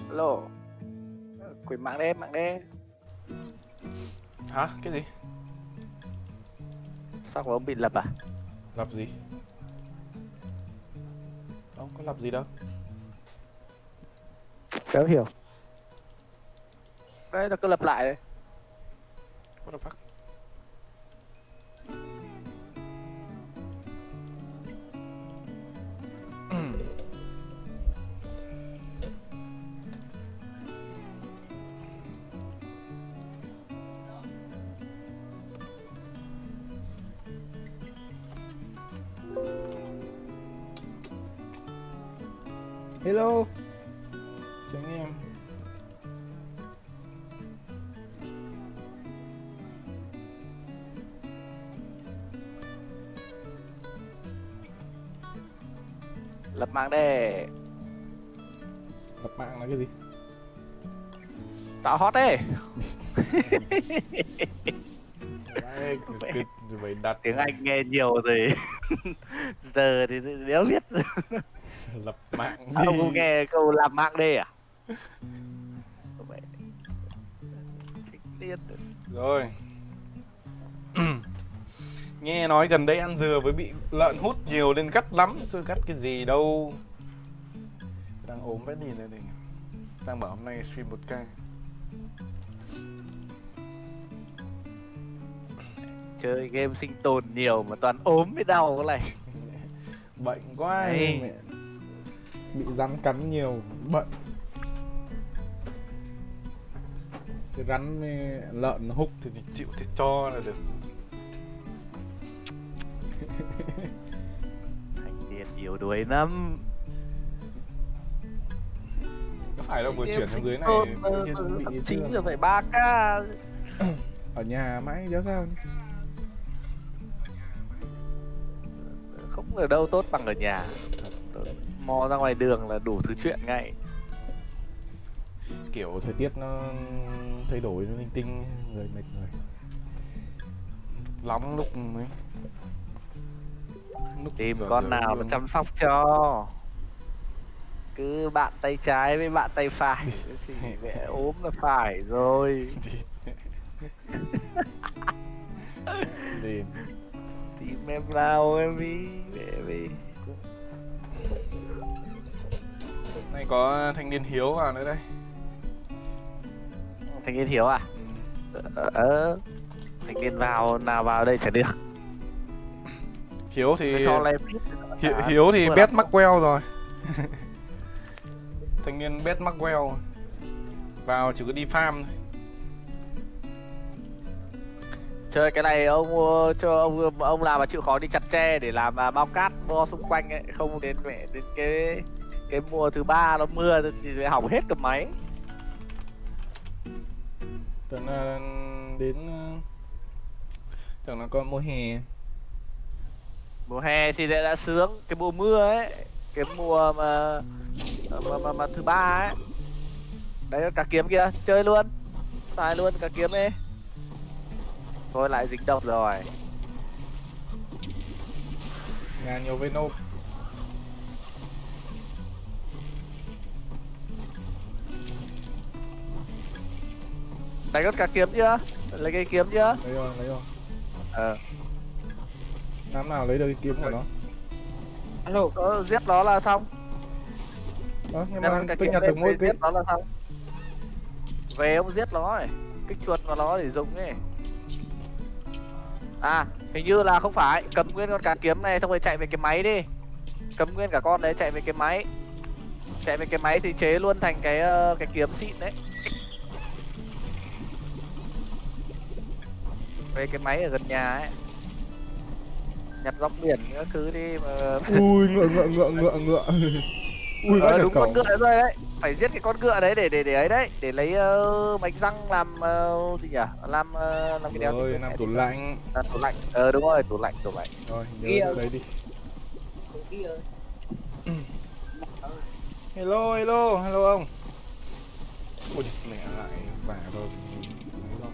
Lô, quỷ mạng đêm, mạng đêm. Hả? Cái gì? Sao của ông bị lập à? Lập gì? Ông có lập gì đâu. Kéo hiểu. Đấy, nó cứ lập lại đấy. What the fuck? Hello. Chào anh em. Lập mạng đây. Lập mạng là cái gì? Tạo hot đấy. Đấy, phải đặt Tiếng Anh nghe nhiều rồi. Giờ thì đéo biết. lập mạng đi. Ông không nghe câu làm mạng đây à? Rồi. Nghe nói gần đây ăn dừa với bị lợn hút nhiều nên cắt lắm. Rồi cắt cái gì đâu. Đang ốm vết nhìn này. Đang bảo hôm nay stream 1K. Chơi game sinh tồn nhiều mà toàn ốm với đau cái này. Bệnh quá Đấy. mẹ. Bị rắn cắn nhiều, bệnh. Cái rắn lợn húc thì chịu thì cho là được. Thành niên yếu đuối lắm. Có phải đâu, vừa chuyển sang dưới này tự nhiên bị chính là phải 3K. ở nhà mãi giáo sao. Không ở đâu tốt bằng ở nhà. Mò ra ngoài đường là đủ thứ chuyện ngay. Kiểu thời tiết nó thay đổi nó linh tinh, người mệt người. Nóng lúc ấy. Tìm con nào nó chăm sóc cho. Cứ bạn tay trái với bạn tay phải thì mẹ ốm là phải rồi. Đi. Tìm em nào em đi baby. Này có thanh niên Hiếu vào nữa đây. Thanh niên Hiếu à? Thanh niên vào nào vào đây chả được. Hiếu thì Hiếu Hiếu thì bet Maxwell rồi. Thanh niên bet Maxwell vào chỉ có đi farm thôi. Chơi cái này ông cho ông làm mà chịu khó đi chặt tre để làm bao cát bo xung quanh ấy, không đến mẹ đến cái mùa thứ 3 nó mưa thì hỏng hết cầm máy. Tưởng là đến tưởng là có mùa hè. Mùa hè thì đã sướng, cái mùa mưa ấy, cái mùa mà thứ 3 ấy. Đấy cả kiếm kia, chơi luôn. Xài luôn cả kiếm đi. Thôi lại dính độc rồi. Nhà nhiều với nộp. Đánh con cá kiếm chưa? Lấy cái kiếm chưa? Lấy rồi. Ờ. Làm nào lấy được cái kiếm của nó? Alo, giết nó là xong. Nhưng mà tôi nhặt được mỗi cái. Giết nó là xong. Về ông giết nó ấy. Kích chuột vào nó để dùng ấy. À, hình như là không phải. Cầm nguyên con cá kiếm này xong rồi chạy về cái máy đi. Cầm nguyên cả con đấy chạy về cái máy. Chạy về cái máy thì chế luôn thành cái kiếm xịn đấy. Về cái máy ở gần nhà ấy. Nhặt dọc biển các thứ đi mà. Ui ngựa. Ui đúng con ngựa rồi đấy. Phải giết cái con ngựa đấy để ấy đấy, để lấy bánh răng làm gì nhỉ? Làm cái đeo. Rồi, làm tủ lạnh. Làm tủ lạnh. Đúng rồi, tủ lạnh. Rồi, nhớ đấy đi. kia. Hello hello hello ông. Ôi mẹ lại vả vào đấy không.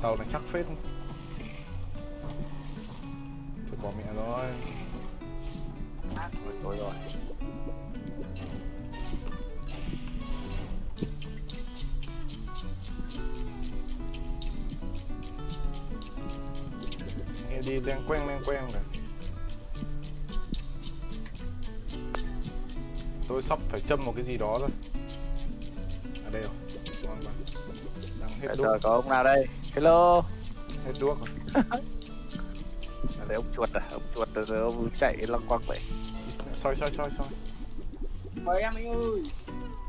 Tàu này chắc phết. Thôi bỏ mẹ rồi. Rồi rồi. Nghe đi đang quen rồi. Tôi sắp phải châm một cái gì đó rồi. À đây rồi. Ngon quá. Đang hết Bây đuốc. giờ có ông nào đây? Hello. Hết đuốc rồi. À đấy ông chuột rồi ông chạy lăng quăng vậy. Soi. Mời em anh ơi.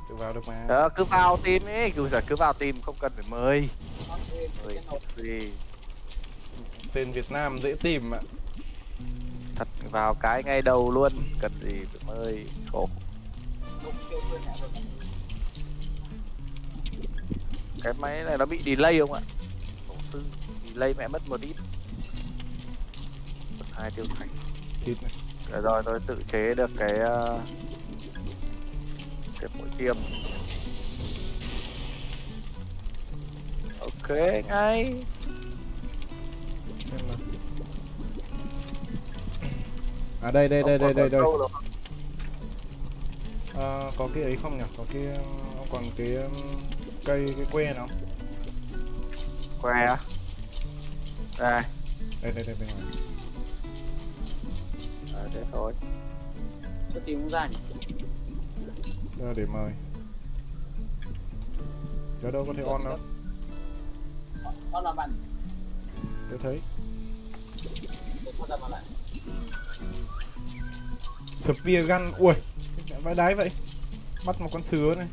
Tự vào được mà. Đó, cứ vào team ấy, cứ vào team không cần phải mời. Mời gì? Tên Việt Nam dễ tìm ạ. Thật vào cái ngay đầu luôn, cần gì phải mời khổ. Cái máy này nó bị delay không ạ? Tổ sư delay mẹ mất một ít. Một hai tiêu thành. Thịt này. Rồi tôi tự chế được cái mũi tiêm. Ok ngay. Xem nào. À đây. Có cái ấy không nhỉ? Có cái còn cái cây cái que nào? Que á? Đây. Đây bên ngoài. Thế thôi. Cho tìm không ra nhỉ? Ra để mời. Giờ đâu có thể on đâu. On là bạn. Tôi thấy. Để không ra mà lại. Spear gun. Ui, vãi đái vậy. Bắt một con sứa này.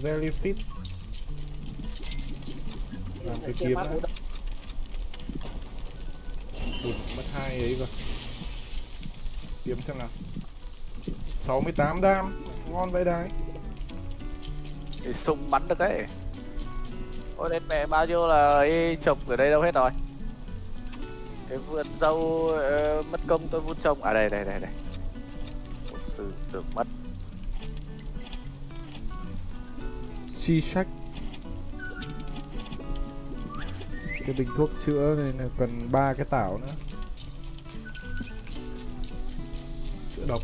Jellyfish. Làm cái kiếm đã. Ui, mất 2 ấy rồi. Kiếm xem nào. 68 đam. Ngon vậy đấy. Thì súng bắn được đấy. Ôi đến mẹ bao nhiêu là ấy trồng ở đây đâu hết rồi. Cái vườn dâu mất công tôi vun trồng. À đây. Sự tưởng mất. Chi sách. Cái bình thuốc chữa này là cần 3 cái tảo nữa. Chữa độc.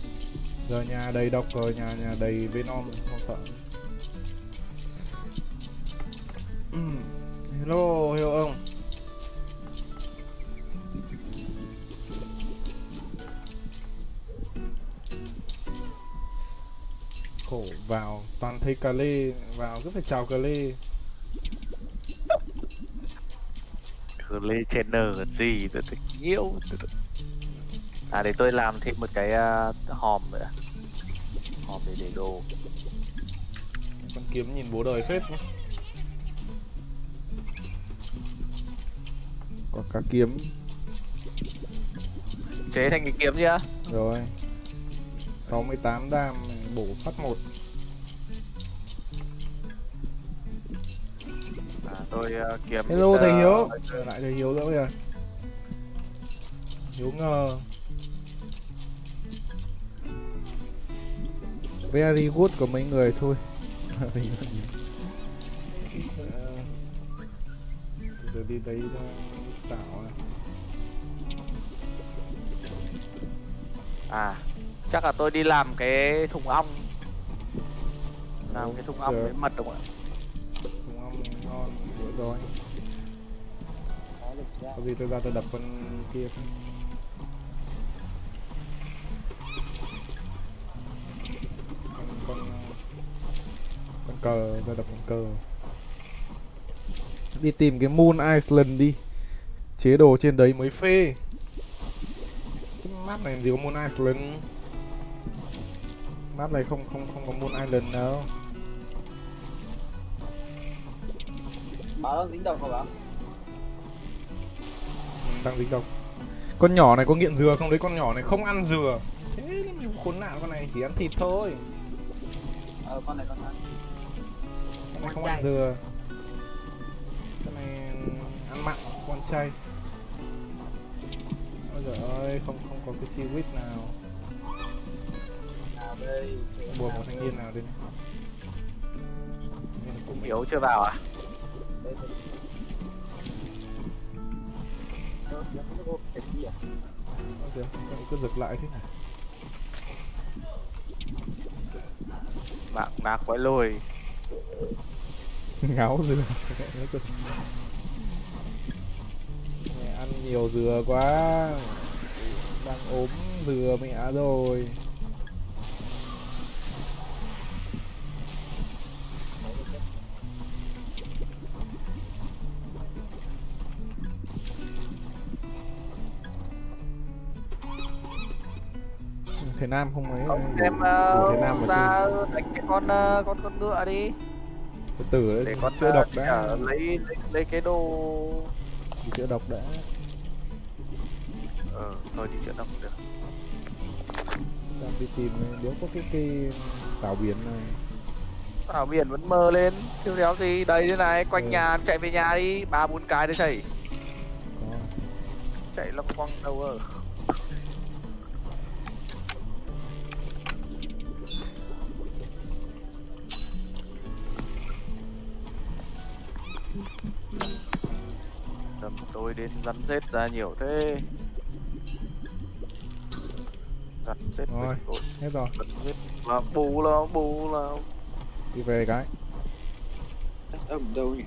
Giờ nhà đầy độc rồi, nhà đầy Venom rồi, không sợ. Hello ông. Khổ vào toàn thấy cà lê, vào cứ phải chào cà lê. Lê trainer gì tôi thích nhiêu. À để tôi làm thêm một cái hòm nữa. Hòm để đồ. Con kiếm nhìn bố đời phết nhé. Có cả kiếm. Chế thành cái kiếm chưa? Rồi 68 đam bổ phát 1. Tôi kiếm. Hello thầy Hiếu. Lại thầy Hiếu nữa kìa. Hiếu ngờ. Very good của mấy người thôi. Từ đi đấy tạo này. À chắc là tôi đi làm cái thùng ong. Làm cái thùng ong với mật đúng không ạ? Thùng ong ngon bữa rồi. Có gì tôi ra tôi đập con kia thôi. Con cờ ra đập con cờ. Đi tìm cái Moon Island đi. Chế đồ trên đấy mới phê. Cái map này làm gì có Moon Island. Map này không có Moon Island đâu. Bảo đang dính đầu không bảo? Đang dính độc. Con nhỏ này có nghiện dừa không đấy? Con nhỏ này không ăn dừa. Thế nó khốn nạn, con này chỉ ăn thịt thôi. Con này ăn. Con này không ăn dừa. Con này ăn mặn, con chay. Trời ơi, không có cái switch nào. Nào đây. Buộc một thanh niên nào đây này. Thanh niên của mình. Hiếu chưa vào à? Đây thôi. Nó không có cái gì à? Ok, sao cứ giật lại thế này? Mạng nạc quái lùi. Ngáo dừa. Nó giật. Mẹ ăn nhiều dừa quá. Đang ốm dừa mẹ rồi. Thầy Nam không ấy. Ông xem Thầy Nam mà ra đánh cái con ngựa đi. từ từ Để đấy, con chữa độc đã. lấy cái đồ. Đi chữa độc đã. Thôi đi chữa độc được. Đang đi tìm nếu có cái tàu biển này. Ở biển vẫn mờ lên, chứ đéo gì đây thế này, quanh Ừ. nhà chạy về nhà đi, 3-4 cái đấy thầy. Có. Chạy loanh quanh đâu ở. Tầm tôi đến rắn rết ra nhiều thế. Rắn rết Rồi, hết rồi. rắn rết là bù là Đi về cái. Ở đâu nhỉ?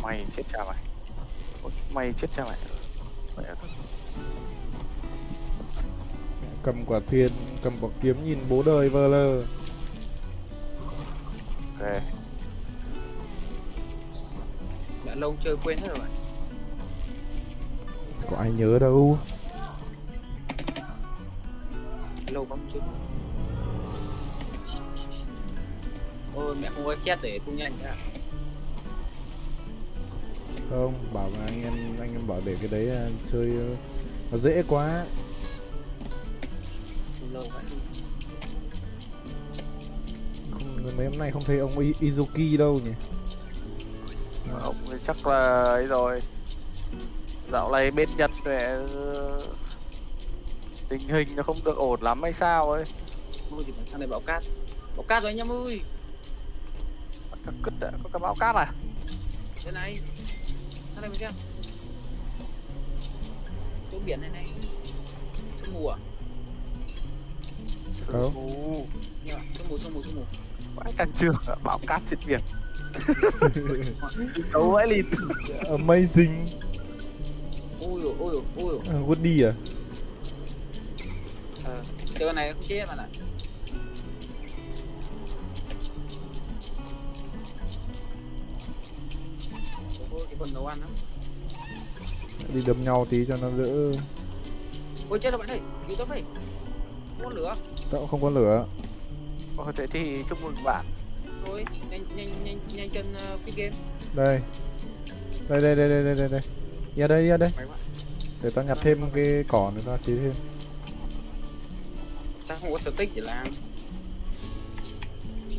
mày chết cha mày. Ôi, mày chết cha mày. Mẹ thật. Cầm quả thuyền, cầm quả kiếm nhìn bố đời vơ lơ. Ok. Đã lâu chơi quên hết rồi. Có ai nhớ đâu. Lâu không chơi. Ôi mẹ không có chết để thu nhanh ra. Không, bảo là anh em bảo để cái đấy chơi nó dễ quá. Lâu vậy. Không, mấy hôm nay không thấy ông Izuki đâu nhỉ? Ông ấy chắc là ấy rồi. Dạo này bên Nhật mẹ tình hình nó không được ổn lắm hay sao ấy. Ôi thì phải sang đây bão cát. Bão cát rồi anh em ơi. Có cái bão cát à? Đây này. Sang đây mà xem. Chỗ biển này này. Sương mù à? Không. Nhiều ạ. Sương mù. Vãi càng chưa bão cát trên biển. Đấu vãi lìn. Amazing. Ôi. Woody à? Chơi con này không chết mà này. Cái phần nấu ăn lắm. Đi đấm nhau tí cho nó đỡ. Ôi chết rồi bạn ơi, cứu tao vậy. Không có lửa. Tao cũng không có lửa. Thế thì chúc mừng bạn. Thôi, nhanh chân quick game. Đây. Đây. Ra đây. Máy bạn. Để tao nhặt thêm cái cỏ nữa tao chế thêm. Tao không có stick để làm.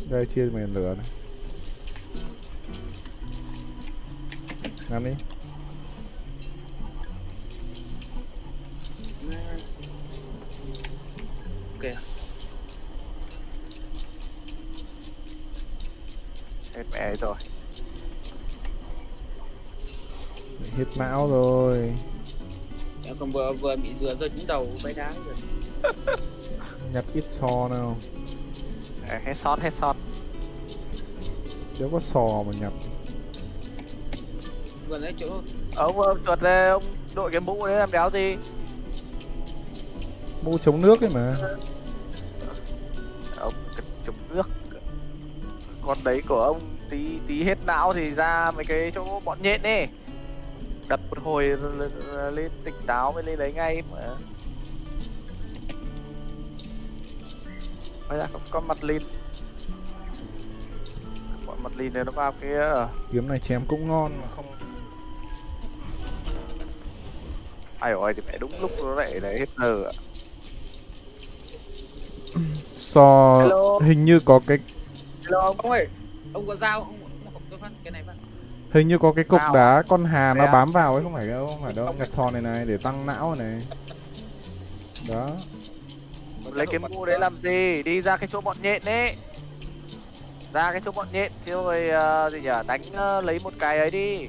Đây chia mày lửa này. Làm đi. Ok. Hết mẹ rồi. Hết não rồi. Em còn vừa bị dừa rơi trúng đầu bay đá rồi. Nhặt ít sò nào. Hết sót. Nếu có sò mà nhặt. Vừa lấy chỗ. Ông chuột đây, ông đội cái mũ đấy làm đéo gì. Mũ chống nước ấy mà. Ông chống nước. Con đấy của ông tí hết não thì ra mấy cái chỗ bọn nhện đi. Đập một hồi lên tỉnh táo mới lên lấy ngay mà. Bây giờ con mặt lìn. Bọn mặt lìn này nó vào kia. Kiếm này chém cũng ngon mà không. Ai ơi thì mẹ đúng lúc nó lại đấy hết giờ ạ. Sò Hello. hình như có cái Hello Ông ơi, ông có dao, ông học tôi phát cái này phát. hình như có cái cục Sao? đá con hà Thế nó à? bám vào ấy, không phải đâu, không phải đâu. Nhặt sò này để tăng não này. Đó. Lấy cái mũ đấy làm gì? Đi ra cái chỗ bọn nhện ấy. Ra cái chỗ bọn nhện rồi gì nhỉ? Đánh lấy một cái ấy đi.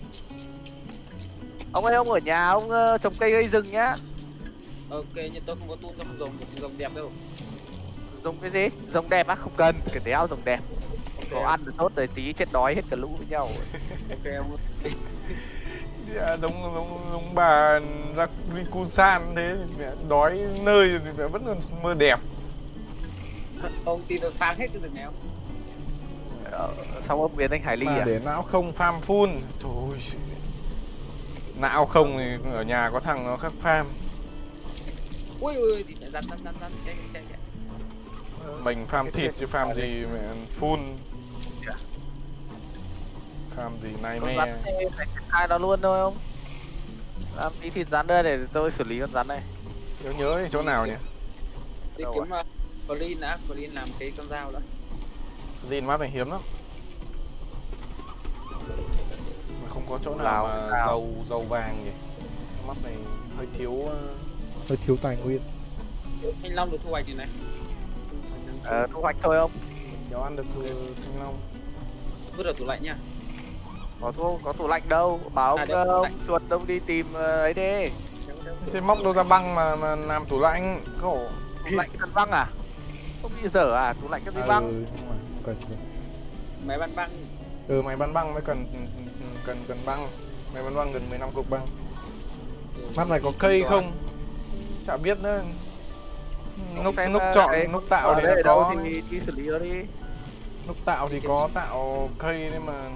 Ông ơi, ông ở nhà ông trồng cây gây rừng nhá. Ok, nhưng tôi không có tool, tôi không dùng đẹp đâu. Dùng cái gì? Rồng đẹp á? Không cần, cái đéo rồng đẹp. Có ăn được tốt rồi, tí chết đói hết cả lũ với nhau. Ok ông. Dạ, giống bà ra Rikusan thế, mẹ đói nơi thì mẹ vẫn còn mơ đẹp. Ông tin tôi phang hết cái rừng này không? Xong ông biến thành Hải Ly Mà à? để não không farm full. Trời ơi, não không thì ở nhà có thằng nó khắc farm. Ui ui, thì mẹ rắn, chạy. Mình farm thịt chứ farm gì mẹ full. Farm gì nai Con me. rắn này phải khai nó luôn thôi không? Làm tí thịt rắn đây để tôi xử lý con rắn này. Nhớ thì chỗ nào nhỉ? Đi Đâu kiếm Flynn đã, Flynn làm cái con dao đó. Zin map này hiếm lắm. Mà không có chỗ nào Lào, mà Lào. dầu vàng nhỉ? Map này hơi thiếu Hơi thiếu tài nguyên. Thanh long được thu hoạch rồi này. Thu hoạch thôi không? Nếu ăn được thanh long. Vứt ở tủ lạnh nha. Có tủ lạnh đâu. Bảo À, ông, đâu, tủ ông lạnh. chuột ông đi tìm ấy đi. Thế móc đâu ra băng mà làm tủ lạnh khổ. Tủ lạnh cần băng à? Không bị dở à? Tủ lạnh cần gì băng? Nhưng mà không cần. Máy bắn băng. Máy bắn băng mới cần băng. Máy bắn băng gần 15 cục băng. Map này có cây không? Chả biết nữa. Núc chọn, núc tạo thì nó có. Thì đi xử lý nó đi. Núc tạo thì có tạo cây nhưng mà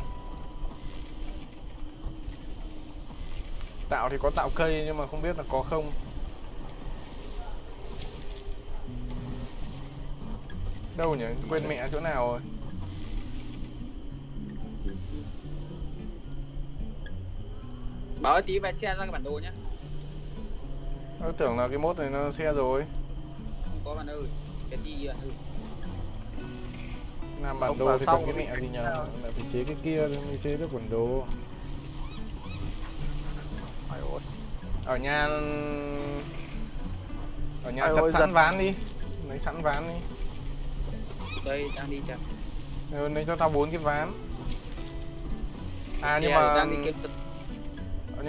tạo thì có tạo cây nhưng mà không biết là có không. Đâu nhỉ? Quên mẹ chỗ nào rồi. Bảo ơi, tí về xe ra cái bản đồ nhá. Tôi tưởng là cái mốt này nó xe rồi. Không có bạn ơi. Cái gì bạn ơi. Làm bản Ông đồ bảo thì xong cần cái mẹ gì nhờ? Lại phải chế cái kia mới chế được bản đồ. Ôi ôi. Ở nhà Ôi chặt ôi, sẵn giật. ván đi. Lấy sẵn ván đi. Đây, đang đi chặt. Lấy cho tao 4 cái ván. À nhưng Xe mà đang đi kiếm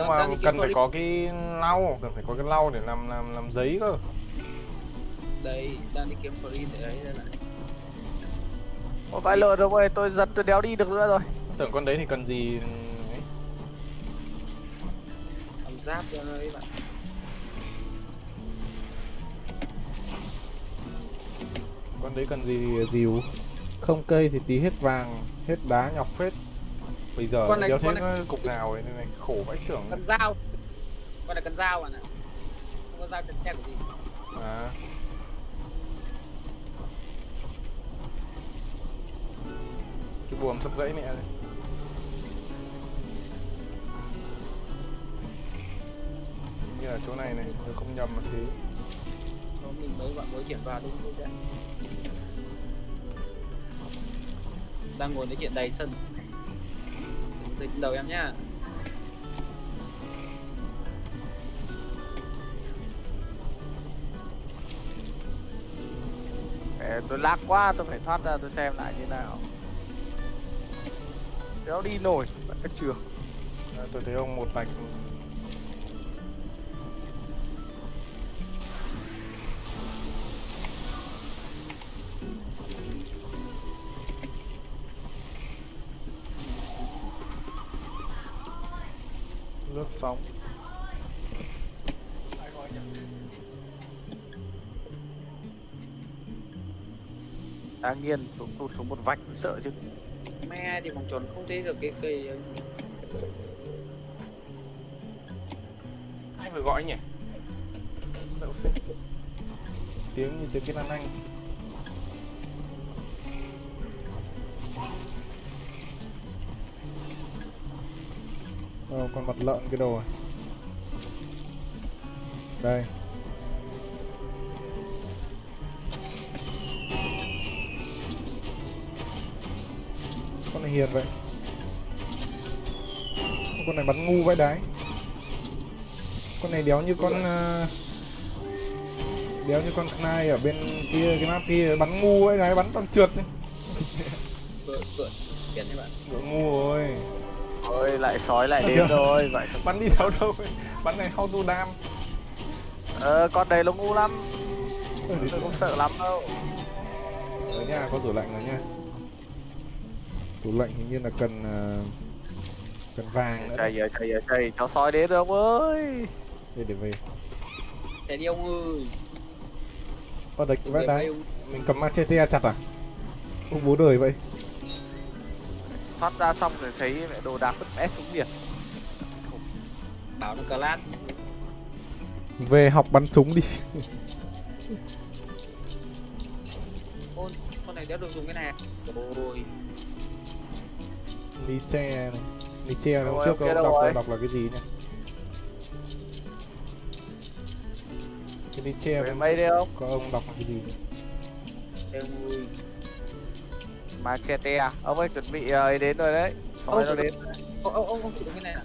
đang đi kiếm cần phải Flynn. có cái lau, cần phải có cái lau để làm giấy cơ. Đây, đang đi kiếm Flynn để ấy đây này. Ôi vãi lợn rồi ơi, tôi giật tôi đéo đi được nữa rồi. Tưởng con đấy thì cần gì ấy. Làm giáp cho nó ấy bạn. Con đấy cần gì thì Dìu. Không cây thì tí hết vàng, hết đá nhọc phết. bây giờ Con này- đéo con thấy này- nó cục nào ấy này, khổ vãi trưởng này. Cần dao. Con này cần dao bạn ạ. Không có dao chân xe của gì. À. Cái buồm sắp gãy mẹ này. Như là chỗ này này, tôi không nhầm mà thế. Cho mình mấy bạn mới chuyển vào đúng không đấy. Đang ngồi nói chuyện đầy sân. Đừng dịch đầu em nhá. Tôi lag quá, tôi phải thoát ra tôi xem lại như nào. Đéo đi nổi, vẫn cái trường. À, tôi thấy ông một vạch. Lướt sóng. Đáng nhiên tụt xuống một vạch tôi sợ chứ. Me thì vòng tròn không thấy được cái cây ấy. Ai vừa gọi nhỉ? Đậu xinh. Tiếng như tiếng cái Lan Anh. Con mặt lợn cái đồ này. Đây. Con này hiền vậy. Con này bắn ngu vậy đấy. Con này đéo như con đéo như con Knai ở bên kia, cái map kia bắn ngu ấy, đấy bắn toàn trượt ấy. Cựa tiền đấy bạn. Bộ ngu rồi. Ôi lại sói lại đến rồi vậy. Bắn đi đâu đâu ấy. Bắn này auto đam. Con đấy nó ngu lắm, Ừ, tôi không sợ lắm đâu. ở nhà có tủ lạnh rồi nha. Tủ lạnh hình như là cần cần vàng nữa đấy. Chạy cháu sói đến được ơi. Để về. Thế đi ông ơi. Có địch Đừng vãi về đái. bay ông. Mình cầm machete chặt à? Ông bố đời vậy. Thoát ra xong rồi thấy mẹ đồ đạc vứt ép xuống biển. Bảo nó class. Về học bắn súng đi. Ôi, con này đéo được dùng cái này. Ôi, Nietzsche này. Nietzsche Đâu hôm rồi, trước ok đâu đọc rồi. đọc là cái gì nhỉ? Cái Nietzsche Về mây đi không? có ông đọc là cái gì nhỉ? ông ơi. Machete à? Ông ấy chuẩn bị ấy đến rồi đấy. Sói nó Ôi, đến. Ông sử dụng cái này à?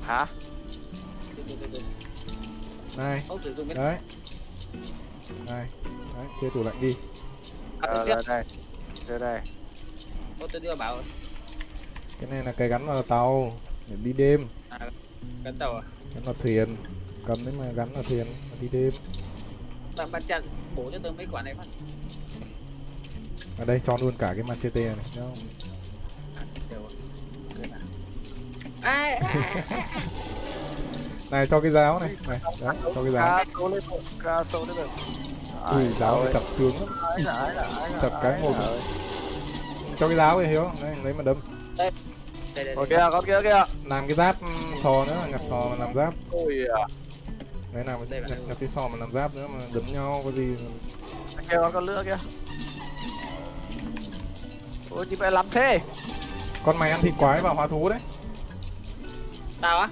Hả? Từ. Này, Ông sử dụng cái này. đấy. Này, đấy, chơi tủ lạnh đi. À, tôi Đây. Đây đây. tôi đưa bảo Cái này là cái gắn vào tàu để đi đêm, gắn tàu à? gắn vào thuyền. Cầm đấy mà gắn vào thuyền mà đi đêm. Bạn chặn bổ cho tôi mấy quả này phát. Ở đây cho luôn cả cái machete này nhá. Này cho cái giáo này, này, đấy, cho cái giáo. Ca sâu lên được. Ui, giáo này chặt sướng lắm. Chặt cái một. Cho cái giáo này Hiếu, đây, lấy mà đâm. Đây. Con kia kìa. Làm cái giáp sò nữa, nhặt sò mà làm giáp. Ôi à. Đấy làm Đây bạn ơi. nhặt cái sò mà làm giáp nữa mà đấm nhau có gì. Kìa con lửa kìa. Ôi chị phải làm thế. Con mày ăn thịt quái và hóa thú đấy. Tao á?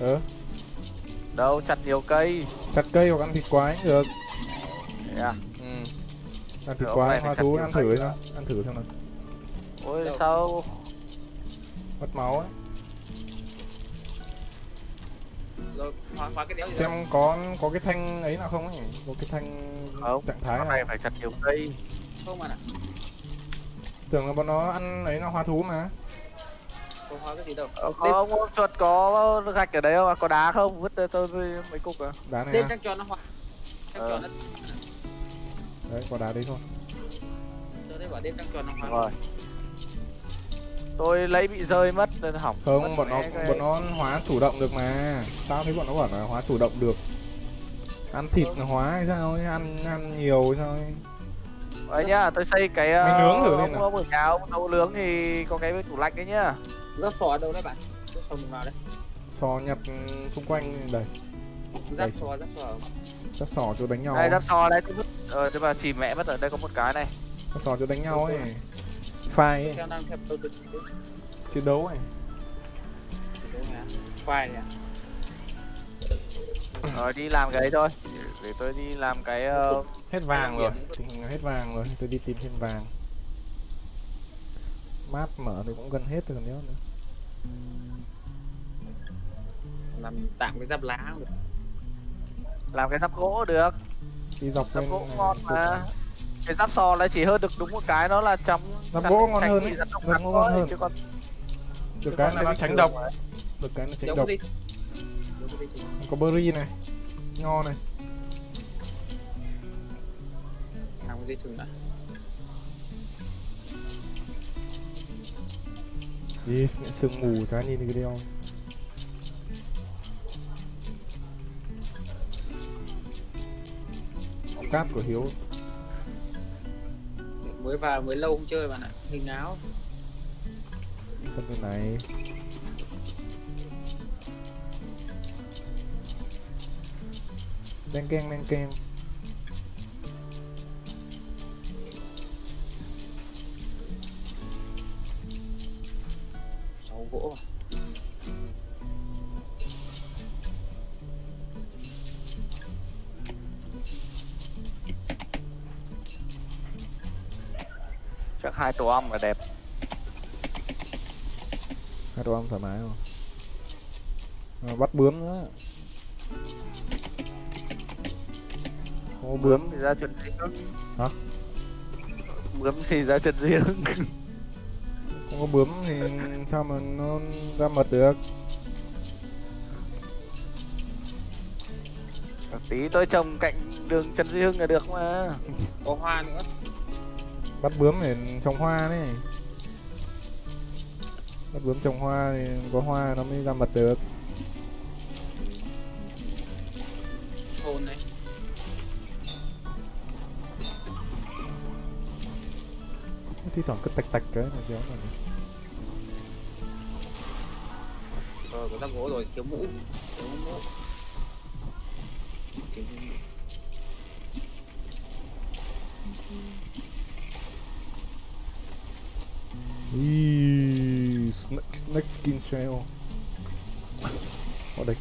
Đâu chặt nhiều cây. Chặt cây hoặc ăn thịt quái cũng được. Thế à? Ừ. Ăn thịt Hôm quái, nay hóa phải chặt thú nhiều ăn cây thử nữa. xem. Ăn thử xem nào. Ôi Đâu? sao Mất máu ấy. Rồi khóa cái đéo gì Xem có cái thanh ấy nào không ấy. Có cái thanh không? trạng thái Con nào. này phải chặt nhiều cây. không mà nè. Tưởng là bọn nó ăn ấy là hóa thú mà. Không khóa cái gì đâu. Có chuột có gạch ở đấy không? Có đá không? Vứt tôi mấy cục à? Đá này Đêm à? trăng tròn nó hoặc trăng tròn nó Đấy, có đá đấy thôi. tôi đấy bảo đêm trăng tròn nó hoặc Rồi. Tôi lấy bị rơi mất nên hỏng. Không, mất bọn cái- nó hóa chủ động được mà. Tao thấy bọn nó bảo là hóa chủ động được. Ăn thịt là hóa hay sao ấy, ăn nhiều hay sao ấy. Đấy nhá, tôi xây cái Mày nướng thử lên nào. ông ở nhà ông nấu nướng thì có cái tủ lạnh đấy nhá. rác sò ở đâu đấy bạn? Rác sò mùng nào đấy? Sò nhặt xung quanh đây. Rác sò. Chắc sò cho đánh nhau. Đây đắp sò đây tôi vứt. Thế mà chìm mẹ mất ở đây có một cái này. Chắc sò cho đánh nhau ấy. Phai ấy, Theo đang theo tôi chiến đấu ấy. đúng nè. Khoai nè. Rồi đi làm cái đấy thôi. Để tôi đi làm cái Hết vàng rồi, tình hình là hết vàng rồi, tôi đi tìm thêm vàng. Map mở thì cũng gần hết rồi còn nhớ nữa. Làm tạm cái giáp lá cũng được. làm cái giáp gỗ được. Đi dọc Giáp lên. gỗ ngon mà. Cái giáp sò là chỉ hơn được đúng một cái nó là trong Giáp gỗ ngon hơn ấy. ấy. Giáp gỗ ngon hơn. Chứ còn Được cái là nó tránh độc, được cái là tránh Giống độc. gì? Giống cái gì? Có berry này, nho này. Làm cái gì thường à? Đi sương mù trái nhìn cái đeo. Cát của Hiếu. Mới vào mới lâu không chơi bạn ạ. Hình áo. Sân bên này. Đen keng. 6 gỗ. chắc 2 tổ ong là đẹp. Hai đồ ăn thoải mái không? Bắt bướm nữa. Không có bướm. thì ra chân riêng. Hả? Bướm thì ra chân riêng. Không có bướm thì sao mà nó ra mật được? Tí tôi trồng cạnh đường Trần Duy Hưng là được mà. Có hoa nữa. Bắt bướm để trồng hoa đấy. Bắt bướm trồng hoa thì có hoa nó mới ra mật được. Hồn này. Thi thoảng cứ tạch tạch cái này kéo này. Có răng gỗ rồi, thiếu mũ. Thiếu mũ. Thiếu mũ. Snake skin shell. Ở đây.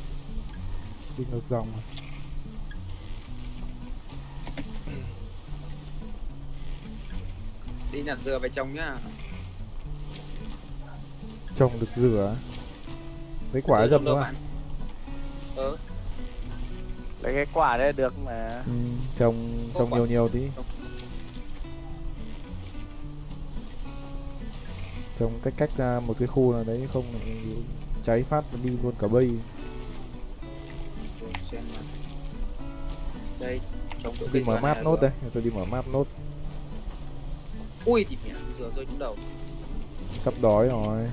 Đi ngược dòng mà. Đi nhặt dừa về trồng nhá. Trồng được dừa. Lấy quả dầm đâu thôi. bạn. Lấy cái quả đây được mà. Trồng nhiều nhiều tí. Trồng cách ra một cái khu nào đấy không lại cháy phát nó đi luôn cả bay. Rồi, xem nào. Đây, trồng chỗ Đi cây mở dừa map này nốt rồi. đây, tôi đi mở map nốt. Ui thì mẹ, dừa rơi trúng đầu. Sắp đói rồi.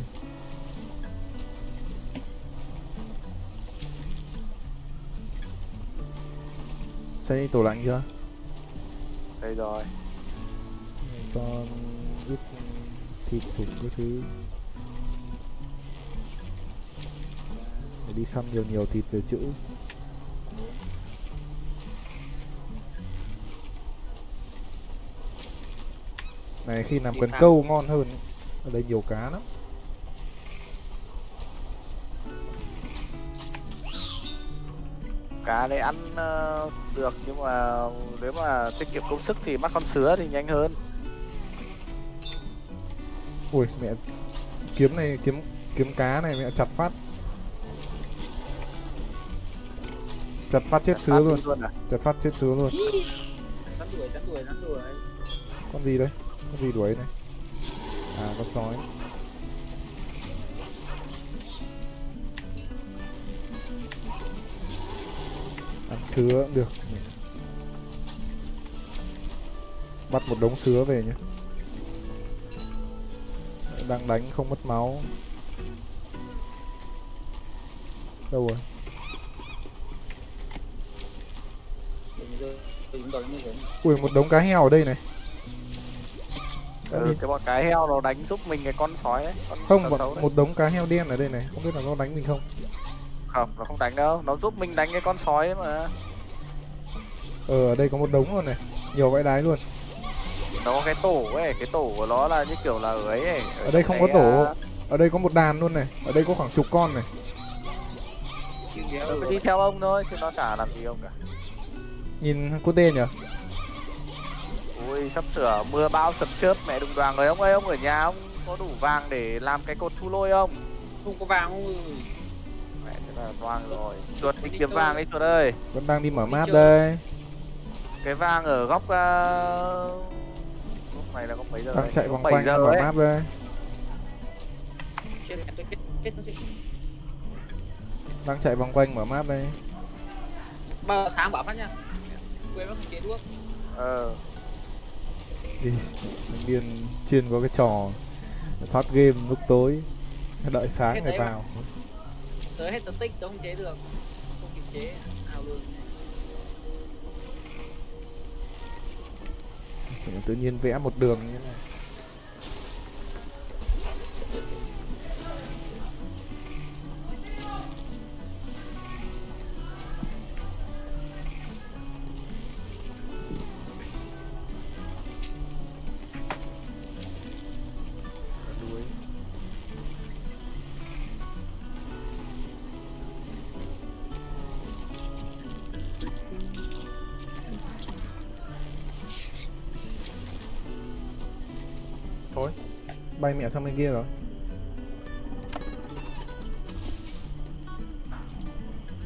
Xây tủ lạnh chưa? Đây rồi. Cho ít thịt thủng cái thứ. Để đi săn nhiều nhiều thịt về chữ. Này khi làm cần câu ngon hơn. Ở đây nhiều cá lắm. Cá đấy ăn được nhưng mà nếu mà tiết kiệm công sức thì bắt con sứa thì nhanh hơn. Ui mẹ, kiếm này kiếm cá này mẹ chặt phát chết sứa luôn. À? Chặt phát chết sứa luôn. Rắn đuổi. Con gì đấy? Con gì đuổi này? À con sói. Ăn sứa cũng được. Bắt một đống sứa về nhé. Đang đánh không mất máu. Đâu rồi? Ui một đống cá heo ở đây này. Cái bọn cá heo nó đánh giúp mình cái con sói ấy. Không, một đống cá heo đen ở đây này, không biết là nó đánh mình không? Không, nó không đánh đâu, nó giúp mình đánh cái con sói ấy mà. Ở đây có một đống luôn này, nhiều vãi đái luôn. Nó có cái tổ ấy, cái tổ của nó là như kiểu là ở ấy. Ở đây không có tổ, ở đây có một đàn luôn này, ở đây có khoảng chục con này. Cứ đi theo ông thôi, chứ nó chả làm gì ông cả. Nhìn có tên nhỉ? Ui, sắp sửa mưa bão sập chớp mẹ đùng đoàn rồi ông ơi, ông ở nhà ông có đủ vàng để làm cái cột thu lôi không? Không có vàng không? Mẹ thế là toang rồi. Chuột đi kiếm vàng đi chuột ơi. Vẫn đang đi mở map đây. Cái vàng ở góc lúc này là có mấy giờ? Đang chạy vòng 7 quanh giờ mở ấy. map đây. Chết nó chết. Đang chạy vòng quanh mở map đây. Mà sáng bảo phát nha. Quên mất không chế thuốc. Đi, điên chuyên có cái trò thoát game lúc tối, đợi sáng người vào. Tớ hết stick tớ không chế được. Không kịp chế, ao luôn. Tự nhiên vẽ một đường như thế này. Thôi, bay mẹ sang bên kia rồi.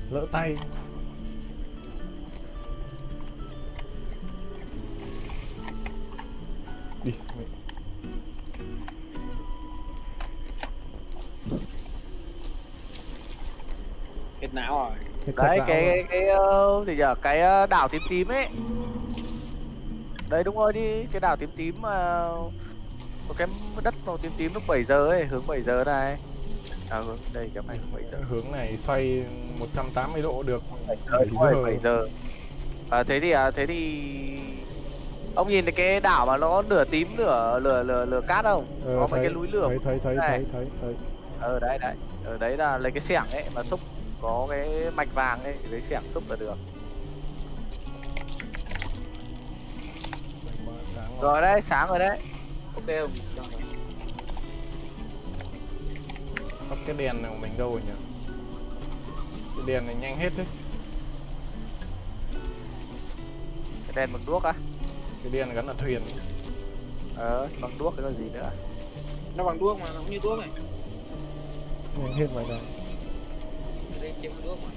Lỡ tay. Đi. Hết não rồi. Hết sạch Đấy não rồi. cái gì nhở, cái đảo tím tím ấy. Đấy đúng rồi, đi cái đảo tím tím mà có cái đất màu tím tím lúc 7 giờ ấy, hướng 7 giờ này. À hướng đây cái này hướng 7 giờ. Hướng này xoay 180 độ được. 7 giờ. 7 giờ. Thế thì ông nhìn thấy cái đảo mà nó có nửa tím nửa cát không? Có mấy cái núi lửa. Thấy. Đấy. Ở đấy là lấy cái xẻng ấy mà xúc, có cái mạch vàng ấy, lấy xẻng xúc là được. Sáng rồi. Rồi đấy, sáng rồi đấy. Ok không? Bắt cái đèn này của mình đâu rồi nhỉ? Cái đèn này nhanh hết thế. Cái đèn bằng đuốc á? Cái đèn gắn ở thuyền ấy. Bằng đuốc cái còn gì nữa. Nó bằng đuốc mà, nó cũng như đuốc này. Nhanh hết vậy đâu. Đây chiếm đuốc mà.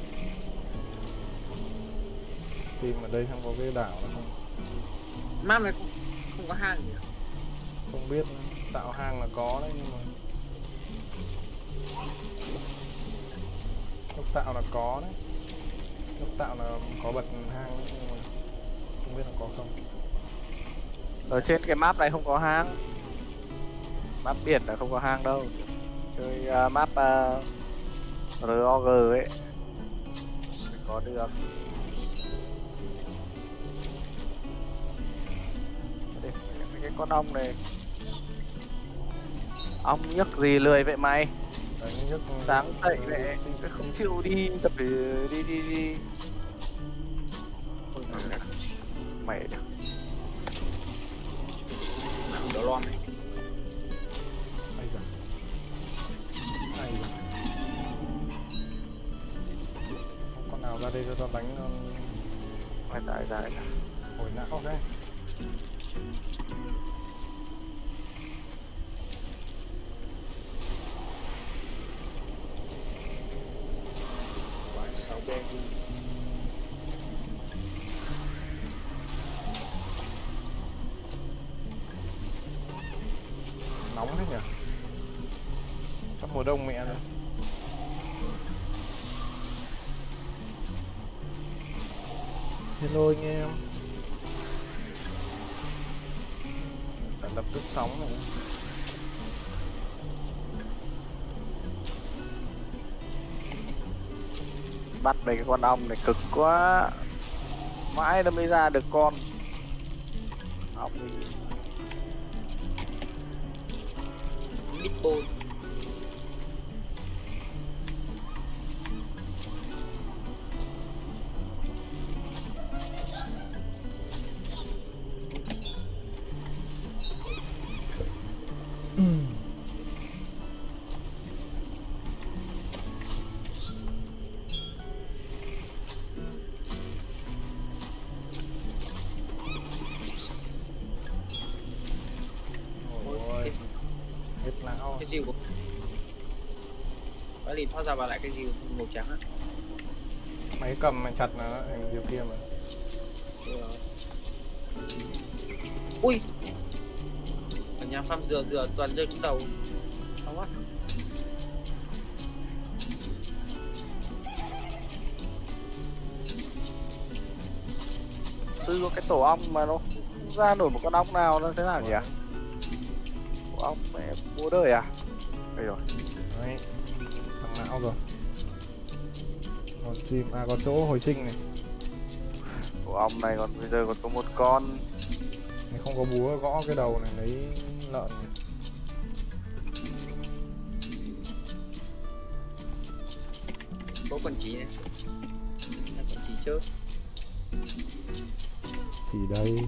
Tìm ở đây xong có cái đảo nó không, Map này không có hang gì à? không biết nữa. Tạo hang là có đấy nhưng mà lúc tạo là có đấy, lúc tạo là có bật hang đấy, nhưng mà không biết là có không. Ở trên cái map này không có hang. Map biển là không có hang đâu. Chơi map ROG ấy mới có được. Đây, cái con ong này. Ong nhức gì lười vậy mày? Đấy, nhất Sáng dậy mẹ không chịu đi tập đi. Ôi, mày được. Đồ lon này. ai da. Không con nào ra đây cho tao đánh Mày tại hồi não đấy. Sáu bên. Nóng thế nhỉ? Sắp mùa đông mẹ rồi. Hello anh em. Sẽ lập tức sóng này. bắt mấy cái con ong này cực quá, mãi nó mới ra được con ong thì Meatball. Ôi, hết não. Cái diều của cái gì thoát ra vào lại cái diều màu trắng á. Máy cầm mà chặt là thành điều kia mà. Ui, ở nhà farm dừa toàn rơi trúng đầu. Không á. tư có cái tổ ong mà nó không ra nổi một con ong nào, nó thế nào nhỉ? Tổ ong mẹ bố đời à? Đây rồi. Đấy, thằng não rồi. Còn chim, à có chỗ hồi sinh này. Tổ ong này còn bây giờ còn có một con. Này không có búa gõ cái đầu này lấy lợn này. Có con chỉ này. Là con chỉ chớ. Chỉ đây.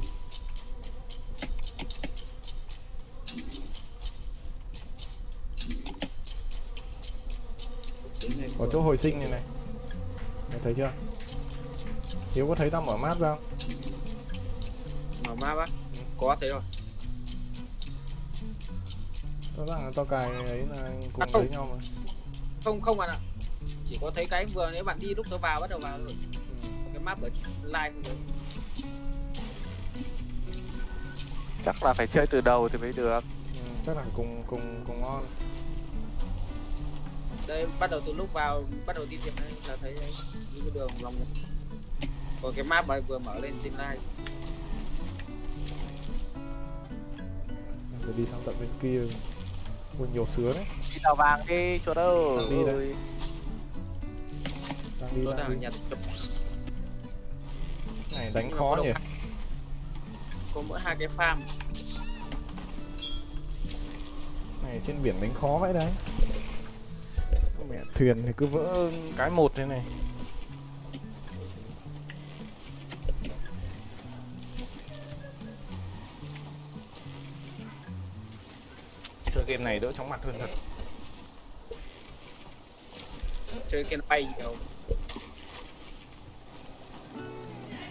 Có chỗ hồi sinh này này. Mày thấy chưa? Hiếu có thấy tao mở mát ra không? Mở map á. Có thấy rồi. Tao rằng là tao cài ấy là cùng không. với nhau mà. Không bạn ạ. Chỉ có thấy cái vừa nếu bạn đi lúc tớ vào bắt đầu vào rồi. Cái map ở live không được. Chắc là phải chơi từ đầu thì mới được. Chắc là cùng ngon. Đây bắt đầu từ lúc vào bắt đầu đi tiệm đây là thấy đấy, những cái đường lòng này. Còn cái map này vừa mở lên tin like. Phải đi sang tận bên kia. Ui, nhiều sứa đấy. Đi đào vàng đi chỗ đâu. Đi đây. Đang đi, Tôi đang đang ở đi. nhà chụp. Này đánh khó nhỉ. Có mỗi 2 cái farm. Này trên biển đánh khó vậy đấy. Mẹ thuyền thì cứ vỡ. Cái một thế này. Chơi game này đỡ chóng mặt hơn thật. Chơi cái bay đâu.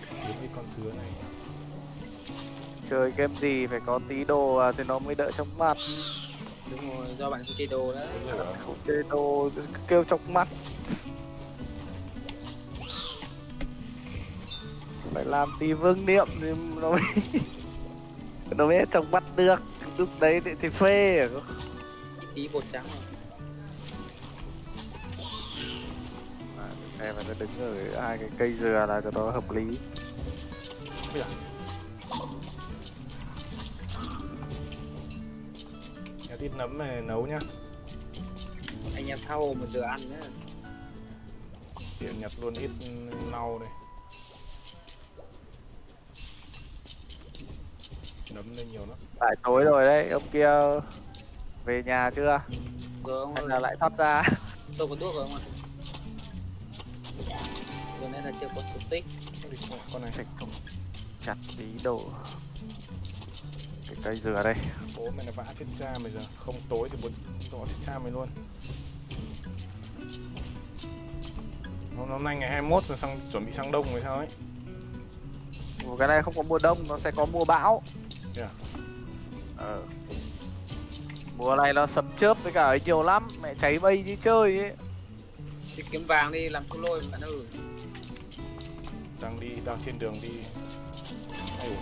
Kiếm cái con sứa này. Chơi game gì phải có tí đồ thì nó mới đỡ trong mặt. Đúng rồi, do bạn không chơi đồ đấy. Sứa lửa. Không chơi đồ kêu trong mắt. Phải làm tí vương niệm thì nó mới nó mới trong mắt được. Lúc đấy thì phê. Tí bột trắng rồi. Em phải đứng ở hai cái cây dừa là cho nó hợp lý. Bây giờ. Nhặt ít nấm này nấu nhá. Anh em thao hồ một giờ ăn nhá. Tiện nhặt luôn ít lau đây. Nấm lên nhiều lắm. Tại tối rồi đấy, ông kia về nhà chưa? Rồi ông Hay ơi, là lại thoát ra? tôi có thuốc rồi ông ạ. Vừa nãy là chưa có stick. Đi, con này. Phải không chặt tí đồ. Cái cây dừa đây. Bố mày là vã chết cha mày giờ. Không tối thì bố rõ chết cha mày luôn. Hôm nay ngày 21 rồi chuẩn bị sang đông rồi sao ấy. Cái này không có mùa đông, nó sẽ có mùa bão. Yeah. Mùa này nó sấm chớp với cả ấy nhiều lắm, mẹ cháy mây như chơi ấy. Đi kiếm vàng đi làm thu lôi bạn ơi. Đang trên đường đi. Ai ủa.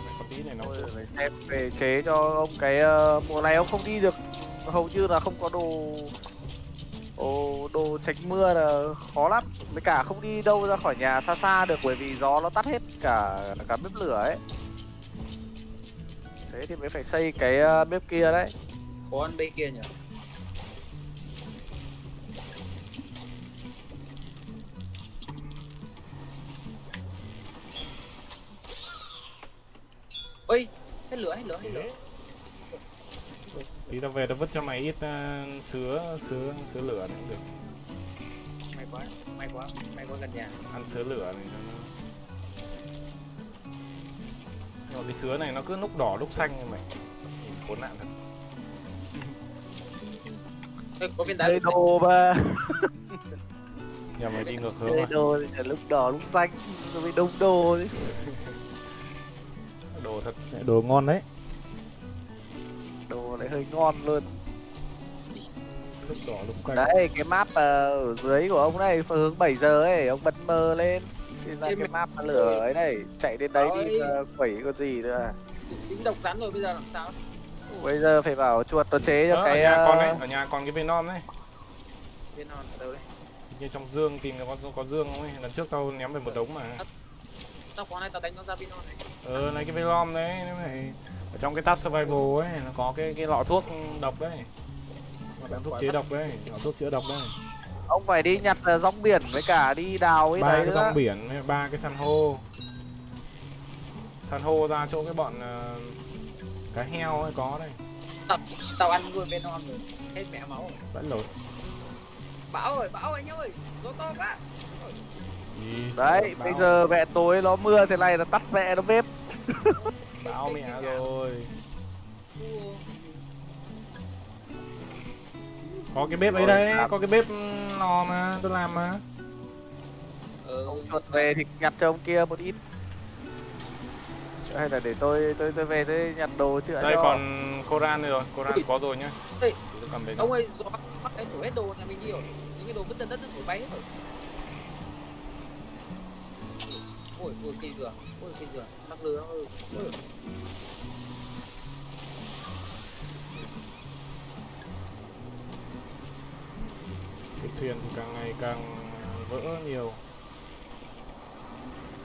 Mày có tí này nó Thôi phải xem về chế cho ông cái mùa này ông không đi được, hầu như là không có đồ tránh mưa là khó lắm, với cả không đi đâu ra khỏi nhà xa xa được bởi vì gió nó tắt hết cả bếp lửa ấy. Thế thì mới phải xây cái bếp kia đấy. Có ăn bên kia nhỉ? Ôi, hết lửa. tí tao về tao vứt cho mày ít sứa lửa này cũng được. May quá gần nhà. Ăn sứa lửa này nhưng mà cái sứa này nó cứ lúc đỏ lúc xanh như mày, nhìn khốn nạn thật. Ê, có viên đá Đây đồ mà. Nhà mày đi ngược hướng Đây à? đồ thì lúc đỏ lúc xanh rồi mới đông đồ đấy. Đồ thật. Đồ ngon đấy. Đồ lại hơi ngon luôn. Lúc đỏ lúc xanh. Đấy cái map ở dưới của ông này hướng 7 giờ ấy, ông bật mờ lên thì là cái map lửa ấy này, chạy đến đấy đi quẩy con gì nữa à. tính độc rắn rồi bây giờ làm sao? Bây giờ phải bảo chuột nó chế cho Ở cái nhà con đấy, ở nhà còn cái Venom đấy. Viên non ở đâu đấy? Như trong dương tìm có dương không ấy, lần trước tao ném về một đống mà. Tao có này tao đánh nó ra viên non này. Lấy cái Venom đấy, nó phải ở trong cái tab survival ấy, nó có cái lọ thuốc độc đấy. Lọ thuốc chế độc đấy, lọ thuốc chữa độc đấy. ông phải đi nhặt rong biển với cả đi đào ấy 3 đấy cái nữa. rong biển, 3 cái san hô. San hô ra chỗ cái bọn cá heo ấy có đây. Tao ăn luôn viên non rồi, hết mẹ máu rồi. Vẫn lột. Bão anh ơi, gió to quá. Đấy bây giờ mẹ tối nó mưa thế này là tắt mẹ nó bếp. Bão mẹ rồi. Có cái bếp ấy đấy, có cái bếp lò mà, tôi làm mà. Chuột về thì nhặt cho ông kia một ít. Hay là để tôi về tôi nhặt đồ chữa Đây cho. còn Koran rồi, Koran có rồi nhá. Ê, Tôi cầm về. ông ơi, gió bắt cái thổi hết đồ nhà mình đi rồi. Những cái đồ vứt trên đất nó thổi bay hết rồi. Ôi cây dừa, mắc lứa ơi. Cái thuyền thì càng ngày càng vỡ nhiều,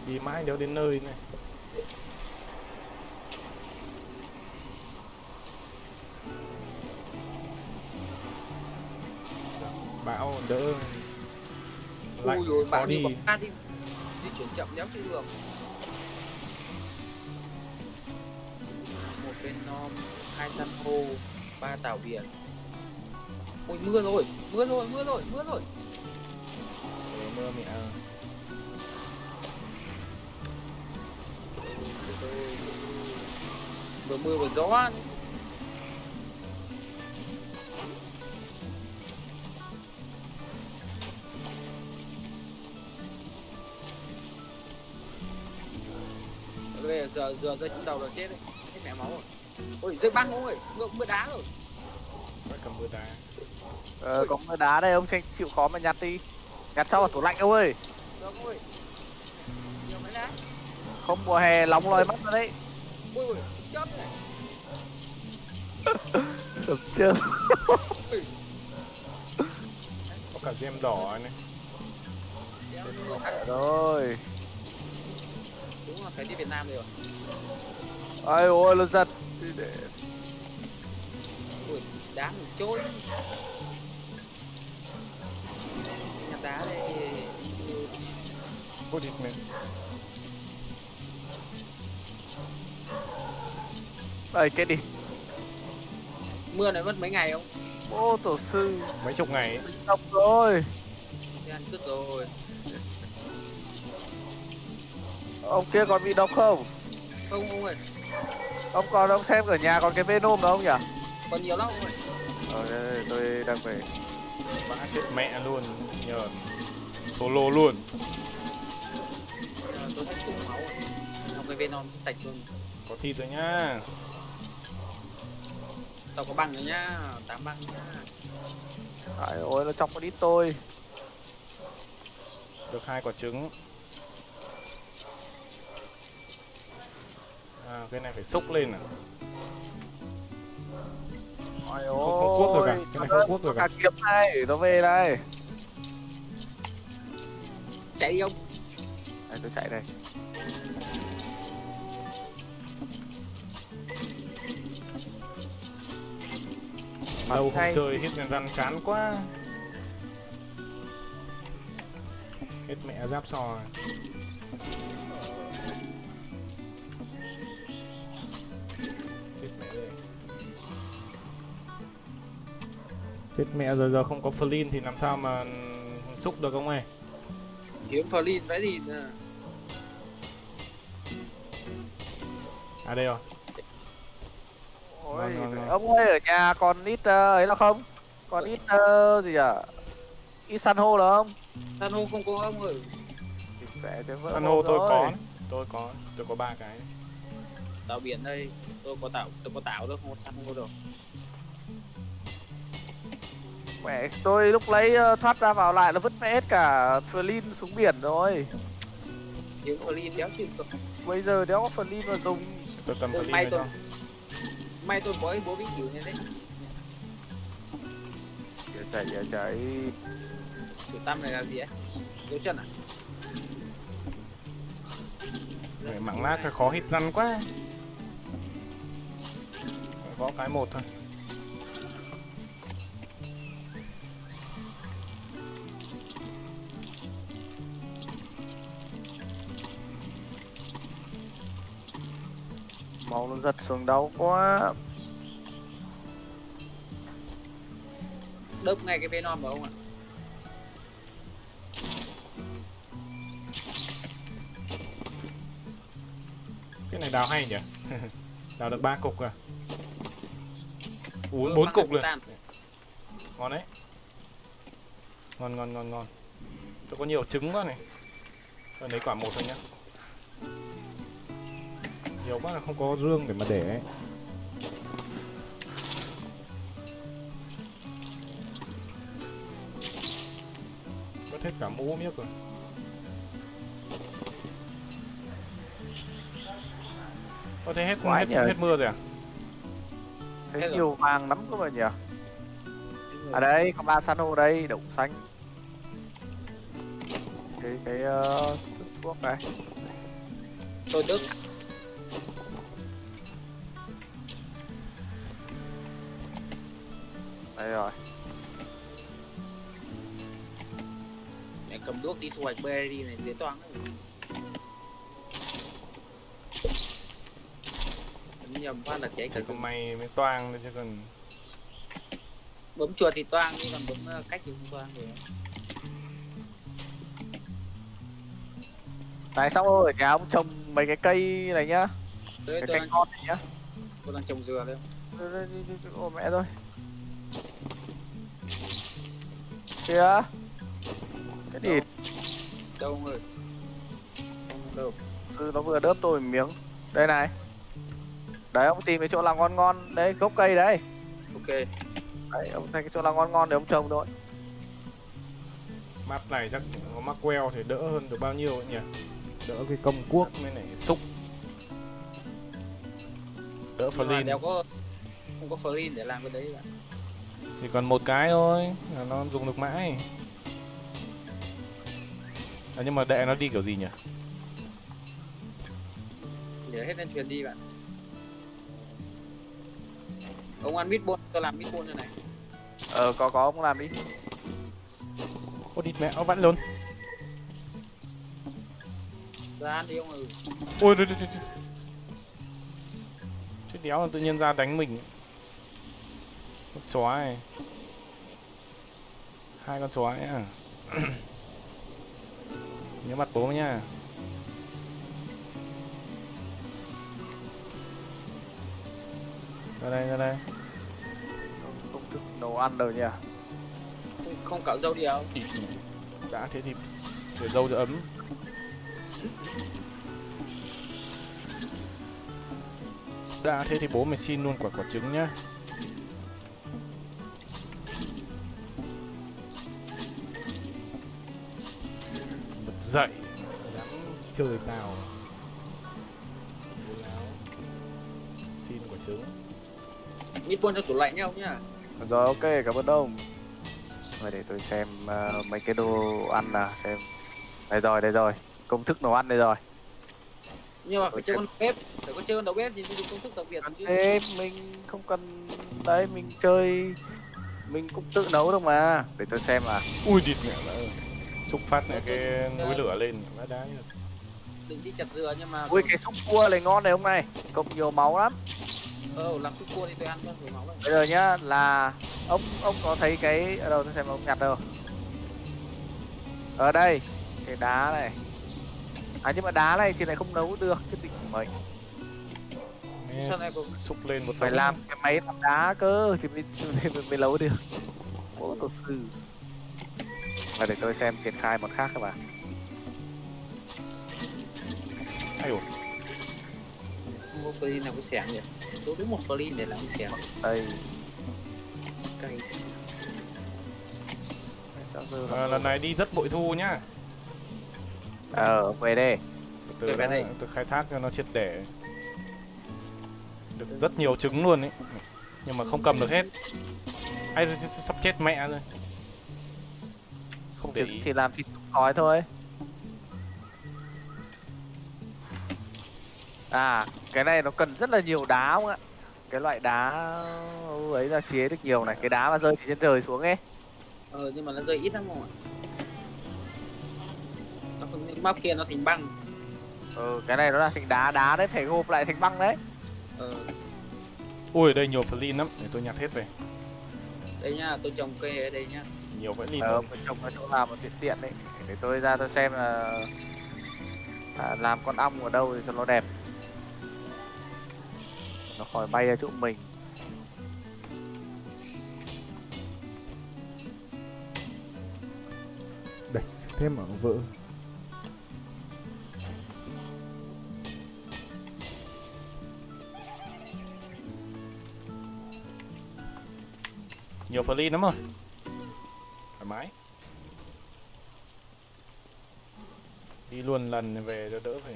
đi mãi đéo đến nơi này. Bão đỡ lạnh Ui, khó bạn đi. di chuyển chậm đéo chịu được. Một bên non, 2 san hô, 3 tàu biển. Ôi mưa rồi. Mưa mẹ. Mưa và gió. Bây giờ rơi trúng đầu là chết đấy, hết mẹ máu rồi. Ôi rơi băng ôi, mưa đá rồi. Phải cầm mưa đá. Có mưa đá đây, ông chịu khó mà nhặt đi. Nhặt cho vào tủ lạnh ông ơi. Được ôi. Nhiều mấy đá. Không mùa hè nóng lòi mắt rồi đấy. Ôi chớp này. Được chưa? Có cả gem đỏ này. Rồi. Đúng là phải đi Việt Nam rồi. Ai ôi nó giật. Ui, đá mình trôi. Nhặt đá đây. Put it man. Đây cái đi. Mưa này mất mấy ngày không? Ô tổ sư. Mấy chục ngày ấy. Xong rồi. Đi ăn cứt rồi. Ông kia còn bị độc không? Không ông ơi, Ông xem ở nhà còn cái Venom đó không nhỉ? còn nhiều lắm ông ơi. Đây, tôi đang về. Vã chết mẹ luôn, nhờ solo luôn. Tôi thích củ máu rồi. Không cái Venom sạch luôn. Có thịt rồi nhá. Tao có băng rồi nhá, 8 băng nhá. Ai ôi nó chọc vào đít tôi. Được 2 quả trứng. À, cái này phải xúc lên à? Ôi Không cuốc được à? Cái này không cuốc được à? Cả kiếm này, nó về đây. Chạy đi ông. Đây tôi chạy đây. Lâu không hay. chơi hết răn chán quá. Hết mẹ giáp sò. Chết mẹ rồi. Chết mẹ rồi, giờ không có flint thì làm sao mà xúc được ông ơi. Kiếm Flint cái gì nè. À đây rồi. Ôi, Ngon. ông ơi ở nhà còn ít ấy là không? Còn ít gì à? Ít san hô là không? San hô không có ông ơi. San hô tôi có 3 cái. Tàu biển đây, tôi có tảo đâu, không có san hô đâu. Mẹ tôi lúc lấy thoát ra vào lại là vứt mẹ hết cả Flint xuống biển rồi. Kiếm Flint đéo chịu được. Bây giờ đéo có Flint mà dùng. Tôi cầm Tôi flint may này tôi cho. may tôi bó bố vĩnh cửu này đấy. Giờ chạy. Tiểu Tam này làm gì ấy? Dấu chân à? Mẹ mảng lát cái khó hit răn quá. Có cái một thôi. Máu nó giật xuống đau quá. Đớp ngay cái Venom vào ông ạ. Cái này đào hay nhỉ? Đào được 3 cục à? 4 cục rồi. Ngon đấy. Ngon. Tôi có nhiều trứng quá này. Tôi lấy quả một thôi nhá. Nhiều quá là không có rương để mà để ấy. Mất hết cả mũ miếc rồi. Có thể hết Quá hết, nhỉ. hết mưa rồi à? Thấy Hết rồi. nhiều vàng lắm cơ mà nhỉ. À đây có 3 san hô đây, đậu xanh. Cái thuốc này. Tôi Đức. Đây rồi. Mẹ cầm đuốc đi thu hoạch berry này dễ toang đấy. Ấn nhầm phát là cháy cả Chỉ có rừng. mày mới toang thôi chứ còn Bấm chuột thì toang nhưng còn bấm cách thì không toang rồi. Này xong rồi, nhà ông trồng mấy cái cây này nhá. Đấy, Cái cây con này nhá. tôi đang trồng dừa đấy. Ôi mẹ rồi. Kìa. Cái gì? Đâu ông ơi? Đâu? Nó vừa đớp tôi một miếng. Đây này. Đấy ông tìm cái chỗ làm ngon ngon. Đấy gốc cây đấy. Ok. Đấy ông thấy cái chỗ làm ngon ngon để ông trồng thôi. map này chắc có mắc queo thì đỡ hơn được bao nhiêu ấy nhỉ? Đỡ cái công cuốc. Mới lại xúc. Đỡ Nhưng mà Flint. đéo có không có Flint để làm cái đấy bạn. Thì còn một cái thôi, là nó dùng được mãi. À, nhưng mà đệ nó đi kiểu gì nhỉ? Để hết lên thuyền đi bạn. Ông ăn meatball, tôi làm meatball này này. Có ông làm đi. Ô địt mẹ, nó vẫn luôn. Ra ăn đi ông ơi. Ôi trời trời trời. Chứ đéo là tự nhiên ra đánh mình. Con chó này. Hai con chó ấy à. Nhớ mặt bố nha. Ra đây, ra đây. Không thức nấu ăn đâu nhỉ. Không cạo dâu đi đâu. Đã thế thì để dâu cho ấm. Đã thế thì bố mày xin luôn quả trứng nhá. Bật dậy. Dám chơi tao. Xin quả trứng. Meatball trong tủ lạnh nhá ông nhá. Rồi ok cảm ơn ông. Rồi để tôi xem mấy cái đồ ăn nào xem. Đây rồi. Công thức nấu ăn đây rồi. Nhưng mà phải chơi con bếp, phải có chơi con đầu bếp thì mới dùng công thức đặc biệt chứ. Thế mình không cần đấy mình chơi mình cũng tự nấu được mà. Để tôi xem à. Ui địt mẹ ơi. Xúc phát này cái núi lửa lên vãi đá như. Định đi chặt dừa nhưng mà Ui cái súp cua này ngon này hôm nay. Cộng nhiều máu lắm. làm súp cua thì tôi ăn con rồi máu rồi. Bây giờ nhá là ông có thấy cái ở đâu tôi xem ông nhặt đâu. Ở đây cái đá này. À nhưng mà đá này thì lại không nấu được chứ định mày. Sao này cũng Xúc lên một Phải đống. làm cái máy làm đá cơ thì mới nấu được. Bố tổ sư. Và để tôi xem triển khai một khác các bạn. Ai ủa. không có Flint làm cái xẻng nhỉ? Tôi đúng một Flint để làm cái xẻng. Đây. Cay. Lần này đi rất bội thu nhá. Về đây. Từ về đây. từ khai thác cho nó triệt để. Được rất nhiều trứng luôn ấy. Nhưng mà không cầm được hết. Hay sắp chết mẹ rồi. Không để ý. Thì làm thịt khói thôi. À, cái này nó cần rất là nhiều đá không ạ? Cái loại đá ấy là chế được nhiều này, cái đá mà rơi từ trên trời xuống ấy. Nhưng mà nó rơi ít lắm không ạ? Nó không, map kia nó thành băng. Cái này nó là thành đá đấy, phải gộp lại thành băng đấy. Ui, đây nhiều Flint lắm, để tôi nhặt hết về. Đây nhá, tôi trồng cây ở đây nhá. Nhiều vẫn Flint. Mình trồng ở chỗ nào mà tiện đấy. Để tôi ra tôi xem là làm con ong ở đâu thì cho nó đẹp. Nó khỏi bay ở chỗ mình. Đạch thêm ở vỡ. Nhiều Flint lắm rồi. Thoải mái. Đi luôn lần về cho đỡ phải.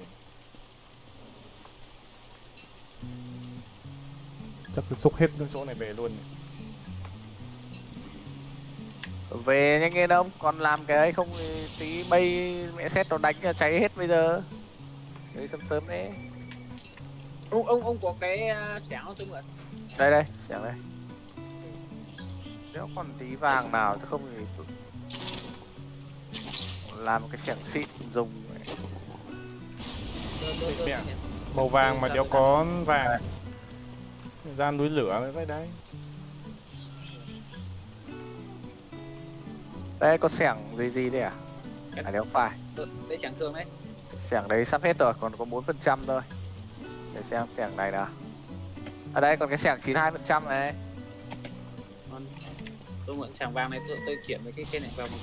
Chắc cứ xúc hết. Cái chỗ này về luôn. Về nhanh lên ông, còn làm cái ấy không thì tí mây mẹ xét nó đánh là cháy hết bây giờ. Đấy sớm sớm đấy. Ông có cái xẻng không tôi mượn? Đây đây, chẳng đây. Nếu còn tí vàng nào chứ không thì làm cái xẻng xịn dùng. Mẹ. Màu vàng mà đéo có vàng. Ra núi lửa mới vậy đấy. Đây có xẻng gì đấy à? À đéo phải. Đấy xẻng thường đấy. Xẻng đấy sắp hết rồi, còn có 4% thôi. Để xem xẻng này nào. Ở đây còn cái xẻng 92% này. Tôi mượn xẻng vàng này tôi chuyển với cái này vào một.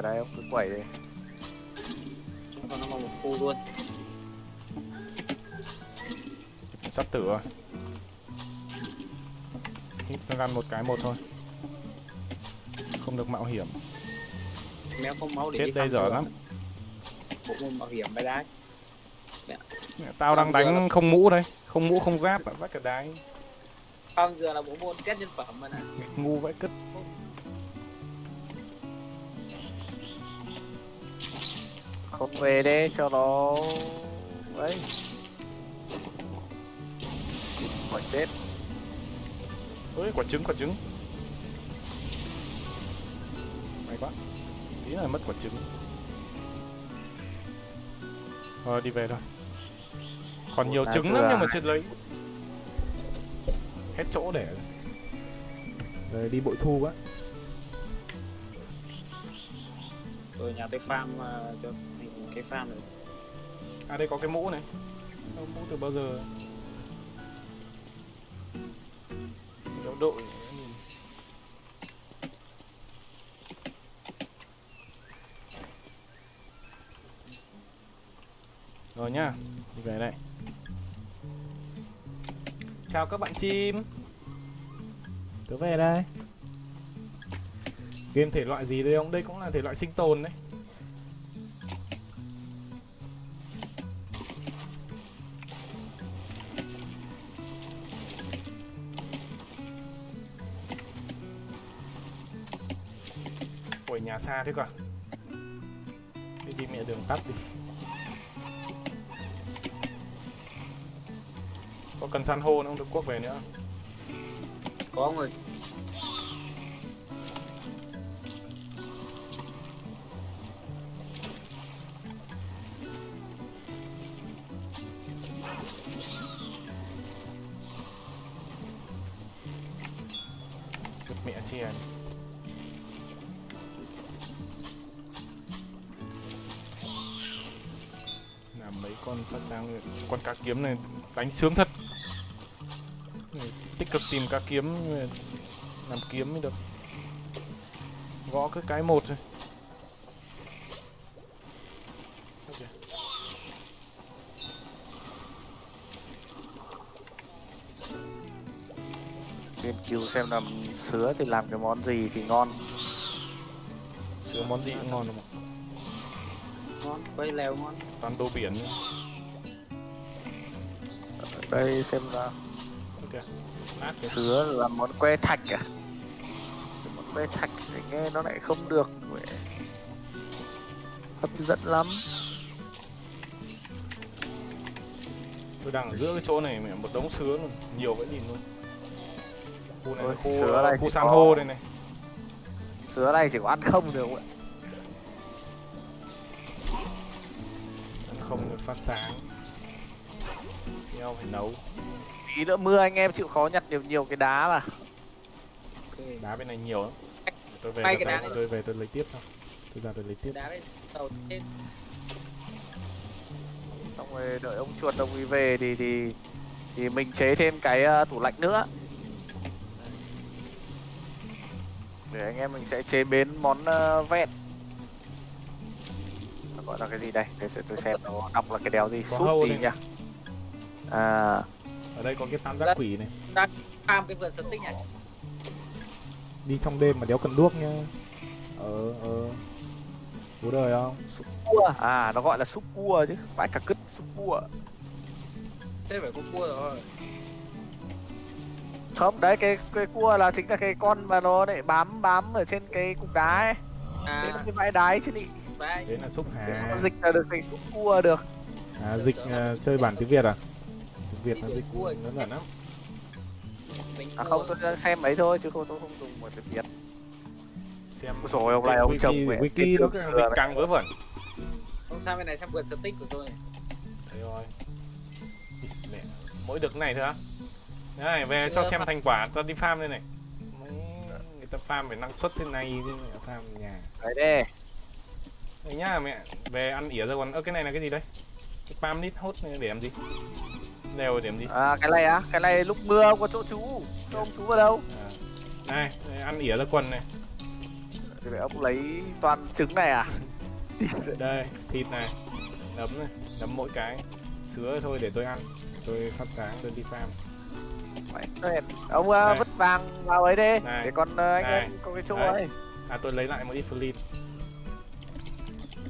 Đây ông cứ quẩy đi. Còn nó vào một khu luôn. Sắp tử rồi. Hít nó răn một cái một thôi. Không được mạo hiểm. Méo không máu để Chết đi đây farm dở dừa. lắm. Bộ môn bảo hiểm bài đá. Tao đang Farm dừa đánh không mũ đây. Không mũ không giáp à, vắt cả đái. Farm dừa là bộ môn test nhân phẩm mà nè. Ngu vậy cứt. Không về đấy cho nó ấy. Khỏi chết. Ôi quả trứng. May quá. Tí là mất quả trứng. Rồi đi về thôi. Còn nhiều trứng lắm nhưng mà chưa lấy. Hết chỗ để. Rồi đi bội thu á. Rồi nhà tôi farm cho cái farm này. À đây có cái mũ này. Mũ từ bao giờ? Đéo đội. Rồi nhá, đi về đây. Chào các bạn chim. Tớ về đây. Game thể loại gì đây ông? Đây cũng là thể loại sinh tồn đấy. Ôi nhà xa thế cả. Đi mẹ đường tắt đi. Có cần san hô nữa không? Được quốc về nữa. Có ông ơi. Được mẹ chè này. Làm mấy con phát sáng. Con cá kiếm này đánh sướng thật. Tích cực tìm cá kiếm. Làm kiếm mới được. Gõ cứ cái một thôi. Nghiên cứu xem là sứa thì làm cái món gì thì ngon. Sữa món gì cũng ngon đúng không? Ngon, quay lèo ngon. Toàn đồ biển. Ở đây xem là Ok. Ác kìa. sứa là món que thạch à? Cái món que thạch thì nghe nó lại không được vậy. Hấp dẫn lắm. Tôi đang ở giữa cái chỗ này mẹ một đống sứa luôn, nhiều vẫn nhìn luôn. Khu này Ôi, là sứa này khu thì san có. hô đây này. Sứa này chỉ có ăn không được ạ. Ăn không được phát sáng. Nhau phải nấu. Tí nữa mưa anh em chịu khó nhặt nhiều cái đá mà. Ok. Đá bên này nhiều lắm. Tôi về Hai cái đá này. tôi về tôi lấy tiếp thôi. Tôi ra tôi lấy tiếp. Đá đấy tàu thêm. Xong rồi đợi ông chuột ông ấy về thì mình chế thêm cái tủ lạnh nữa. Để anh em mình sẽ chế biến món vẹn. Nó gọi là cái gì đây? Để tôi xem nó đọc là cái đéo gì. Có Súp hâu gì đây nhỉ? À, Ở đây có cái tam giác quỷ này. Farm cái vườn sở tích này. Đi trong đêm mà đéo cần đuốc nha. Bố đời không? cua. À, nó gọi là súp cua chứ, phải cả cứt súp cua. Thế phải có cua rồi. Không, đấy cái cua là chính là cái con mà nó lại bám ở trên cái cục đá ấy. Đấy là À, cái bãi đáy chứ nhỉ. vậy. Đấy là xúc Nó hà. dịch là được thành xúc cua được. Dịch chơi bản tiếng Việt à? Tiếng Việt nó dịch Cua ngớ ngẩn lắm. À không, tôi đang xem ấy thôi chứ tôi không dùng một tiếng Việt. Xem Ôi dồi, ông này ông chồng mẹ, wiki cái nó đường dịch này. càng vớ vẩn. Không sao, bên này xem vượt stick của tôi. Thế rồi. Mẹ, mỗi được này thôi á. Này, về cho xem thành quả, ta đi farm đây này. Mấy người ta farm phải năng suất thế này chứ farm nhà. Đấy đây. Đấy nhá mẹ, về ăn ỉa ra còn cái này là cái gì đấy? Cái palm nít hốt này để làm gì? Đều để làm gì? À cái này á, cái này lúc mưa không có chỗ trú. Cho ông trú vào đâu? Này, ăn ỉa ra quần này. Thì ông lấy toàn trứng này à? Đây, thịt này, nấm mỗi cái. Sứa thôi để tôi ăn. Tôi phát sáng tôi đi farm. Ông Đây. vứt vàng vào ấy đi. Này. Để con anh Này. em có cái chỗ Đấy. ấy. Tôi lấy lại một ít flint.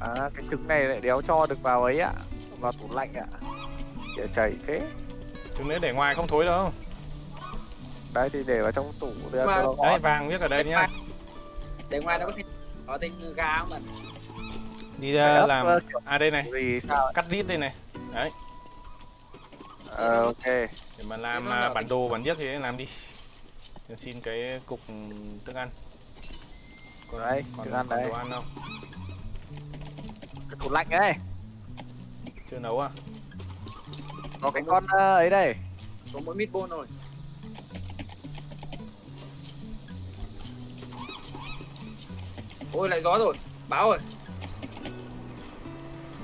À cái trứng này lại đéo cho được vào ấy ạ. Vào tủ lạnh ạ. Để chảy thế. Chúng nếu để ngoài không thối đâu. Đấy thì để vào trong tủ để Mà- cho nó Đấy, ngon. vàng viết ở đây nhá. Để ngoài nó có thể có tên gà không ạ? Đi Phải ấp, làm kiểu đây này, Vì sao? cắt lít đây này. Đấy, Ok. để mà làm Thế nó là bản đồ bản viết thì làm đi. Xin cái cục thức ăn. Còn Đấy, còn, thức ăn còn đấy. đồ ăn không? Cái tủ lạnh ấy. Chưa nấu à? Có cái con ấy đây. Có mỗi meatball rồi. Ôi lại gió rồi, báo rồi.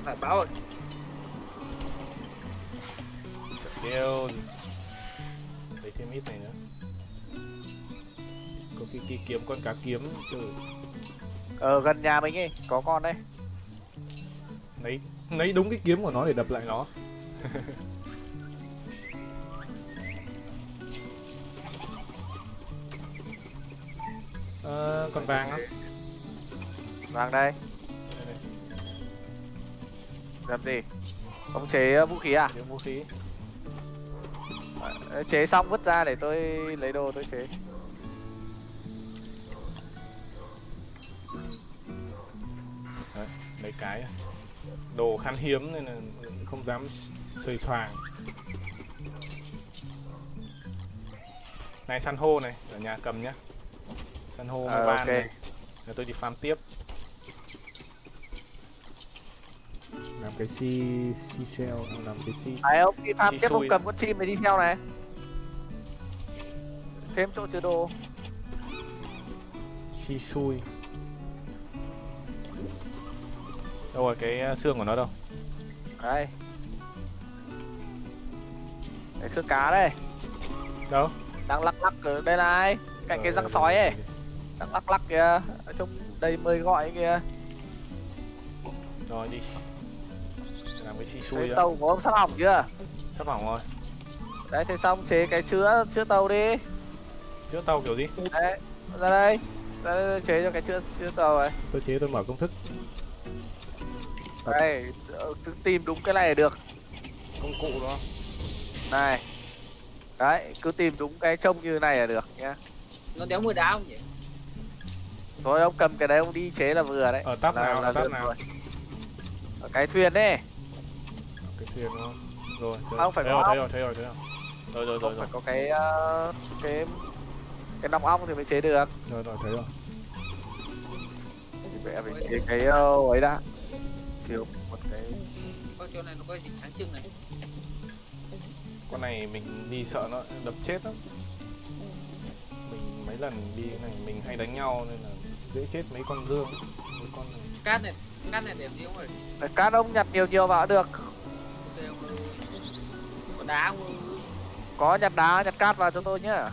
Lại báo rồi. Sợ đeo. Lấy thêm ít này nữa. Có cái kiếm con cá kiếm chứ. Ở gần nhà mình ấy, có con đây. Lấy đúng cái kiếm của nó để đập lại nó. Còn vàng á? Vàng đây. Đây này, Làm gì? Ông chế vũ khí à? kiếm vũ khí. Chế xong vứt ra để tôi lấy đồ tôi chế. Đấy, mấy cái đồ khan hiếm nên là không dám xơi xoàng. Này san hô này, ở nhà cầm nhá. San hô Ờ, van ok. này. Rồi tôi đi farm tiếp. Làm cái si shell, làm cái si. Đấy ông đi farm Xì tiếp ông xui. cầm con chim này đi theo này. Thêm chỗ chứa đồ. Si xui. Đâu rồi cái xương của nó đâu? Đây. Đấy xương cá đây. Đâu? Đang lắc lắc ở đây này. Cạnh cái răng sói ấy. Đang lắc lắc kìa. Ở trong đây mời gọi kìa. Rồi đi. Làm cái si xui Cái đó. tàu của ông sắp hỏng chưa? Sắp hỏng rồi. Đấy thế xong chế cái chứa tàu đi. Chữa tàu kiểu gì? Đấy. Ra đây. Ra đây chế cho cái chứa tàu này. Tôi chế tôi mở công thức. Đây. Tìm đúng cái này là được. Công cụ đó. Này. Đấy. Cứ tìm đúng cái trông như này là được nhá. Nó đéo mưa đá không nhỉ? Thôi ông cầm cái đấy ông đi chế là vừa đấy. Ở tab nào? Ở tab được nào? rồi. Ở cái thuyền đấy. Cái thuyền đúng không? Rồi, Không, phải thấy có rồi, ong. thấy rồi. Rồi. Không phải có cái nòng ong thì mới chế được. Rồi thấy rồi. Thì phải chế cái ấy đã. Thiếu một cái. Có chỗ này nó có gì sáng trưng này. Con này mình đi sợ nó đập chết lắm. Mình mấy lần đi này mình hay đánh nhau nên là dễ chết mấy con dương. Mấy con này. Cát này đẹp gì không ơi? Cái cát ông nhặt nhiều vào được. Ok ông ơi. Có đá không ơi? Có nhặt đá, nhặt cát vào cho tôi nhá.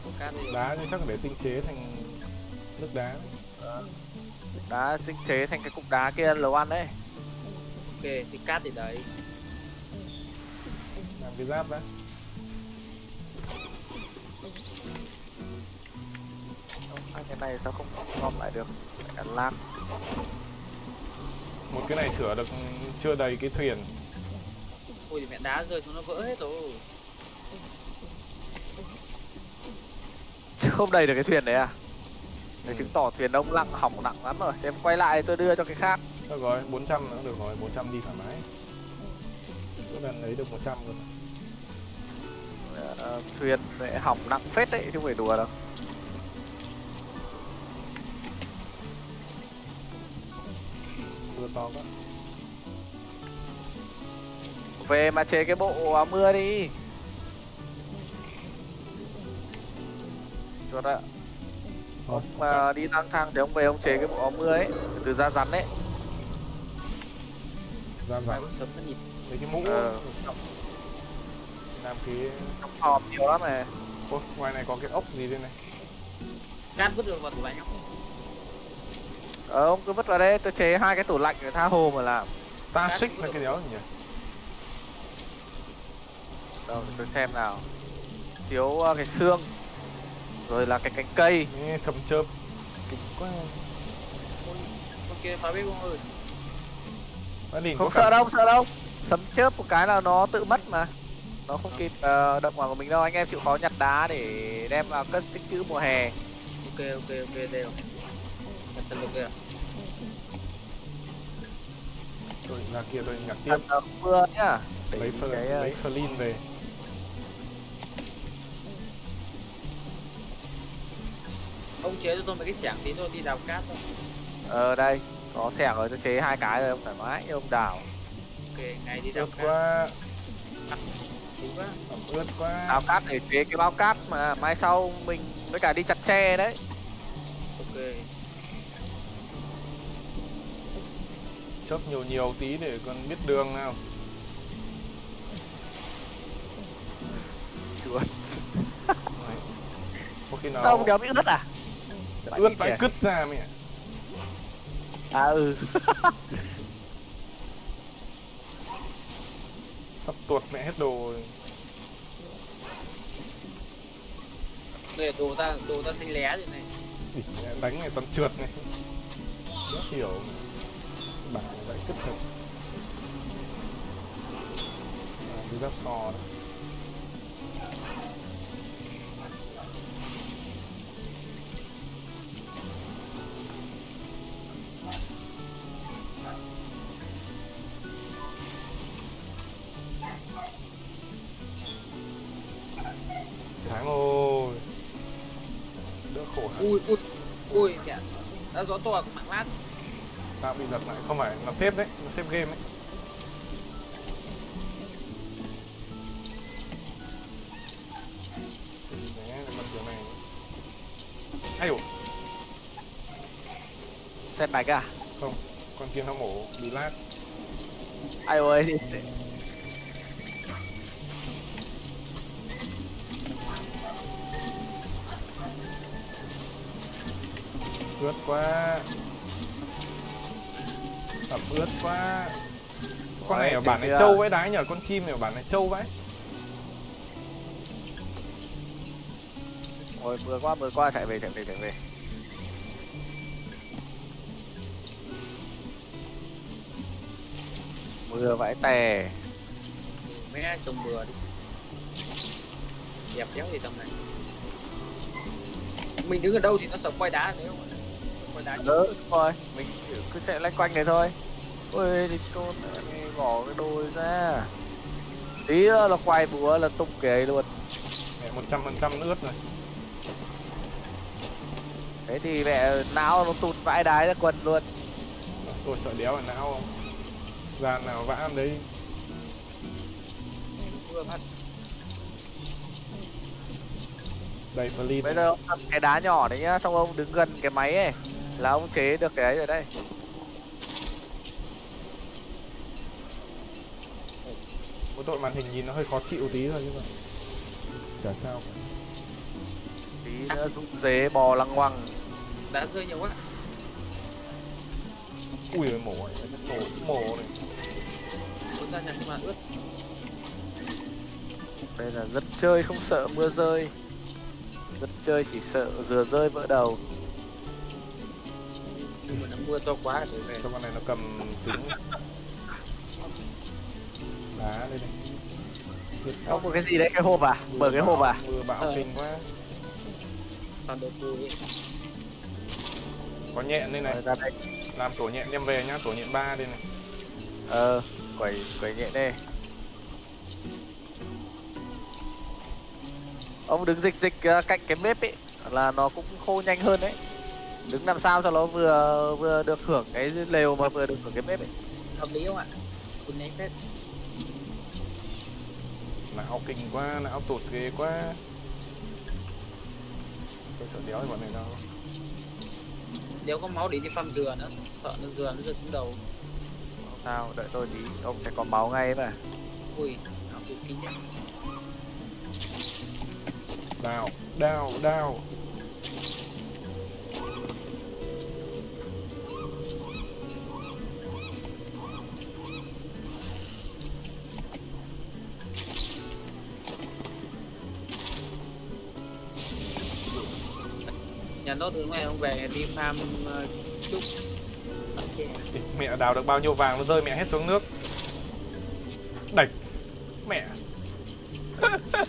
Có cát đây. Đá thì chắc là để tinh chế thành nước đá. Đá tinh chế thành cái cục đá kia lầu ăn đấy. Ok, thì cát thì đấy. Làm cái giáp đã. Cái này sao không gom lại được? Phải ăn lag. Một cái này sửa được chưa đầy cái thuyền. Ui mẹ đá rơi xuống nó vỡ hết rồi. Chứ không đầy được cái thuyền đấy à? Để chứng tỏ thuyền ông lặng hỏng nặng lắm rồi. Thế em quay lại tôi đưa cho cái khác. Được rồi, 400 nữa được rồi, 400 đi thoải mái. Cứ lần lấy được 100 luôn. Thuyền lại hỏng nặng phết đấy, chứ không phải đùa đâu. Mưa to quá. Về mà chế cái bộ áo mưa đi. Chuột ạ. Thôi, Ông mà đi lang thang thì ông về ông chế cái bộ áo mưa ấy, từ da rắn ấy. ra Phải giảm có sớm nó nhịp. lấy cái mũ. Làm cái... Trong hòm nhiều lắm này. Ôi, ngoài này có cái ốc gì đây này. Cát vứt được vào tủ lạnh không? Ông cứ vứt vào đây, tôi chế 2 cái tủ lạnh để tha hồ mà làm. Starship là cái đéo gì nhỉ? Đâu để tôi xem nào. Thiếu cái xương. Rồi là cái cánh cây. Nghe sầm chớp. Kinh quá. Ôi, con kia phá bếp không ơi. Nó liền Không có sợ cả... đâu, sợ đâu. Sấm chớp một cái là nó tự mất mà. Nó không kịp động vào của mình đâu, anh em chịu khó nhặt đá để đem vào cất tích trữ mùa hè. Ok đều. Đặt tân được kìa. Rồi ra kia tôi nhặt tiếp. Mưa nhá. Để Lấy cái Flin về. Ông chế cho tôi mấy cái xẻng tí tôi đi đào cát thôi. đây, có xẻng rồi, tôi chế 2 cái rồi, ông thoải mái như ông đào. Ok, ngày đi đào Ướt cát. quá. Tí quá. Ướt quá. Đào cát để chế cái bao cát mà mai sau mình với cả đi chặt tre đấy. Ok. Chớp nhiều tí để con biết đường nào. Chuột. Đấy. Có khi nào... Sao ông đéo bị ướt à? ướt vãi cứt ra mẹ. À ừ. Sắp tuột mẹ hết đồ rồi. Đây là đồ ta xanh lé rồi này. Địt, đánh này toàn trượt này. Rất hiểu. Bà vãi cứt thật. Cái giáp sò đó. Sáng rồi. Đỡ khổ hả? Ui kìa. Đã gió to mạng lát. Tao bị giật lại, không phải, nó xếp đấy, nó xếp game ấy. Đấy, bật kiểu này. Ai dồi, Xét bạch à? không, con kia nó mổ bị lát. Ai ơi. Ướt quá. Ẩm ướt quá. Con này ở bản này trâu vãi đái nhờ, con chim này ở bản này trâu vãi. Ôi mưa quá, chạy về. Mưa vãi tè. Mấy ai trồng bừa đi. Đẹp đéo gì tầm này. Mình đứng ở đâu thì nó sợ quay đá nếu mà quay đá. Đúng rồi, mình cứ chạy lanh quanh này thôi. Ôi thì con này bỏ cái đôi ra. Tí nữa là quay búa là tung cái ấy luôn. Mẹ 100% ướt rồi. Thế thì mẹ não nó tụt vãi đái ra quần luôn. Tôi sợ đéo ở não không. Ra nào vã ăn đấy. Mưa phát. Đầy Flin. Bây giờ ông cầm cái đá nhỏ đấy nhá, xong ông đứng gần cái máy ấy là ông chế được cái ấy rồi đây. Mỗi tội màn hình nhìn nó hơi khó chịu tí thôi chứ mà. Chả sao cả. Tí nữa rụng dế bò lăng quăng. Đá rơi nhiều quá. Ui ơi, mổ này, mổ này. Muốn ra nhà nhưng mà ướt. Đây là dân chơi không sợ mưa rơi. Dân chơi chỉ sợ dừa rơi vỡ đầu. Nhưng mà nó mưa to quá rồi về. Cho con này nó cầm trứng đá đây này. Ông có cái gì đấy, cái hộp à? Mở cái hộp à? Mưa bão kinh quá. Toàn đồ cùi ấy. Có nhện đây này. Rồi, ra đây. Làm tổ nhện đem về nhá, tổ nhện 3 đây này. Quẩy nhẹ đây. Ông đứng dịch cạnh cái bếp ấy là nó cũng khô nhanh hơn đấy. Đứng làm sao cho nó vừa được hưởng cái lều mà vừa được hưởng cái bếp ấy. Hợp lý không ạ?คุณnhanh phết. Não kinh quá, não tụt ghê quá. Tôi sợ đéo thì bọn này đâu. Nếu có máu để đi farm dừa nữa, sợ nó dừa nó giật trúng đầu. Không sao, đợi tôi tí, ông sẽ có máu ngay ấy mà. Ui, nó cực kinh đấy. Đao. Nhà nốt từ ngoài ông về đi farm trúc. Mẹ đào được bao nhiêu vàng nó rơi mẹ hết xuống nước. Đạch. Mẹ.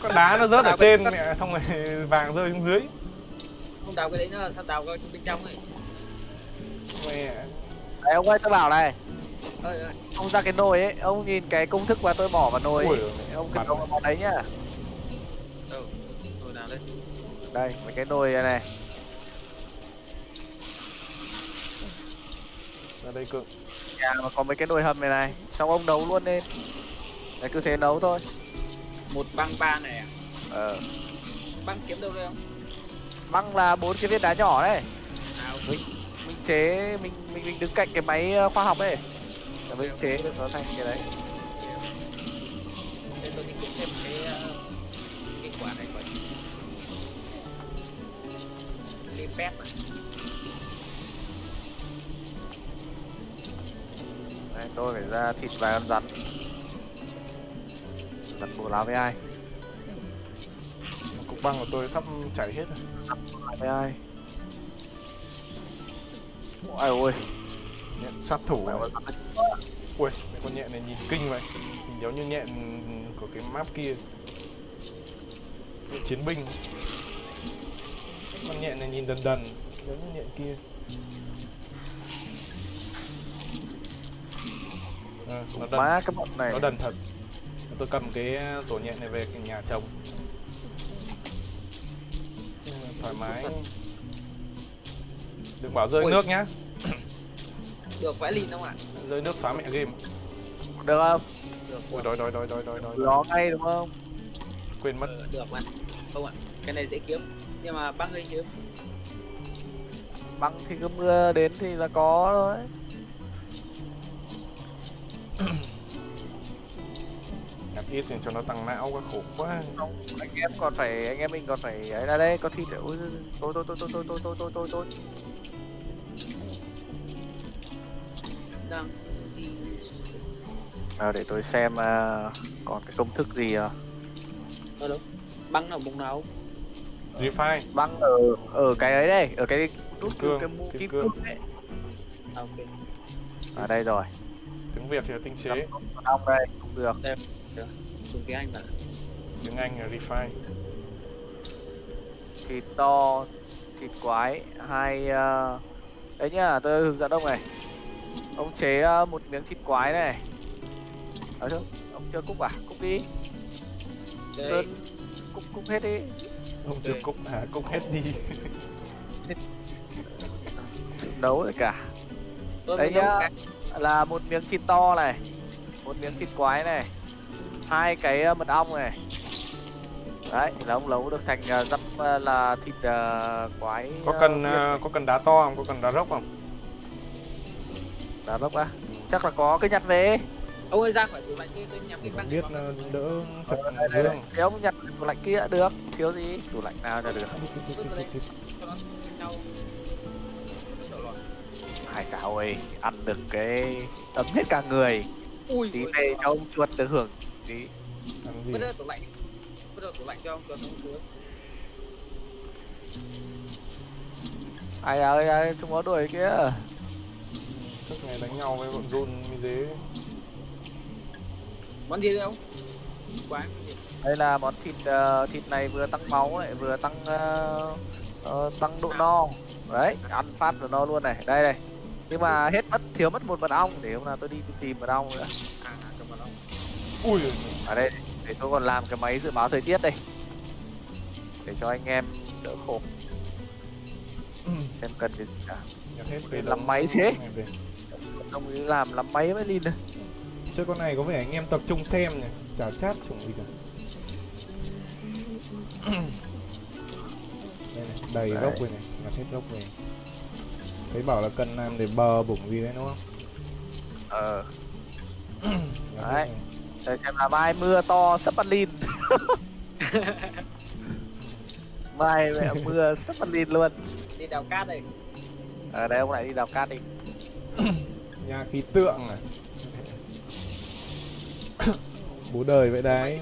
Con đá nó rớt ở trên mẹ, xong rồi vàng rơi xuống dưới. Không đào cái đấy nữa là sao đào cái bên trong ấy. Mẹ. Đấy ông ơi, tôi bảo này, Ơi, ông ra cái nồi ấy, ông nhìn cái công thức mà tôi bỏ vào nồi ấy. Ui, Ông cần ông vào đấy nhá. rồi nào lên. Đây, mấy cái nồi này này. Ra đây cưng. Nhà mà có mấy cái nồi hầm này, xong ông nấu luôn lên. Đấy, cứ thế nấu thôi. Một băng ba này à? Băng kiếm đâu đây không? Băng là 4 cái viên đá nhỏ đấy. À, ok. Mình chế, mình đứng cạnh cái máy khoa học ấy. Để mình chế được nó thành cái đấy. Thế tôi đi kiếm thêm cái quả này coi. Cái pet mà. Đây, tôi phải ra thịt vài con rắn. Rắn bù lá với ai? Cục băng của tôi sắp chảy hết rồi. Với ai? Ôi ôi. Nhện sát thủ này. Ui, mấy con nhện này nhìn kinh vậy. Nhìn giống như nhện của cái map kia. Nhện chiến binh. Con nhện này nhìn đần giống như nhện kia. Nó đần. Má cái bọn này. Nó đần thật. Tôi cầm cái tổ nhện này về nhà trồng. Thoải mái. Đừng bảo rơi nước nhá. Được vãi lìn không ạ? Rơi nước xóa mẹ game. Được không? Được. Ui đói. Nó ngay đúng không? Quên mất. Được mà. Không ạ. Cái này dễ kiếm. Nhưng mà băng gây chứ. Băng thì cứ mưa đến thì là có thôi. Nhặt ít thì cho nó tăng não quá, khổ quá. Không, anh em mình còn phải ấy là đây, có thịt nữa. Ôi tôi. Đang đi. Để tôi xem còn cái công thức gì à? Ở đâu? Băng nào bụng nào? Refine. Băng ở cái ấy đây, ở cái nút cương, cái mũ kim kim cương. cương đấy. À, ok. Ở đây rồi. Tiếng Việt thì là tinh chế. Còn ong đây, không được. Dùng cái anh mà. Tiếng Anh là refine. Thịt to, thịt quái, hai đấy nhá, tôi hướng dẫn ông này. Ông chế một miếng thịt quái này. Ở chưa? Ông chưa cúc à? Cúc đi. Đây. Cúc hết đi. Không chưa cúc cúc hết đi. Nấu rồi cả. Tôi Đấy mới nấu nhá, cái. là một miếng thịt to này, một miếng thịt quái này, hai cái mật ong này. Đấy, là ông nấu được thành dăm là thịt quái. Có cần đá to không? Có cần đá rốc không? Đá bốc á? Chắc là có, cái nhặt về. Ông ơi ra khỏi tủ lạnh kia tôi nhắm cái Mình băng biết này vào. đỡ chật Đây, dương. thế ông nhặt tủ lạnh kia được, thiếu gì? Tủ lạnh nào cho được. Cho nó nhau. Đổ lọt. Hải sản ơi, ăn được cái ấm hết cả người. Ui. Tí về cho ông chuột được hưởng tí. Làm gì? Vứt ra tủ lạnh đi. Vứt ra tủ lạnh cho ông cho nó sướng. Ai ơi, chúng nó đuổi kia. Suốt ngày đánh nhau với bọn run như thế. Món gì đấy không? Quái. Đây là món thịt thịt này vừa tăng máu lại vừa tăng tăng độ no. Đấy, ăn phát là no luôn này. Đây này. Nhưng mà thiếu mất một mật ong, để hôm nào tôi đi tìm mật ong nữa. Cầm mật ong. Ui, Ở đây để tôi còn làm cái máy dự báo thời tiết đây. Để cho anh em đỡ khổ. Xem cần cái gì cả. nhặt hết về Làm máy thế. này về. Ông ấy làm máy mới lên đây. Chơi con này có vẻ anh em tập trung xem nhỉ, chả chat chủng gì cả. Đây này, đầy Đấy. gốc về này, nhặt hết gốc về. Thấy bảo là cần làm để bờ bủng gì đấy đúng không? Nhặt hết Đấy. này. Để xem là mai mưa to sắp bắt lin. Mai mẹ mưa sắp bắt lin luôn. Đi đào cát đây. Ở đây ông lại đi đào cát đi. Nhà khí tượng này. Bố đời vậy đấy.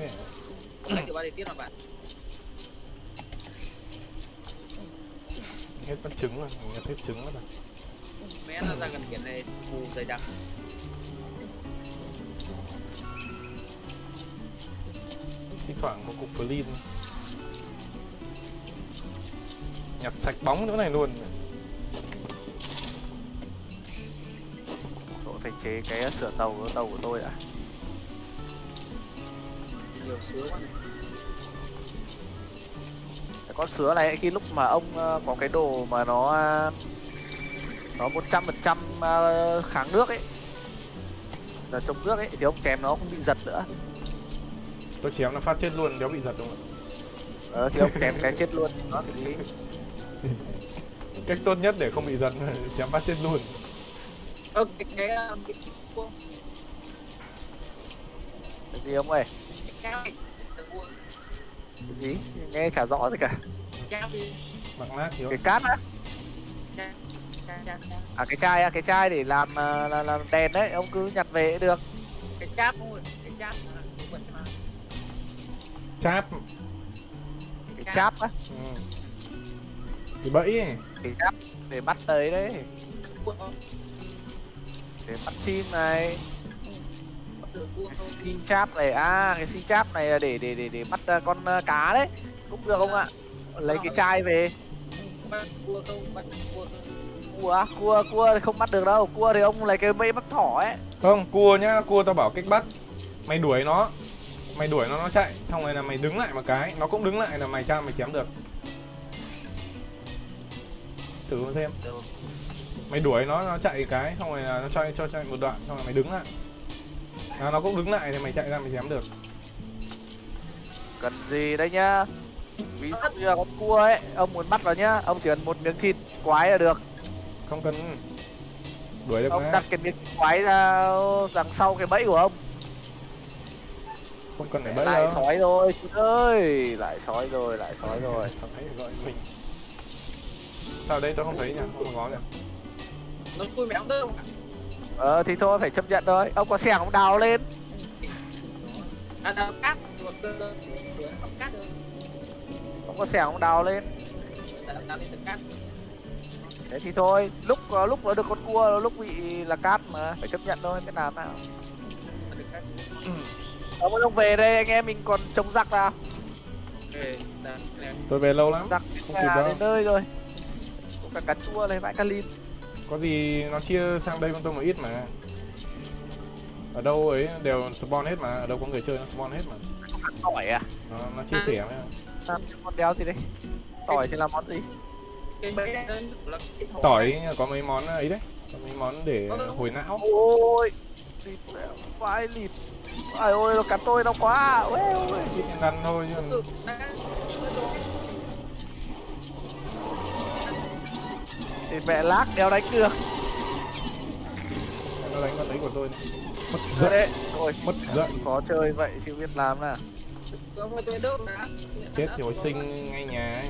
Anh chịu bao tiếp nào bạn? Hết mất trứng rồi, nhặt hết trứng mất rồi. Mẹ nó ra gần biển này mù dày đặc. Thi thoảng có cục flin. Nhặt sạch bóng nữa này luôn. Tôi phải chế cái sửa tàu của tôi đã. Nhiều sứa quá này. Cái con sứa này khi lúc mà ông có cái đồ mà nó 100% kháng nước ấy, là chống nước ấy, thì ông chém nó không bị giật nữa. Tôi chém nó phát chết luôn, đéo bị giật đúng không Thì ông chém cái chết luôn nó thì ạ? Cách tốt nhất để không bị giật chém phát chết luôn. Cái vuông. cái gì ông ơi? Cái vuông. Cái gì? Nghe chả rõ gì cả. Cái đi. Bằng lát thiếu. Cái cát á? À cái chai để làm đèn đấy, ông cứ nhặt về cũng được. Cái cháp thôi, cái cháp là cái vật mà. Cháp. Cái cháp á, Ừ. Cái bẫy ấy. cái cháp để bắt tới đấy, để bắt chim này. Xin cháp này, cái xin cháp này là để bắt con cá đấy, cũng được không ạ? Lấy cái chai về. Bắt cua không, bắt cua không. Cua thì không bắt được đâu, cua thì ông lấy cái bẫy bắt thỏ ấy. Không, cua nhá, cua tao bảo cách bắt. Mày đuổi nó chạy, xong rồi là mày đứng lại một cái, nó cũng đứng lại là mày chém được. Thử xem. Mày đuổi nó chạy cái, xong rồi là nó cho chạy một đoạn, xong rồi mày đứng lại. Nó cũng đứng lại thì mày chạy ra mày chém được. Cần gì đây nhá. Ví dụ như là con cua ấy, ông muốn bắt vào nhá, ông chỉ cần một miếng thịt quái là được. Không cần đuổi được Ông mà. đặt cái miếng thịt quái ra đằng sau cái bẫy của ông. Không cần phải bẫy Lại đâu. sói rồi chú ơi, lại sói rồi. Sao đấy gọi mình. Sao đây tôi không thấy nhỉ, không có nhỉ. Nó cùi mèo tớ không ạ? Thì thôi phải chấp nhận thôi. Ông có xẻng ông đào lên. Đào cát, đào cát được. Ông có xẻng ông đào lên. Đào lên từ cát. Thế thì thôi, lúc nó được con cua, lúc bị là cát mà, phải chấp nhận thôi, cái nào nào. Ông ơi, ông về đây anh em mình còn chống giặc nào. Tôi về lâu lắm. Giặc Không kịp đâu. đến nơi rồi. Có cả cá chua này, vãi cá lin. Có gì nó chia sang đây con tôi một ít mà. Ở đâu ấy đều spawn hết mà, ở đâu có người chơi nó spawn hết mà. Tỏi à? Nó chia sẻ với. Làm cái món đéo gì đấy? Tỏi thì làm món gì? Cái bẫy này nó là cái thỏ. Tỏi có mấy món ấy đấy, có mấy món để hồi não. Ôi, lịt vãi lịt. Ai ôi, nó cắn tôi đau quá. Ôi ôi. Ít ăn thôi chứ. Thì mẹ lác đéo đánh được. Nó đánh con đấy của tôi. Mất Rồi dậy, đấy. Thôi, mất dậy. khó chơi vậy chứ biết làm nào. Chết thì hồi sinh ngay nhà ấy.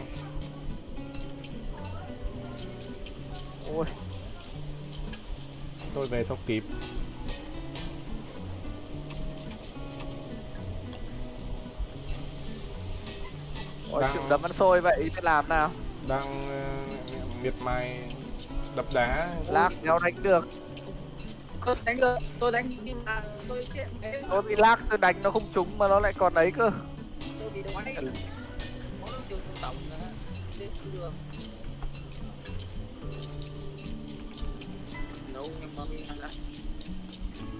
Ôi, Tôi về xong kịp. ôi Đang- chịu đấm ăn xôi vậy biết làm nào. Đang miệt mài đập đá. Lác đéo đánh được. Đánh được, tôi đánh nhưng mà tôi chết. Tôi bị lác tôi đánh nó không trúng mà nó lại còn ấy cơ. tôi bị đói. Có nước tiêu tổng nữa. Đến chưa? Nấu em mong đi ăn đã.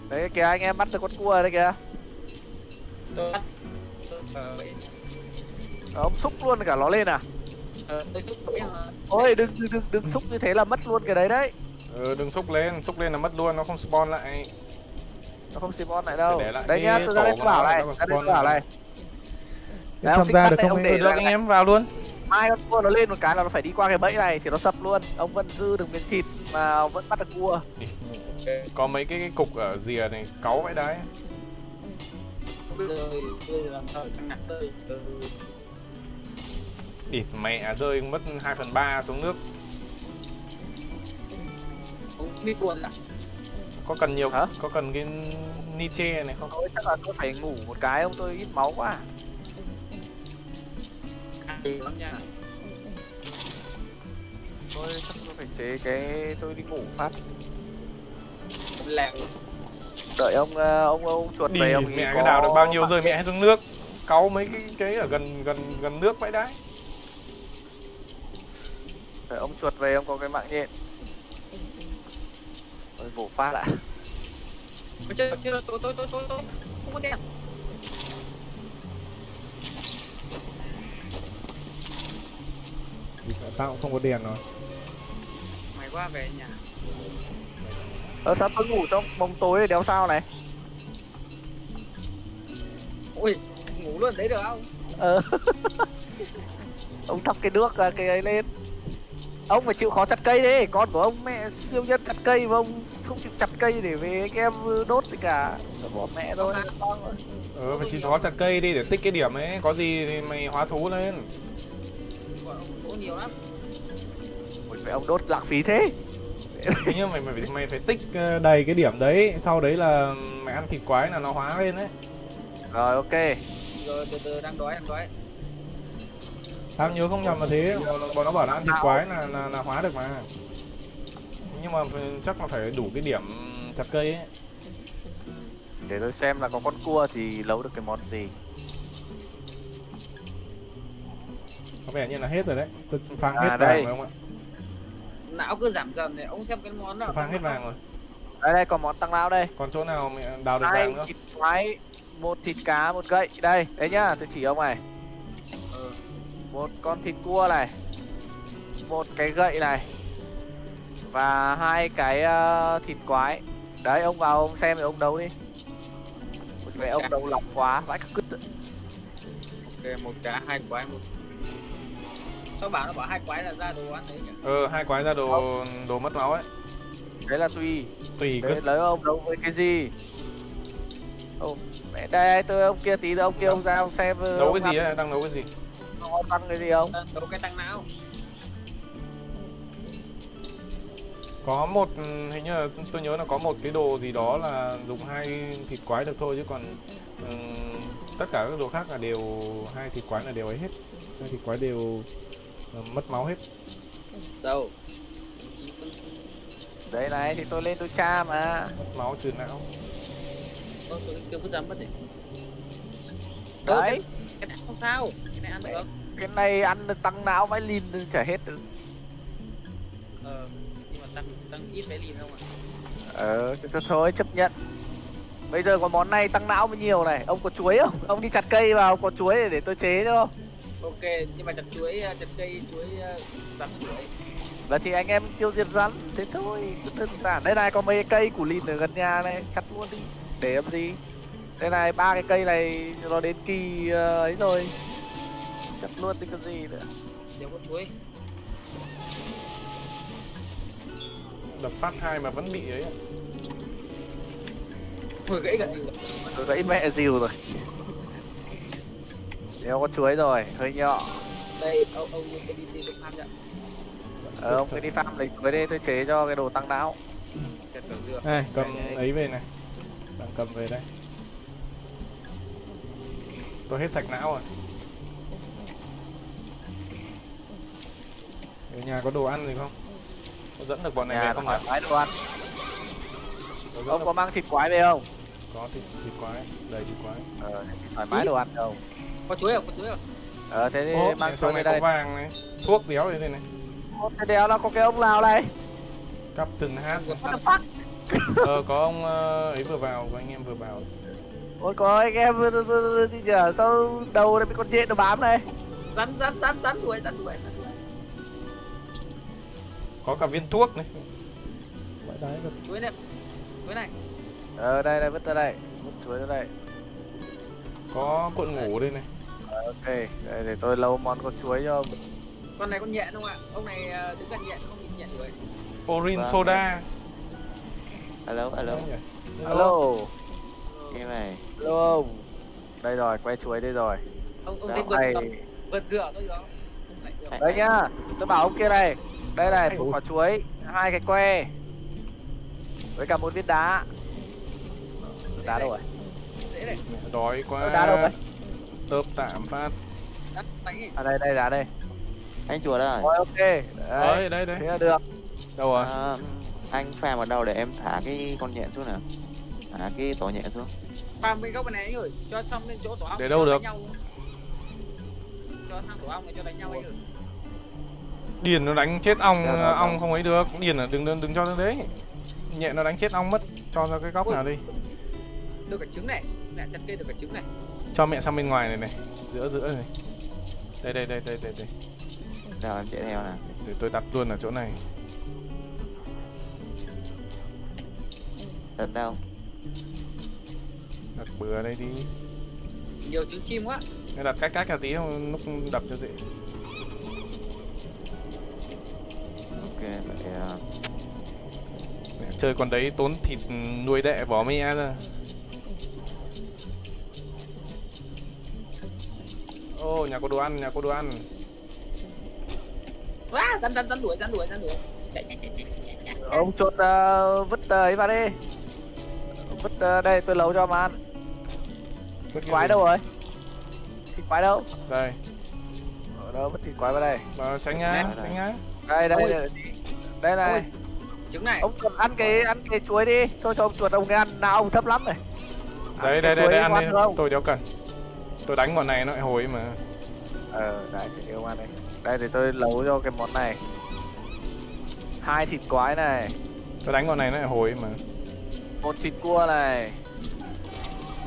Đấy kìa, anh em bắt được con cua đấy kìa. Tôi bắt. Ông xúc luôn cả nó lên à? Tôi xúc bẫy mà. Ôi đừng xúc như thế là mất luôn cái đấy đấy. Đừng xúc lên là mất luôn, nó không spawn lại. Nó không spawn lại đâu. Để lại Đây cái nhá, tôi ra đây tổ tôi bảo của nó, này, nó còn ra đây spawn tôi bảo lại. này. Em Đấy, tham ông gia thích được bắt không đây, ấy? ông Được anh em vào luôn. hai con cua nó lên một cái là nó phải đi qua cái bẫy này thì nó sập luôn. Ông vẫn dư được miếng thịt mà vẫn bắt được cua. Có mấy cái cục ở rìa này cáu vậy đấy. Bây giờ tôi làm sao căng nặng tôi. Địt mẹ, rơi mất 2/3 xuống nước. Ông biết buồn à? Có cần nhiều, Hả? có cần cái niche này không? Thôi chắc là tôi phải ngủ một cái, ông tôi ít máu quá. Căng lắm nha. Thôi chắc tôi phải chế cái tôi đi ngủ phát. Ông lẹo. Đợi ông chuột Đi về ông mẹ, cái đào được bao nhiêu rơi mẹ hết xuống nước. Cáu mấy cái ở gần nước vậy đấy. Đợi ông chuột về ông có cái mạng nhện. Rồi bổ phát ạ. Chưa tôi không có đèn. Tao cũng không có đèn rồi. Mày qua về nhà. Sao tôi ngủ trong bóng tối đéo sao này. Ui, ngủ luôn đấy được không? Ông thắp cái nước cái ấy lên. Ông phải chịu khó chặt cây đi, con của ông mẹ siêu nhân chặt cây mà ông không chịu chặt cây để về anh em đốt thì cả. Bỏ mẹ thôi. Phải chịu khó chặt cây đi để tích cái điểm ấy, có gì thì mày hóa thú lên. Có nhiều lắm. Ôi mẹ ông đốt lãng phí thế. Thế nhưng mày phải tích đầy cái điểm đấy, sau đấy là mày ăn thịt quái là nó hóa lên đấy. Rồi ok. Rồi từ từ đang đói. Tao nhớ không nhầm là thế, bọn nó bảo là ăn thịt quái là hóa được mà. Nhưng mà chắc là phải đủ cái điểm chặt cây ấy. Để tôi xem là có con cua thì nấu được cái món gì. Có vẻ như là hết rồi đấy. Tôi phang À, hết đây. vàng rồi không ạ? Não cứ giảm dần này, ông xem cái món nào. Tôi phang hết vàng rồi. Đây còn món tăng não đây. Còn chỗ nào mẹ đào được 2 vàng nữa? thịt quái, 1 thịt cá, 1 gậy. Đây, đấy nhá, tôi chỉ ông này. Một con thịt cua này, 1 cái gậy này và 2 cái thịt quái. Đấy ông vào ông xem thì ông đấu đi. Một cái ông đấu lọc quá, vãi cả cứt. Ok, 1 cá 2 quái 1. Sao bảo nó bảo 2 quái là ra đồ ăn đấy nhỉ? 2 quái ra đồ mất máu ấy. Đấy là tùy. Tùy Đấy, cứt. lấy ông đấu với cái gì. Mẹ đây tôi ông kia tí nữa ông kia ông ra ông xem. Nấu cái gì ấy, đang nấu cái gì? Ông tăng cái gì không? Nấu cái tăng não. Có một, hình như là tôi nhớ là có một cái đồ gì đó là dùng 2 thịt quái được thôi, chứ còn tất cả các đồ khác là đều 2 thịt quái là đều ấy hết. 2 thịt quái đều mất máu hết. Đâu? Đấy này thì tôi lên tôi tra mà. Mất máu trừ não. Tôi kêu vứt ra mất đi. Đấy, Cái này không sao, cái này ăn được. cái này ăn được tăng não vãi lìn chả hết được. Nhưng mà tăng ít phải lìn không ạ? Thôi chấp nhận. Bây giờ có món này tăng não mới nhiều này. Ông có chuối không? Ông đi chặt cây vào có chuối để tôi chế cho. Ok, nhưng mà chặt cây chuối rắn chuối. Và thì anh em tiêu diệt rắn. Thế thôi, đơn giản. Đây này có mấy cây củ lìn ở gần nhà này, chặt luôn đi. Để làm gì? Đây này 3 cái cây này nó đến kỳ ấy rồi. Chặt luôn thì có gì nữa. Đều có chuối. Đập phát 2 mà vẫn bị ấy ạ. Thôi gãy cả gì rồi. Tôi gãy mẹ dìu rồi. Đéo có chuối rồi, hơi nhỏ. Đây, ông đi farm nhá. Ông cứ đi farm lấy chuối đi, tôi chế cho cái đồ tăng não. Chặt cỏ dừa. Này, cầm Đây. ấy về này. Đang cầm về đây. Tôi hết sạch não rồi. Ở nhà có đồ ăn gì không? Có dẫn được bọn này về không thoải nhỉ? mái đồ ăn. Có dẫn Ông được... có mang thịt quái về không? Có thịt quái, đầy thịt quái. Thoải mái đồ ăn đâu. Có chuối không? Có chuối không? Thế thì Ô, mang trong chuối này về có đây. vàng này, thuốc đéo đây này. Cái đéo nó có cái ông Lào này. Captain Hát này. What the fuck? Có ông ấy vừa vào, có anh em vừa vào. Ôi có anh em gì nhỉ? Sao đầu này bị con nhện nó bám này? Rắn đuổi. Có cả viên thuốc này. Vãi đái thật. Chuối này. Đây vứt ra đây. Vứt chuối ra đây. Có cuộn ngủ đây này. Ok, đây để tôi nấu món con chuối cho ông. Con này con nhện không ạ? Ông này đứng gần nhện không bị nhện đuổi. Orin Vâng. soda. Alo alo, Đấy nhỉ? Alo. nghe mày. Alo ông. Đây rồi, que chuối đây rồi. Ông Dạo thích này... vượt dừa tôi không? Không lại dừa. Đây nhá, tôi bảo ông kia này. Đây này, Ôi. một quả chuối, 2 cái que. Với cả một viên đá. Đá đâu rồi? Dễ này. Đói quá. Đá đâu vậy? Tớp tạm phát. Đắt bánh ấy. Đây đá đây. Anh chùa đó rồi. Rồi ok. Đấy, Đây. thế là được. Đâu rồi? Anh phàm ở đâu để em thả cái con nhện xuống nào. Thả cái tổ nhện xuống. Phàm bên góc bên này anh ơi, cho xong lên chỗ tổ ong. Để đâu cho được? đánh nhau. Cho sang tổ ong này cho đánh nhau anh ơi. Điền nó đánh chết ong, Dạ, ong không ấy được. Điền là đừng cho nó đấy. Nhẹ nó đánh chết ong mất. Cho ra cái góc nào đi. Được cả trứng này. Mẹ chặt cây được cả trứng này. Cho mẹ sang bên ngoài này này. Giữa này. Đây. Rồi em chạy theo nào. Để tôi đặt luôn ở chỗ này. Đặt đâu? Đặt bừa đây đi. Nhiều trứng chim quá. Nên đặt cách cả tí không lúc đập cho dễ. Ok vậy Mẹ, chơi con đấy tốn thịt nuôi đệ bỏ mẹ ra. Ô, nhà có đồ ăn. Quá, rắn đuổi. Chạy. Ông chốt vứt ấy vào đi. Vứt đây tôi nấu cho mà ăn. Vứt cái Quái gì? đâu rồi? Thịt quái đâu? Đây, Ở đâu vứt thịt quái vào đây. tránh nhá. Đây. Đây này. Ôi, trứng này. Ông chuột ăn cái chuối đi. Cho ông chuột ông cái ăn nào ông thấp lắm này. Đây, cái chuối ăn ngon đi. không? Tôi đéo cần. Tôi đánh bọn này nó lại hồi mà. Đấy thì ông ăn đây. Đây thì tôi nấu cho cái món này. 2 thịt quái này, Tôi đánh bọn này nó lại hồi mà. 1 thịt cua này,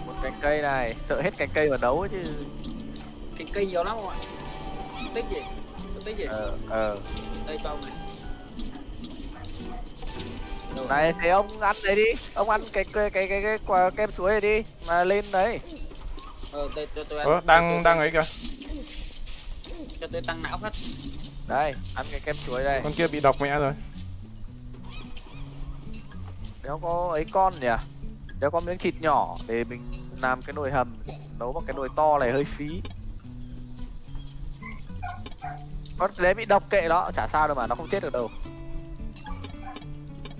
1 cành cây này, sợ hết cành cây mà nấu ấy chứ. Cái cây nhiều lắm không ạ? Tích gì? Đây bao này. Này thì ông ăn đấy đi, ông ăn cái quả kem chuối này đi mà lên đấy. Đây tôi ăn. Đang ấy kìa. Cho tôi tăng não phát. Đây, ăn cái kem chuối đây. Con kia bị độc mẹ rồi. Nếu có ấy con nhỉ? Nếu có miếng thịt nhỏ để mình làm cái nồi hầm, nấu vào cái nồi to này hơi phí. Con đấy bị độc kệ nó, chả sao đâu mà, nó không chết được đâu.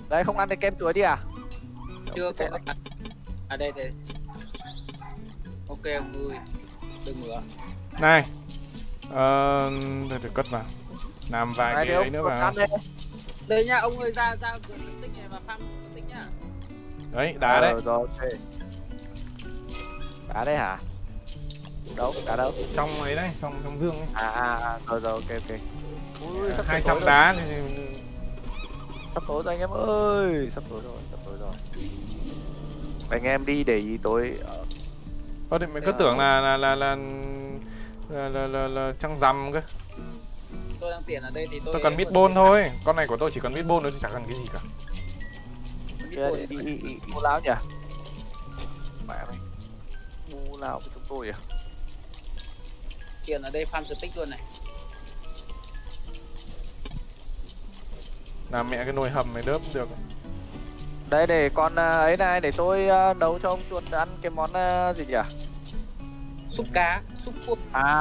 Đây không ăn cái kem chuối đi à? Chưa có. Đây. Ok ông ơi. Đừng nữa. Này. Để cất vào. Làm vài Này, cái ấy nữa vào. Đây nha, ông ơi ra vườn phân tích này và farm phân tích nhá. Đấy, đá đấy. Rồi, ok. Đá đấy hả? Đâu, đá đâu? Trong ấy đấy, trong dương ấy. Rồi, ok. Ui, sắp 200 tối đá rồi. thì Sắp tối rồi anh em ơi, sắp tối rồi. Anh em đi để ý tối. Thì mày cứ tưởng là trăng rằm cơ. Tôi đang tiền ở đây thì Tôi cần meatball thôi. Con này của tôi chỉ cần meatball thôi chứ chẳng cần cái gì cả. Đi mua lao nhỉ? Mẹ mày. Mua lao với chúng tôi à? Tiền ở đây farm stick luôn này. Làm mẹ cái nồi hầm này đớp được. Đây để con ấy này để tôi nấu cho ông chuột ăn cái món gì nhỉ? Súp cá, súp cua.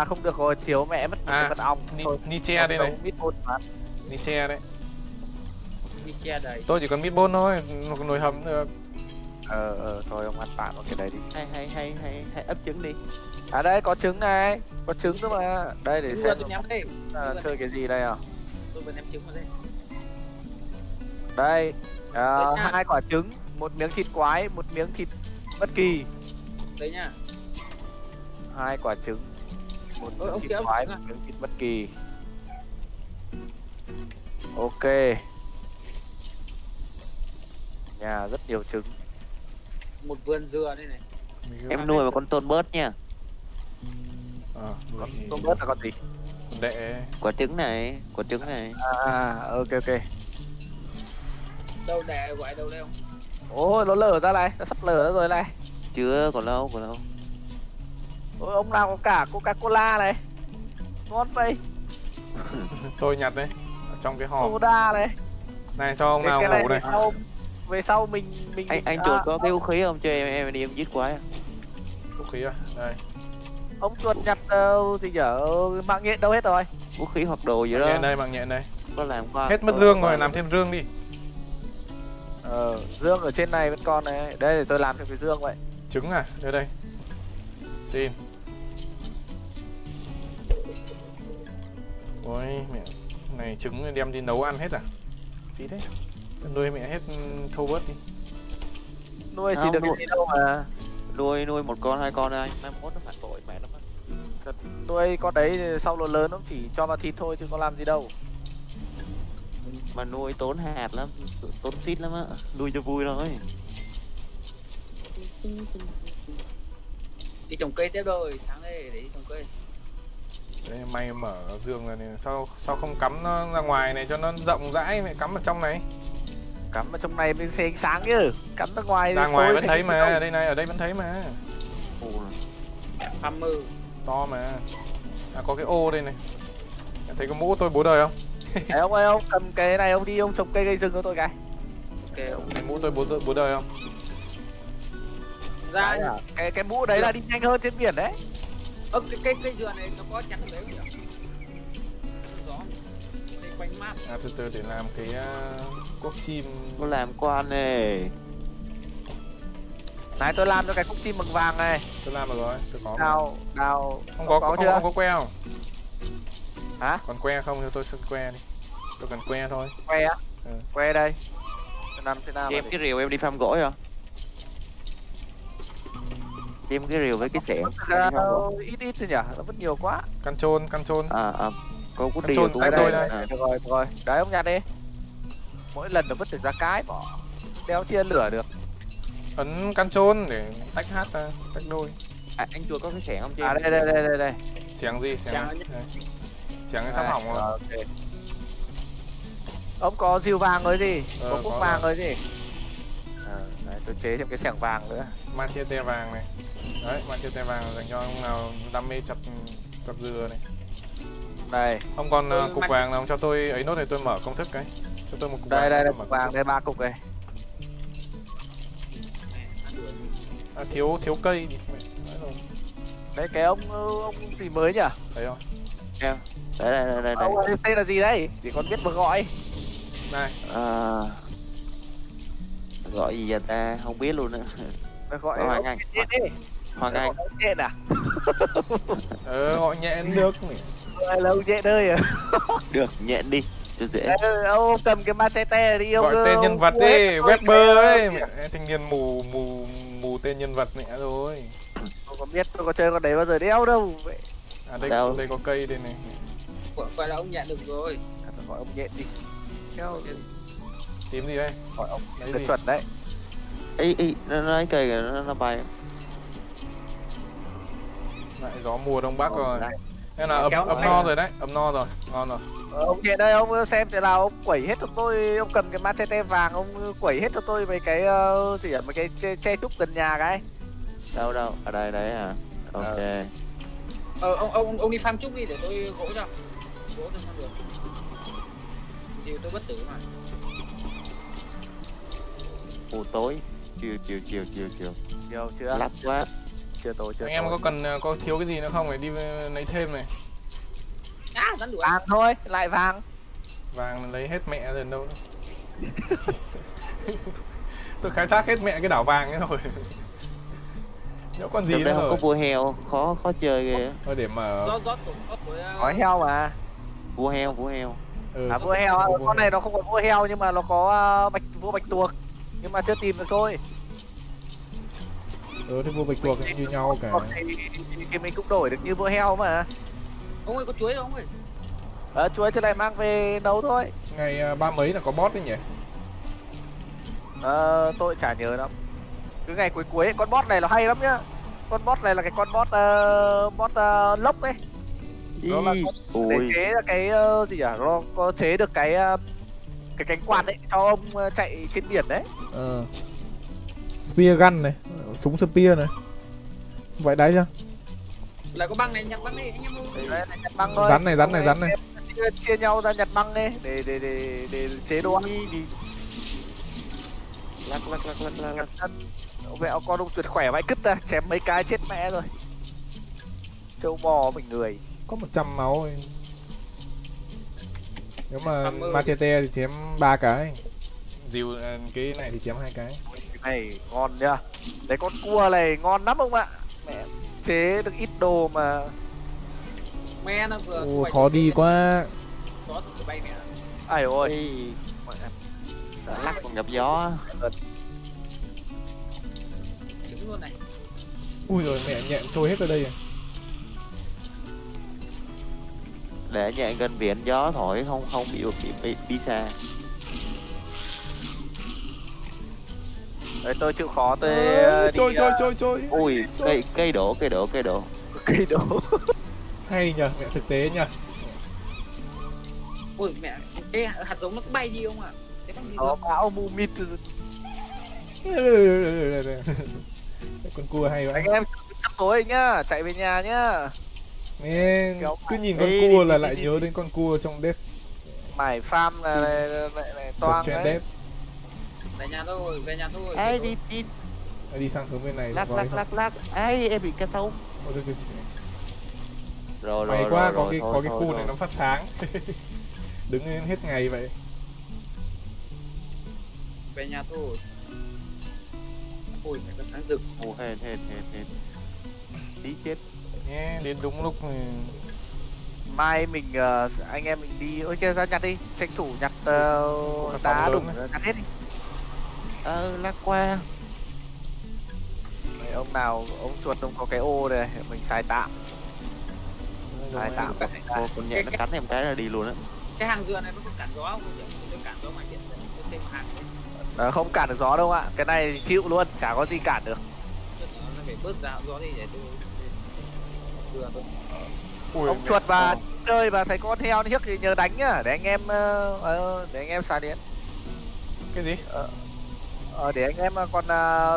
Không được rồi, thiếu mẹ mất cái mật ong. Niche đây này. Meatball. Niche đấy. Đi che đầy. Tôi chỉ cần meatball thôi, nồi hầm được. Thôi ông ăn tạm cái đấy đi. Hay ấp trứng đi. Đây có trứng này, có trứng cơ mà. Đây để Đưa xem tôi nhắm đây. chơi cái gì đây à? Tôi vừa ném trứng vào đây. Đây, 2 quả trứng, 1 miếng thịt quái, 1 miếng thịt bất kỳ. Đấy nhá. 2 quả trứng, một Ôi, ông miếng kia, thịt ông khoái, kia. một miếng thịt bất kỳ. Ok. Nhà rất nhiều trứng. Một vườn dừa đây này. Em nuôi một con tôm bớt nha. Nuôi thì Tôm bớt là con gì? con đệ. Quả trứng này, quả trứng này. Ok ok. Đâu đẻ gọi đâu đây không? Ôi nó lở ra này, nó sắp lở ra rồi này. Chưa, còn lâu, còn lâu. Ôi ông nào có cả Coca-Cola này. Ngon vậy. Tôi nhặt đấy. Ở trong cái hòm. Soda này. Này cho ông nào Cái ngủ này. về sau mình Anh chuột có cái vũ khí không? Chơi em đi em giết quái. Vũ khí à? Đây. ông chuột nhặt gì nhở, mạng nhện đâu hết rồi. Vũ khí hoặc đồ gì Mạng đó. nhện đây, mạng nhện đây. Có làm qua. Hết mất dương rồi, làm thêm dương đi. Dương ở trên này vẫn còn này. Đây để tôi làm thêm cái dương vậy. Trứng à? Đây đây. Xin. Ôi mẹ, này trứng đem đi nấu ăn hết à? Phí thế. Nuôi mẹ hết thâu bớt đi. Nuôi thì Không, được cái nuôi. gì đâu mà. Nuôi một con, hai con anh. Mai mốt nó phản bội mẹ nó mất. Nuôi con đấy thì sau nó lớn nó chỉ cho vào thịt thôi chứ có làm gì đâu. Mà nuôi tốn hạt lắm, tốn xít lắm á. Nuôi cho vui thôi. Đi trồng cây tiếp rồi, sáng đây để đi trồng cây. Đấy, may mở giường rồi này, sao không cắm nó ra ngoài này cho nó rộng rãi, lại cắm ở trong này. Cắm ở trong này mới thấy ánh sáng chứ. Cắm ra ngoài Ra ngoài tối vẫn thì thấy không mà, đâu. ở đây này, ở đây vẫn thấy mà. Ồ, Farmer. To mà. À có cái ô đây này. Em thấy có mũ tôi bố đời không? Đấy, ông ơi ông cầm cái này ông đi ông trồng cây gây rừng cho tôi cái. Ok, Thấy mũ tôi bố đời không? ra. Cái mũ đấy là đi nhanh hơn trên biển đấy. Ơ cây dừa này nó có chắn được đấy không nhỉ? Gió. Cây quanh mát. À từ từ để làm cái cuốc chim. có làm quan này. Này tôi làm cho cái cúc chim bằng vàng này. Tôi làm được rồi, tôi có. Đào Không có chưa? không có que không? Hả? Còn que không cho tôi xin que đi. Tôi cần que thôi. Que á? Ừ. Que đây. Tôi làm thế nào? Cho em cái rìu em đi farm gỗ không? Cho em cái rìu với cái xẻng. Ít ít thôi nhỉ, nó vẫn nhiều quá. Căn trôn. Có Con điều trôn tôi tay đây. tôi đây. Được rồi. Đấy ông nhặt đi. Mỗi lần nó vứt được ra cái bỏ. Đéo chia lửa được. Ấn căn trôn để tách hát ra, tách đôi. Anh chùa có cái xẻng không? Cho À em. đây. Xẻng gì? Xẻng Xẻng này. nhé. Đây. Xẻng cái sắp hỏng rồi. Ok. Ông có rìu vàng rồi gì? Có cuốc có vàng rồi. rồi gì? Đấy, tôi chế thêm cái xẻng vàng nữa. Machete vàng này. Đấy, machete vàng dành cho ông nào đam mê chặt dừa này. Đây, Ông còn cục vàng nào cho tôi ấy nốt thì tôi mở công thức cái. Cho tôi một cục vàng. đây tôi mở cục công vàng, thức. đây 3 cục đây. À, thiếu cây. Đấy rồi. Đấy cái ông gì mới nhỉ? Thấy không? Đây. Ông ấy tên là gì đấy? Chỉ còn biết mà gọi. Này, Gọi gì vậy ta? Không biết luôn nữa. Mà gọi Hoàng ông Anh. nhện đi. Hoàng Anh. Ông nhện à? gọi nhện nước nhỉ. Gọi là ông nhện ơi à? Được, nhện đi. Cho dễ. Đấy, ông cầm cái machete đi ông. Gọi tên nhân vật đi, Weber đấy. Mẹ, thanh niên mù tên nhân vật mẹ rồi. Tôi có biết tôi có chơi con đấy bao giờ đéo đâu. Vậy. À đây Đâu? đây có cây đây này. Gọi là ông nhận được rồi. Gọi ông nhện đi. Theo Tím gì đây? gọi ông Lấy cái gì? chuẩn đấy. Ý, nó lấy cây kìa, nó bay. Lại gió mùa đông bắc rồi. Đây. Nên là ấm no rồi đấy, ấm no rồi, ngon rồi. Ông nhện đây ông xem thế nào ông quẩy hết cho tôi, ông cầm cái machete vàng ông quẩy hết cho tôi mấy cái gì nhỉ, mấy cái che trúc gần nhà cái. Đâu, ở đây đấy à. Ok. Ông đi farm chút đi để tôi gỗ cho. Gỗ tôi không được. Chiều tôi bất tử mà. Tối. Chiều. Nhiều chưa? Lắp quá. Chưa tối chưa. Anh em có thiếu cái gì nữa không để đi lấy thêm này. Rắn đuổi. Vàng thôi, lại vàng. Vàng lấy hết mẹ rồi đâu. Tôi khai thác hết mẹ cái đảo vàng ấy rồi. Nếu còn gì Trong nữa đây không có rồi. vua heo, khó chơi ghê. Thôi để mở. Gió tuổi. Có heo mà. Vua heo. À vua heo, con này nó không có vua heo nhưng mà nó có vua bạch tuộc. Nhưng mà chưa tìm được thôi. Thì mua bạch tuộc như nhau cả. Thì mình cũng đổi được như vua heo mà. Ông ơi có chuối không ông ơi? Chuối thì lại mang về nấu thôi. Ngày 3 mấy là có boss đấy nhỉ? Tôi chả nhớ lắm. Cứ ngày cuối cuối con boss này nó hay lắm nhá. Con boss này là cái con boss lốc ấy. Nó là con để Ui, chế ra cái gì nhỉ? Nó có chế được cái cánh quạt đấy cho ông chạy trên biển đấy. Spear gun này, súng spear này. Vậy đấy chưa? Là có băng này, nhặt băng này anh em ơi. Đấy, nhặt băng thôi. Rắn này. Chia nhau ra nhặt băng đi để chế đồ ăn. lắc. Mẹ con ông tuyệt khỏe vãi cứt ra, chém mấy cái chết mẹ rồi. Châu bò mình người. Có 100 máu thôi. Nếu mà machete thì chém 3 cái. Dìu cái này thì chém 2 cái. Cái này ngon nhá. Đấy con cua này ngon lắm ông ạ. Mẹ chế được ít đồ mà. Me nó vừa Khó đi quá. Gió từ bay mẹ. Ai ôi. Ê, lắc còn gặp gió. Trứng luôn này. Ui rồi mẹ nhẹ trôi hết ở đây rồi. Để nhẹ gần biển gió thổi không bị đi xa. Đấy tôi chịu khó tôi Trôi. Ui, cây đổ. cây đổ. Hay nhờ, mẹ thực tế nhờ. Ôi mẹ, cái hạt giống nó cứ bay đi không ạ? Cái băng gì Nó bão mù mịt. Con cua hay Anh vậy. em cắt tối nhá, chạy về nhà nhá. Mẹ cứ nhìn con Ê, cua đi, là đi, lại đi, nhớ đi. đến con cua trong Death Mải farm này toang Stranded. đấy. về nhà thôi, về nhà thôi. Ê, đi Đi sang hướng bên này. lắc. Ê, em bị cá sấu. Ôi, Rồi may quá có thôi, cái khu này nó phát sáng. Đứng lên hết ngày vậy. Về nhà thôi. Ôi mẹ có sáng rực. Ồ, hên. Tí chết. Nhé, đến đúng lúc Mai mình anh em mình đi ôi kia ra nhặt đi, tranh thủ nhặt sóng đá lớn đủng đấy. nhặt hết đi. Lắc qua. Đấy, ông nào ông chuột ông có cái ô này mình xài tạm. Xài tạm. Con nhẹ nó cắn em cái là đi luôn á. Cái hàng dừa này nó có cản gió không? Tôi cản gió ngoài điện. Tôi xem hàng đấy. Không cản được gió đâu ạ, cái này chịu luôn, chả có gì cản được. Nó phải bớt ra gió đi để tôi dừa thôi. Ui, Ông mẹ. chuột và chơi và thấy con heo nó hiếc thì nhớ đánh nhá, để anh em xài điện. Cái gì? Để anh em còn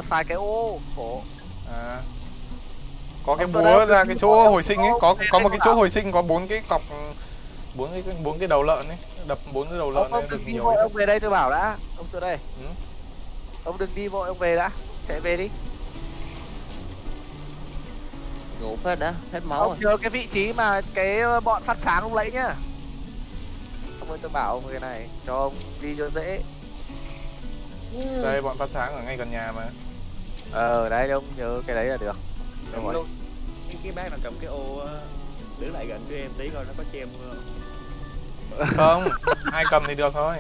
xài cái ô khổ. À. Có cái Ông búa tôi ra đã- cái chỗ hồi sinh ấy, có ông một cái chỗ hồi sinh có 4 cái cọc, 4 cái đầu lợn ấy, đập 4 cái đầu lợn Ông này được đừng đi nhiều vội, ấy. ông về đây tôi bảo đã. Ông từ đây. Ừ. Ông đừng đi vội, ông về đã. Chạy về đi. Ngủ hết đã, hết máu Ông rồi. nhớ cái vị trí mà cái bọn phát sáng lúc nãy nhá. Ông ơi tôi bảo ông cái này cho ông đi cho dễ. Đây bọn phát sáng ở ngay gần nhà mà. Đấy ông nhớ cái đấy là được. Đúng rồi. Cái bác nào cầm cái ô đứng lại gần cho em tí coi nó có che mưa không. Không, ai cầm thì được thôi.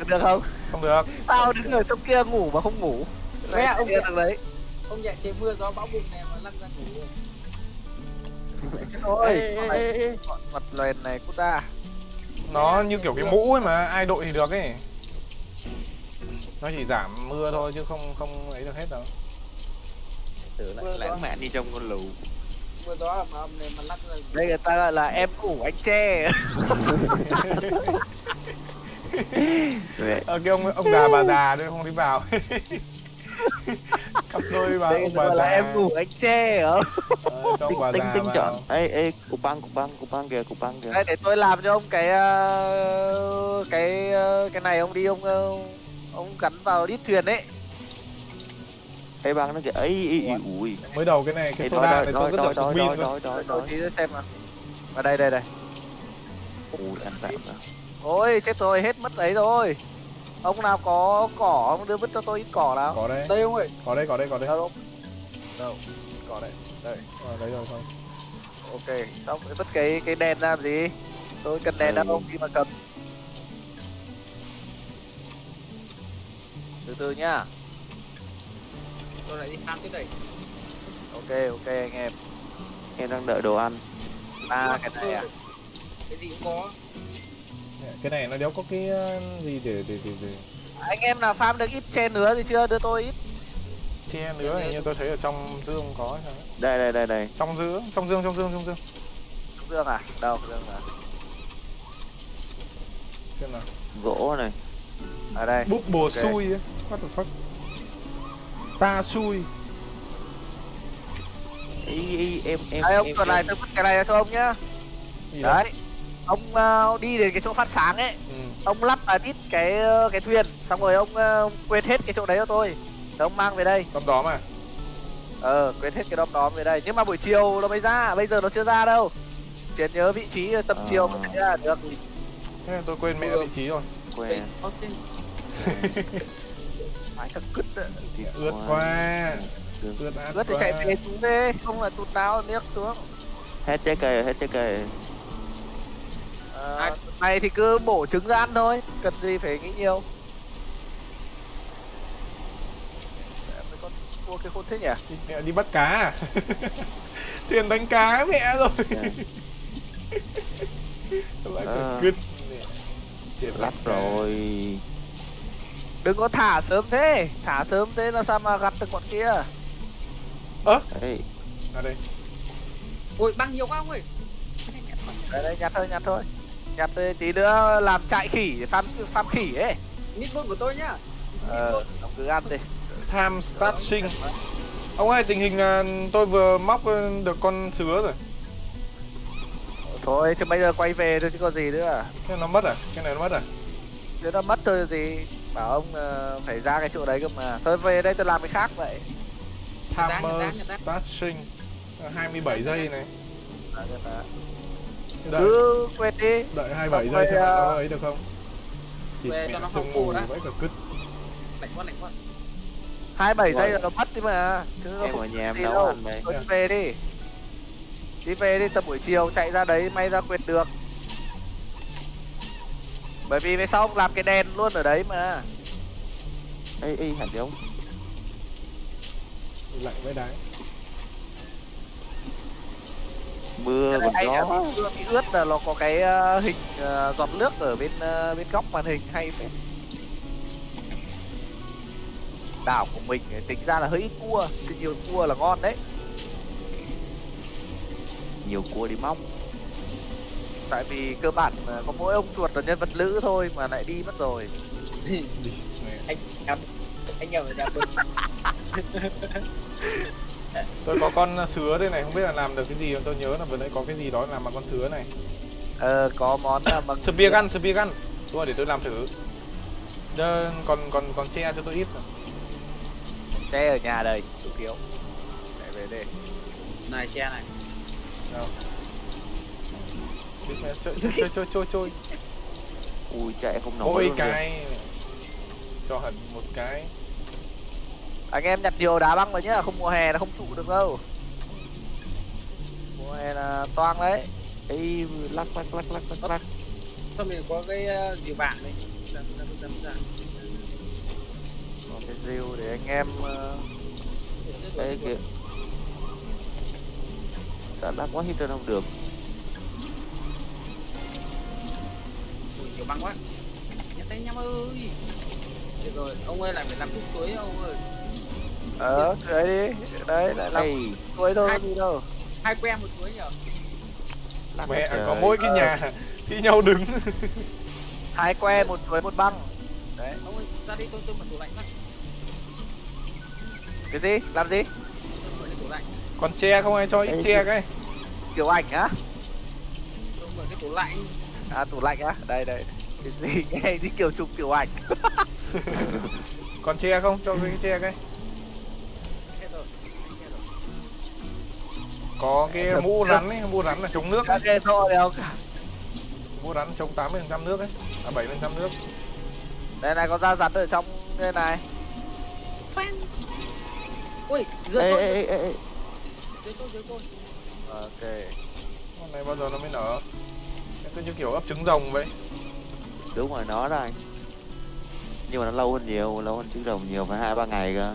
Được không? Không được. Tao đứng ở trong kia ngủ mà không ngủ. Mẹ, ông kia thằng đấy. Ông dạy trời mưa gió bão bùng này mà lăn ra ngủ luôn. Thôi, mặt loèn này cút ra. Nó như kiểu cái mũ ấy mà ai đội thì được ấy. Nó chỉ giảm mưa thôi chứ không ấy được hết đâu. Tưởng lại lãng mạn như trong con lù. Mưa gió mà ông này mà lăn ra. Đây người ta gọi là em ngủ anh che. Cái ông già bà già đấy không đi vào. Cặp đôi bà Đây ông gọi bà là già. em ngủ anh che hả? Cho ông bà già Tinh vào. chọn. Ê, cục băng kìa, cục băng kìa. Đây để tôi làm cho ông cái này ông đi ông gắn vào đít thuyền ấy. Ê, băng nó kìa. Ui. Mới đầu cái này cái Ê, soda này tôi rất là đói. pin luôn. Tôi tí nữa xem nào. Và đây. Ui, ăn tạm rồi. Ôi chết rồi, hết mất ấy rồi. Ông nào có cỏ ông đưa vứt cho tôi ít cỏ nào. Có đây. Đây ông ơi. Có đây. Đâu đâu? Cỏ đây. Đây. Đấy rồi thôi. Ok, xong rồi vứt cái đèn ra làm gì? Tôi cần đèn đâu không khi mà cầm. Từ từ nhá. Tôi lại đi farm tiếp đây. Ok anh Em đang đợi đồ ăn. cái này à? Cái gì cũng có. Cái này nó đéo có cái gì để Anh em nào farm được ít chen nữa thì chưa, đưa tôi ít. che nữa, hình như tôi thấy ở trong dương có sao ấy. Đây. Trong dương. Dương à? Đâu, Dương à? Xem nào. Gỗ này. Ở đây. Búp bồ Ok. xui ấy. What the fuck? Ta xui. Em Đây ông tuần này tôi vứt cái này cho ông nhá. Gì đó? Đấy. Ông đi đến cái chỗ phát sáng ấy, Ừ. ông lắp ít cái thuyền, xong rồi ông quên hết cái chỗ đấy cho tôi. Rồi ông mang về đây. Tầm đó mà. Quên hết cái đom đóm về đây. Nhưng mà buổi chiều nó mới ra, bây giờ nó chưa ra đâu. Chiến nhớ vị trí tầm chiều mới ra được. Thế nên tôi quên mẹ vị trí rồi. quen. Phải thật cứt đấy. Ướt quá. Ướt át Ướt thì quá. chạy về xuống về, không là tụt nào niếc xuống. Hết trái cây rồi. Này thì cứ bổ trứng ra ăn thôi, cần gì phải nghĩ nhiều. Mấy con cua cái khôn thế nhỉ? Mẹ đi bắt cá à? Thuyền đánh cá mẹ rồi. Lại phải cứt. Chết Lắp rồi. Đừng có thả sớm thế làm sao mà gặp được bọn kia. Đấy. À đây. Ôi băng nhiều quá ông ơi. Đây nhặt thôi. Nhặt tí nữa làm trại khỉ để farm khỉ ấy. Nít bốt của tôi nhá. Ông cứ ăn đi. Time starting. Ông ơi, tình hình là tôi vừa móc được con sứa rồi. Thôi chứ bây giờ quay về thôi chứ có gì nữa à. Cái nó mất à? Cái này nó mất à? Chứ nó mất thôi gì. Bảo ông phải ra cái chỗ đấy cơ mà. Thôi về đây tôi làm cái khác vậy. Timer starting. 27 giây này. Đợi, Cứ quên đi. đợi 27 Xong giây xem rồi, nó có ấy được không? Thịt Về mẹ cho nó sương hong mù khô đã. vãi cả cứt. Lạnh quá. 27 giây là nó mất đi mà. Chứ nó Em không ở nhà em gì nấu đâu. ăn đây. Thôi đi về đi. Đi về đi, tầm buổi chiều chạy ra đấy may ra quên được. Bởi vì về sau ông làm cái đèn luôn ở đấy mà. Ê hạt giống. Lạnh với đáy. Mưa Cái còn này hay gió. là bị ướt là nó có cái hình giọt nước ở bên góc màn hình hay phết. Đảo của mình tính ra là hơi ít cua, chứ nhiều cua là ngon đấy. Nhiều cua đi móc. Tại vì cơ bản có mỗi ông chuột là nhân vật nữ thôi mà lại đi mất rồi. Đi mẹ. Anh nhầm là nhà tôi. Tôi có con sứa đây này, không biết là làm được cái gì không? Tôi nhớ là vừa nãy có cái gì đó làm bằng con sứa này. Có món bằng Spear gun. Đúng rồi, để tôi làm thử. Còn che cho tôi ít. tre ở nhà đây, chủ kiếu. Để về đây. Này che này. Đâu? Trôi. Ui chạy không nổi Mỗi luôn kìa. cái. Cho hẳn một cái. Anh em nhặt nhiều đá băng vào nhá, không mùa hè là không trụ được đâu. Mùa hè là toang đấy. Ê lắc. Thôi mình có cái rìu vàng đây. Ra. Còn cái rìu để anh em Ê kìa. Đã lắc quá hít trên không được. Ui, nhiều băng quá. Nhặt tay nhắm ơi. Được rồi, ông ơi lại phải làm thuốc chuối ông ơi. cưới đi. Đấy lại làm Ê cưới thôi gì đâu. 2 que một chuối nhở. lắc Mẹ trời. có mỗi cái nhà thi nhau đứng. 2 que, một chuối, một băng. Đấy. Ông ơi, ra đi tôi mở tủ lạnh phát. Cái gì? Làm gì? Mở cái tủ lạnh. Còn che không ai cho ít che cái. Kiểu ảnh á? Tôi mở cái tủ lạnh. À tủ lạnh á? Đây. Cái gì? Nghe như kiểu chụp kiểu ảnh. Còn che không? Cho cái che cái. Hết rồi. Có cái mũ rắn ấy, mũ rắn là chống nước ấy. Các cái thôi không? Mũ rắn chống 80% nước ấy. À 7% nước. Đây này có da rắn ở trong đây này. Phanh. Ui, dưới tôi. Ê Dưới tôi. Ok. Con này bao giờ nó mới nở? Cứ như kiểu ấp trứng rồng vậy. đúng rồi nó đây. Nhưng mà nó lâu hơn trứng rồng nhiều, phải 2-3 ngày cơ.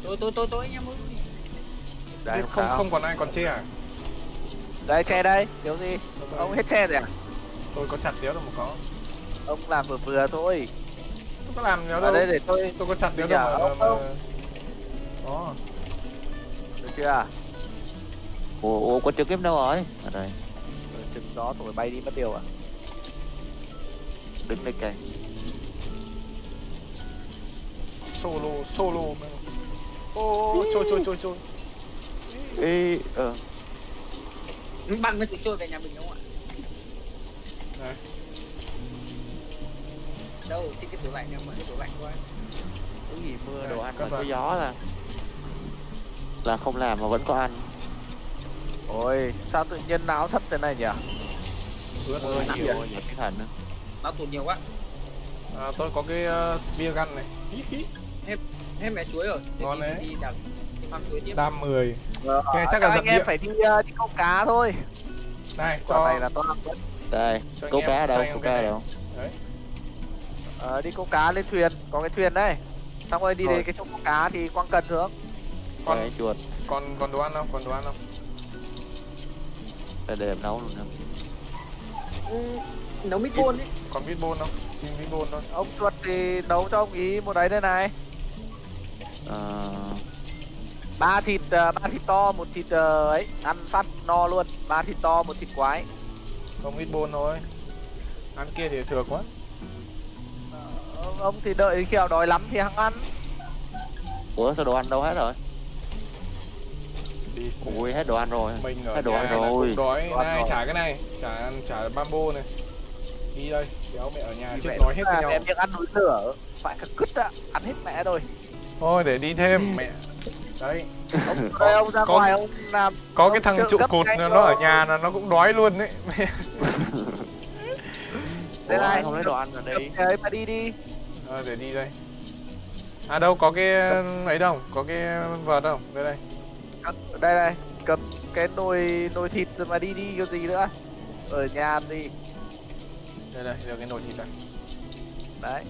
Tôi anh em ơi. Đây không không còn ai còn che à? đây che đây, thiếu gì? Ông hết che rồi à? Tôi có chặt đéo đâu mà có. Ông làm vừa vừa thôi. Tôi có làm đéo Ở đâu. đây để tôi Tôi có chặt đéo Bây đâu giờ mà. ông- Đó. được chưa? Ủa có trực tiếp đâu rồi? Ở đây, Chừng đó rồi bay đi mất tiêu à? đứng đây cày. Solo. Ô, trôi. Ê, Băng nó chỉ trôi về nhà mình đúng không ạ? Này. Đâu, xin cái tủ lạnh nha, mở cái tủ lạnh qua. cái gì mưa Đây, đồ ăn cất mà có vào. gió là không làm mà vẫn có ăn. Ôi, sao tự nhiên não thất thế này nhỉ? Ướt Mưa ơi, nhiều rồi, cái thần nữa. Nó tụt nhiều quá. tôi có cái spear gun này. Hí. Hết mẹ chuối rồi. Ngon đấy. Đi đập, đi farm chuối tiếp. Đam 10. Cái này chắc là anh giật em điện. phải đi câu cá thôi. Này, Quả cho này là to. Đây, Cho anh câu em- cá ở cho đâu? anh em Câu cái cá ở này. đâu? Đấy. Đi câu cá lên thuyền, có cái thuyền đây. Xong rồi đi Rồi. đến cái chỗ câu cá thì quăng cần hướng. Con- Đây, chuột. Còn đồ ăn không? Còn đồ ăn không? Đây để em nấu luôn nè. Nấu meatball ấy. Còn meatball không? Xin meatball thôi. Ông chuột thì nấu cho ông ý một đấy đây này. Ờ, Ba thịt to, một thịt ấy, ăn phát no luôn. 3 thịt to, một thịt quái. Không meatball thôi. Ăn kia thì thừa quá. Ông thì đợi khi nào đói lắm thì hăng ăn. Ủa sao đồ ăn đâu hết rồi? Đi. Ui hết đồ ăn rồi. Mình ở Hết đồ nhà ăn là rồi. cũng đói. Đồ ăn Này, rồi. trả cái này. Trả bamboo này. Đi đây. Kéo mẹ ở nhà Vì chết vậy nói hết với là nhau. em miếng ăn núi lửa. Phải cả cứt ạ, ăn hết mẹ rồi. Thôi để đi thêm mẹ. Đấy. Ông đây ông ra có- ngoài ông làm. Có Ông cái thằng trợ trụ cấp cột nhanh nó ở cho- nhà nó cũng đói luôn đấy. Đây Ủa, này, ai không lấy đồ ăn ở đây? Đấy mà đi đi. Để đi đây. À đâu có cái ấy đâu, có cái vợt đâu. Đây đây. Đây này, cầm cái nồi thịt rồi mà đi đi cái gì nữa. Ở nhà ăn đi. Đây đây, được cái nồi thịt này. Đấy.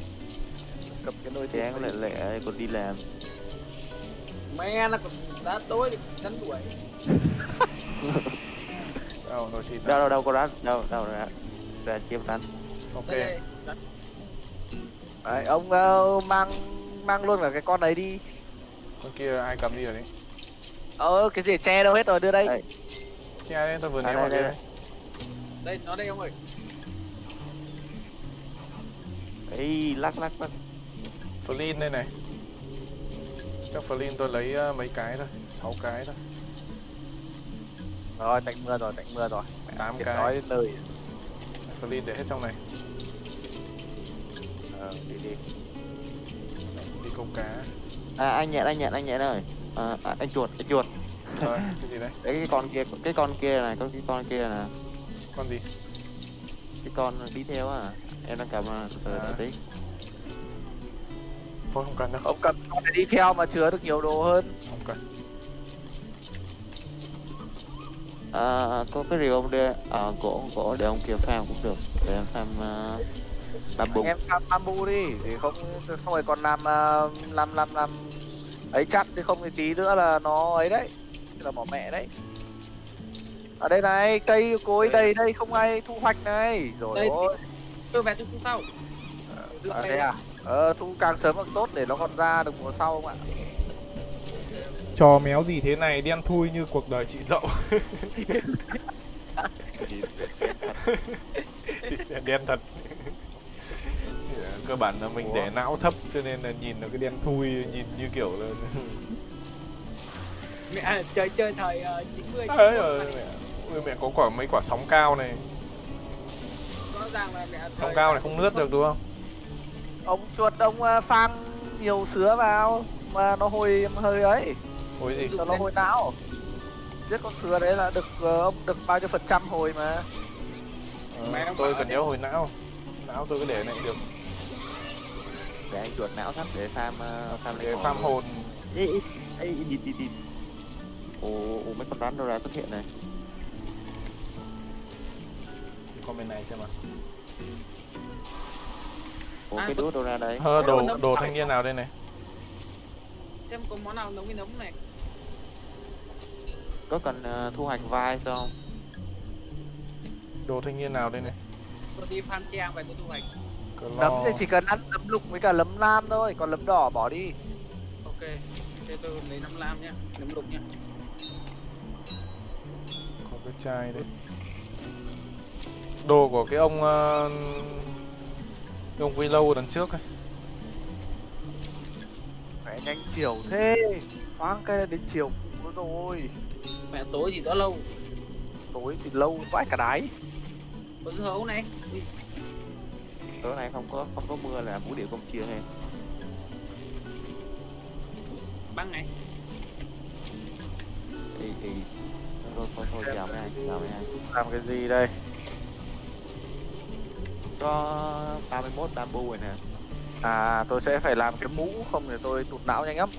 Cầm cái nồi thịt. Chán lẹ lẹ còn đi làm. Mẹ nó còn đã tối thì đánh đuổi. Đâu nồi thịt. Đâu có rát, đâu ra chiêm rắn. Ok. Đây, đánh. Đấy, ông mang luôn cả cái con đấy đi. Con kia ai cầm đi rồi đấy. Cái gì che đâu hết rồi, đưa đây. Đây. Che đây, tôi vừa À, ném vào đây, đây. đây. Đây, nó đây ông ơi. Ê, lắc. Flint đây này. Các Flint tôi lấy mấy cái thôi, 6 cái thôi. Rồi, tạnh mưa rồi. Mẹ, 8 thiệt cái. nói đến nơi. Flint để hết trong này. Đi. Đi câu cá. À anh nhẹ ơi. Anh chuột. Rồi, cái gì đây? Đấy cái con kia này, có cái con kia nè. Con gì? Cái con đi theo à. Em đang cầm tí. Thôi không cần đâu. Ông cầm con này đi theo mà chứa được nhiều đồ hơn. Không cần. Có cái rìu ông đưa gỗ để ông kia farm cũng được. Để em farm bamboo. Anh em làm bamboo đi, để không phải còn làm ấy chặt thì không thì tí nữa là nó ấy đấy, là bỏ mẹ đấy. Ở đây này, cây cối đầy đây không ai thu hoạch này. Rồi Đây, ôi. tôi về tôi thu sau. Thế à? Thu càng sớm càng tốt để nó còn ra được mùa sau không ạ? Trò méo gì thế này đen thui như cuộc đời chị dậu. Đen thật. Cơ bản là mình để não thấp cho nên là nhìn nó cái đen thui, nhìn như kiểu là Mẹ chơi thời 90. ấy rồi mẹ. Ui mẹ có mấy quả sóng cao này. Rõ ràng là mẹ Sóng cao này không lướt được đúng không? Ông chuột ông phang nhiều sứa vào mà nó hồi hơi ấy, Ôi gì? cho nó hồi não. Giết con sứa đấy là được ông được bao nhiêu % hồi mà. Tôi cần nhớ hồi não. Não tôi cứ để này cũng được. Để anh chuột não thấp để farm Để lấy farm hồn. Ê, đi. Ồ, mấy con rắn đâu ra xuất hiện này. Đi qua bên này xem nào. Ủa cái đuốc đâu ra đây? Đồ thanh niên nào đây này? xem có món nào nấu cái nấm này. Có cần thu hoạch vai không? Đồ thanh niên nào đây này? Tôi đi farm trang về tôi thu hoạch. Nấm Clo. thì chỉ cần ăn nấm lục với cả nấm lam thôi, còn nấm đỏ bỏ đi. Ok. Thế tôi lấy nấm lam nhá, nấm lục nhá. Có cái chai đấy. Đồ của cái ông Willow đằng trước ấy. Mẹ nhanh chiều thế. Khoáng cái đến chiều nữa rồi. Mẹ tối thì đã lâu. Tối thì lâu vãi cả đáy. Có dưa hấu này. Ui, Tối nay không có mưa là vũ điệu công chiêng em. băng này. Thì thôi chào mấy anh. Làm cái gì đây? Có 31 bamboo rồi nè. À tôi sẽ phải làm cái mũ, không thì tôi tụt não nhanh lắm.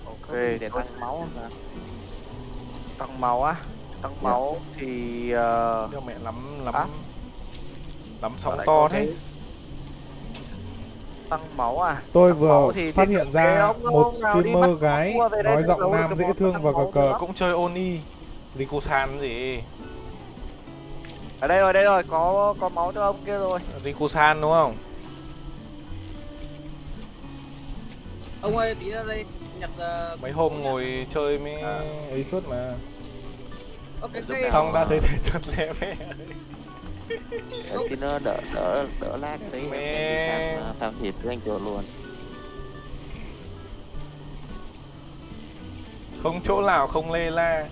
Ok, Để tăng máu không hả? tăng máu á. Tăng máu thì Cho mẹ lắm À? lắm ở sóng đây to có thế. cái tăng máu à? Tôi Tăng vừa máu thì phát thì hiện cái ra ông một nào đi streamer bắt gái cua về đây nói thì giọng giấu nam được dễ một thương tăng và máu cờ. nữa. Cũng chơi Oni. Rikusan gì? Ở đây rồi, có máu cho ông kia rồi. Rikusan đúng không? Ông ơi tí ra đây nhặt Mấy hôm ngồi chơi mới ấy suốt mà. ok Lúc cây. nào- Xong đã thấy chật lẹ mẹ. Thì nó đỡ lag tí. Em Mẹ. đi tham thịt với anh chuột luôn. Không chỗ nào không lê la.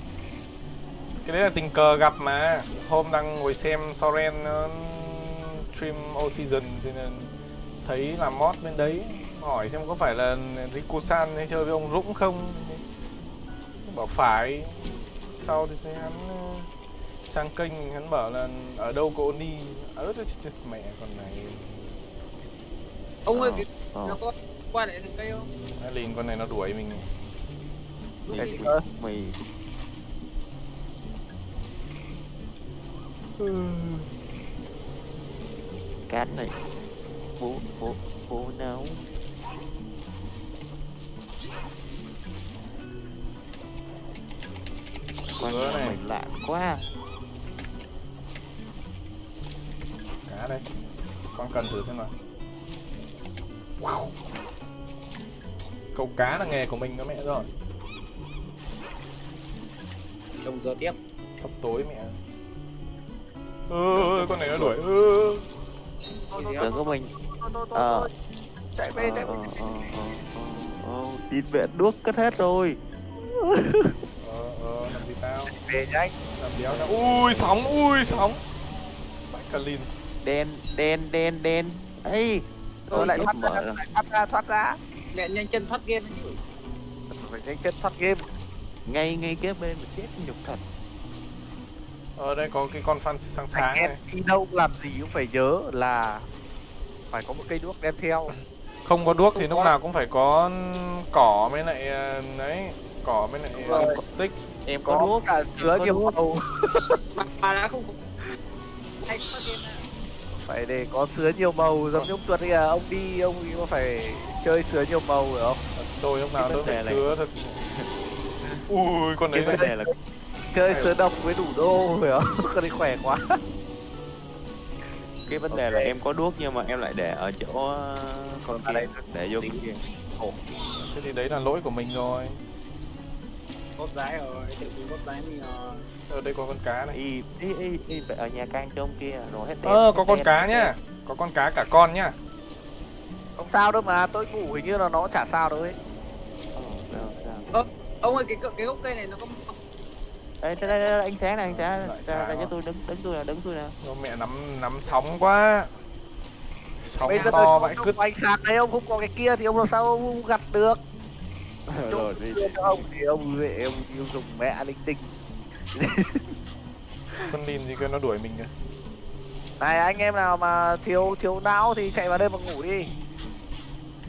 Cái đấy là tình cờ gặp mà. Hôm đang ngồi xem Soren stream All Season thì là thấy làm mod bên đấy. Hỏi xem có phải là Rikusan hay chơi với ông Dũng không. Bảo phải. Sau thì thấy hắn sang kênh hắn bảo là ở đâu có Oni. Chết mẹ con này. Ông ơi cái Ờ. nó có qua lại cây không? Nó liền con này nó đuổi mình. Lúc Cái đi gì thì- cơ? Mì. Cát này. Bố nấu. Con Sữa nhà này. mình lạ quá. Cá đây. Con cần thử xem nào. Wow. Câu cá là nghề của mình đó mẹ rồi. trồng dừa tiếp. Sắp tối mẹ. Con này nó đuổi. Tưởng của mình. Thôi. Chạy về. Đi vệ đuốc cất hết rồi. Làm gì tao? Về nhanh. Làm đéo nào. Ui sóng. Bãi cà lìn. Đen. Ê. Rồi lại chết thoát mở ra, rồi. lại thoát ra. Mẹ nhanh chân thoát game chứ. Phải nhanh chân thoát game. Ngay kế bên mà chết nhục thật. Ở đây có cái con fan sáng sáng Anh này. em đi đâu làm gì cũng phải nhớ là phải có một cây đuốc đem theo. Không có đuốc thì lúc nào cũng phải có cỏ với lại đấy, cỏ với lại Rồi. stick. Em có Có đuốc. cả sứa có nhiều đuốc. màu. Bà đã không hay thoát game à. Phải để có sứa nhiều màu giống như ông Tuấn kìa, ông đi ông ấy có phải chơi sứa nhiều màu phải không? Tôi lúc nào Cái tôi vấn phải đề sứa thật. Ui con Cái đấy vấn này. đề là Chơi sứa độc với đủ đô phải không? Con đấy khỏe quá. cái vấn đề là em có đuốc nhưng mà em lại để ở chỗ con ở đây kia, để vô cái kia. Thế thì đấy là lỗi của mình rồi. Bóp rái rồi, tự mình bóp rái mình Ở đây có con cá này. Y phải ở nhà canh trông kia rồi hết. Có con cá nhá. Có con cá cả con nhá. Không sao đâu mà, tôi ngủ hình như là nó chả sao đâu ấy. ông ơi cái gốc cây này nó có Đây ánh sáng này, Lại ra sáng cho rồi. tôi đứng tôi nè. Ô, mẹ nắm sóng quá. Sóng Bây giờ to vậy không cứt. có ánh sáng đấy, ông không có cái kia thì ông làm sao ông gặt được? Rồi đi. Cho ông thì ông về ông dùng mẹ linh tinh. Con lìn gì cơ nó đuổi mình kìa. Này anh em nào mà thiếu não thì chạy vào đây mà ngủ đi.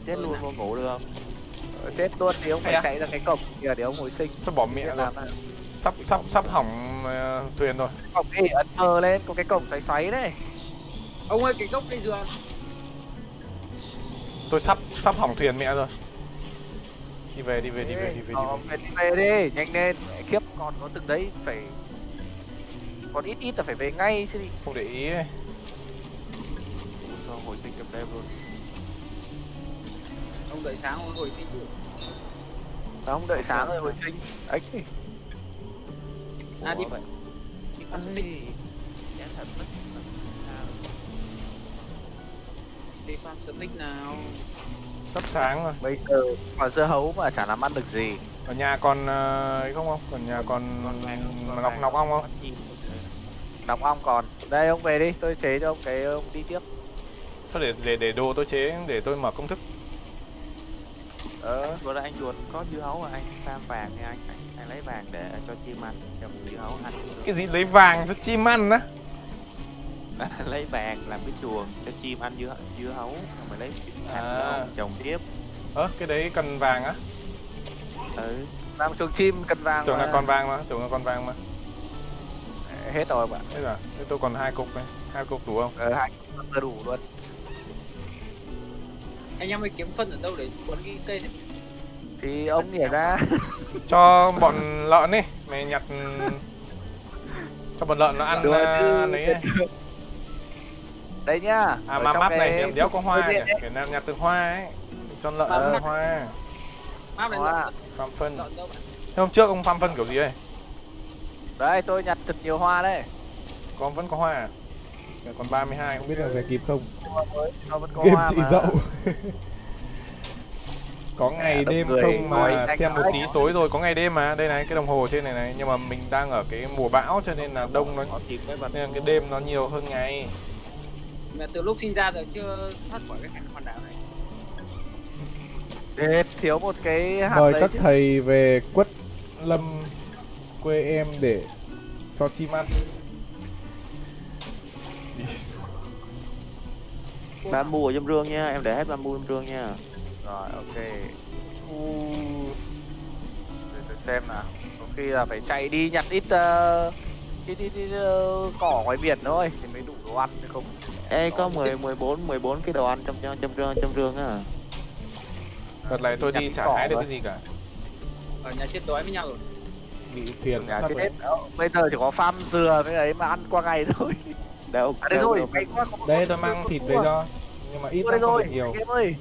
Chết luôn vô ngủ được không? Chết luôn thì ông Hay phải à? chạy ra cái cổng kìa để ông hồi sinh. Thôi bỏ mẹ rồi. Sắp hỏng thuyền rồi. Cổng đi ấn mờ lên, có cái cổng xoáy xoáy đấy. ông ơi cái gốc cây dừa. tôi sắp hỏng thuyền mẹ rồi. Đi về. Đi về đi, nhanh lên. Mẹ khiếp, còn có từng đấy phải còn ít là phải về ngay chứ đi. Không để ý ấy. Cho hồi sinh trong đêm luôn. Ông đợi sáng ông hồi sinh chứ. Không đợi sáng rồi hồi sinh. Ấy. À đi Ủa, phải. Đi farm stick. Chán thật mất. Đi farm stick nào. Sắp sáng rồi. Bây giờ quả dưa hấu mà chả làm ăn được gì. Ở nhà còn ấy không? Còn nhà còn nọc ong không? Nọc ong còn. Đây ông về đi, tôi chế cho ông cái ông đi tiếp. Thôi để đồ tôi chế để tôi mở công thức. Vừa là anh chuột có dưa hấu mà anh farm vàng nha anh lấy vàng để cho chim ăn, trồng dưa hấu ăn. Cái gì lấy vàng cho chim ăn á? Lấy vàng làm cái chuồng cho chim ăn dưa hấu, rồi mày lấy hạt À. đậu trồng tiếp. Cái đấy cần vàng á? Làm chuồng chim cần vàng. Tưởng mà. là con vàng mà. Hết rồi bạn. Thế là thế tôi còn 2 cục này, 2 cục đủ không? Hai là đủ luôn. Anh em mới kiếm phân ở đâu để bón cái cây này? Thì ông nhảy ra. Cho bọn lợn đi, mày nhặt cho bọn lợn nó ăn đấy này. Đấy nhá. À Ở mà trong map cái- này điểm đéo có hoa cái kìa, điện ấy. phải nhặt từ hoa ấy. Cho lợn Mà ăn map- hoa, Map này Hoa. farm phân. lợn đâu bạn? Thế hôm trước ông farm phân kiểu gì đây? Đấy tôi nhặt thật nhiều hoa đấy. Con vẫn có hoa à? Còn 32 Không biết là về kịp không. Nó vẫn có Game hoa chị mà. dậu. có ngày đông đêm người không ngồi mà đánh xem một ếch. tí tối rồi, có ngày đêm mà. Đây này, cái đồng hồ trên này nhưng mà mình đang ở cái mùa bão cho nên là đông nó Có chim cái vật. nên cái đêm nó nhiều hơn ngày. Mà từ lúc sinh ra rồi chưa thoát khỏi cái cảnh hòn đảo này. Để thiếu một cái hạt Mời đấy các chứ. thầy về Quất Lâm quê em để cho chim ăn. Bamboo ở trong rương nha, em để hết bamboo trong rương nha. Rồi ok. Để tôi xem nào. Có khi là phải chạy đi nhặt ít cỏ ngoài biển thôi thì mới đủ đồ ăn chứ không. Ê có 14 cái đồ ăn trong rương á. Đợt này tôi Nhặt đi ít chả cỏ hái được thôi. cái gì cả. Ở nhà chết đói với nhau rồi. Bị thuyền Nhà sắp chết rồi. hết. Bây giờ chỉ có farm dừa với ấy mà ăn qua ngày thôi. Đâu, À đây đâu, rồi, đâu. may quá, có- Đây có- tôi mang có- thịt có- về cho. Nhưng mà ít Đây lắm, không rồi, được nhiều. anh em ơi.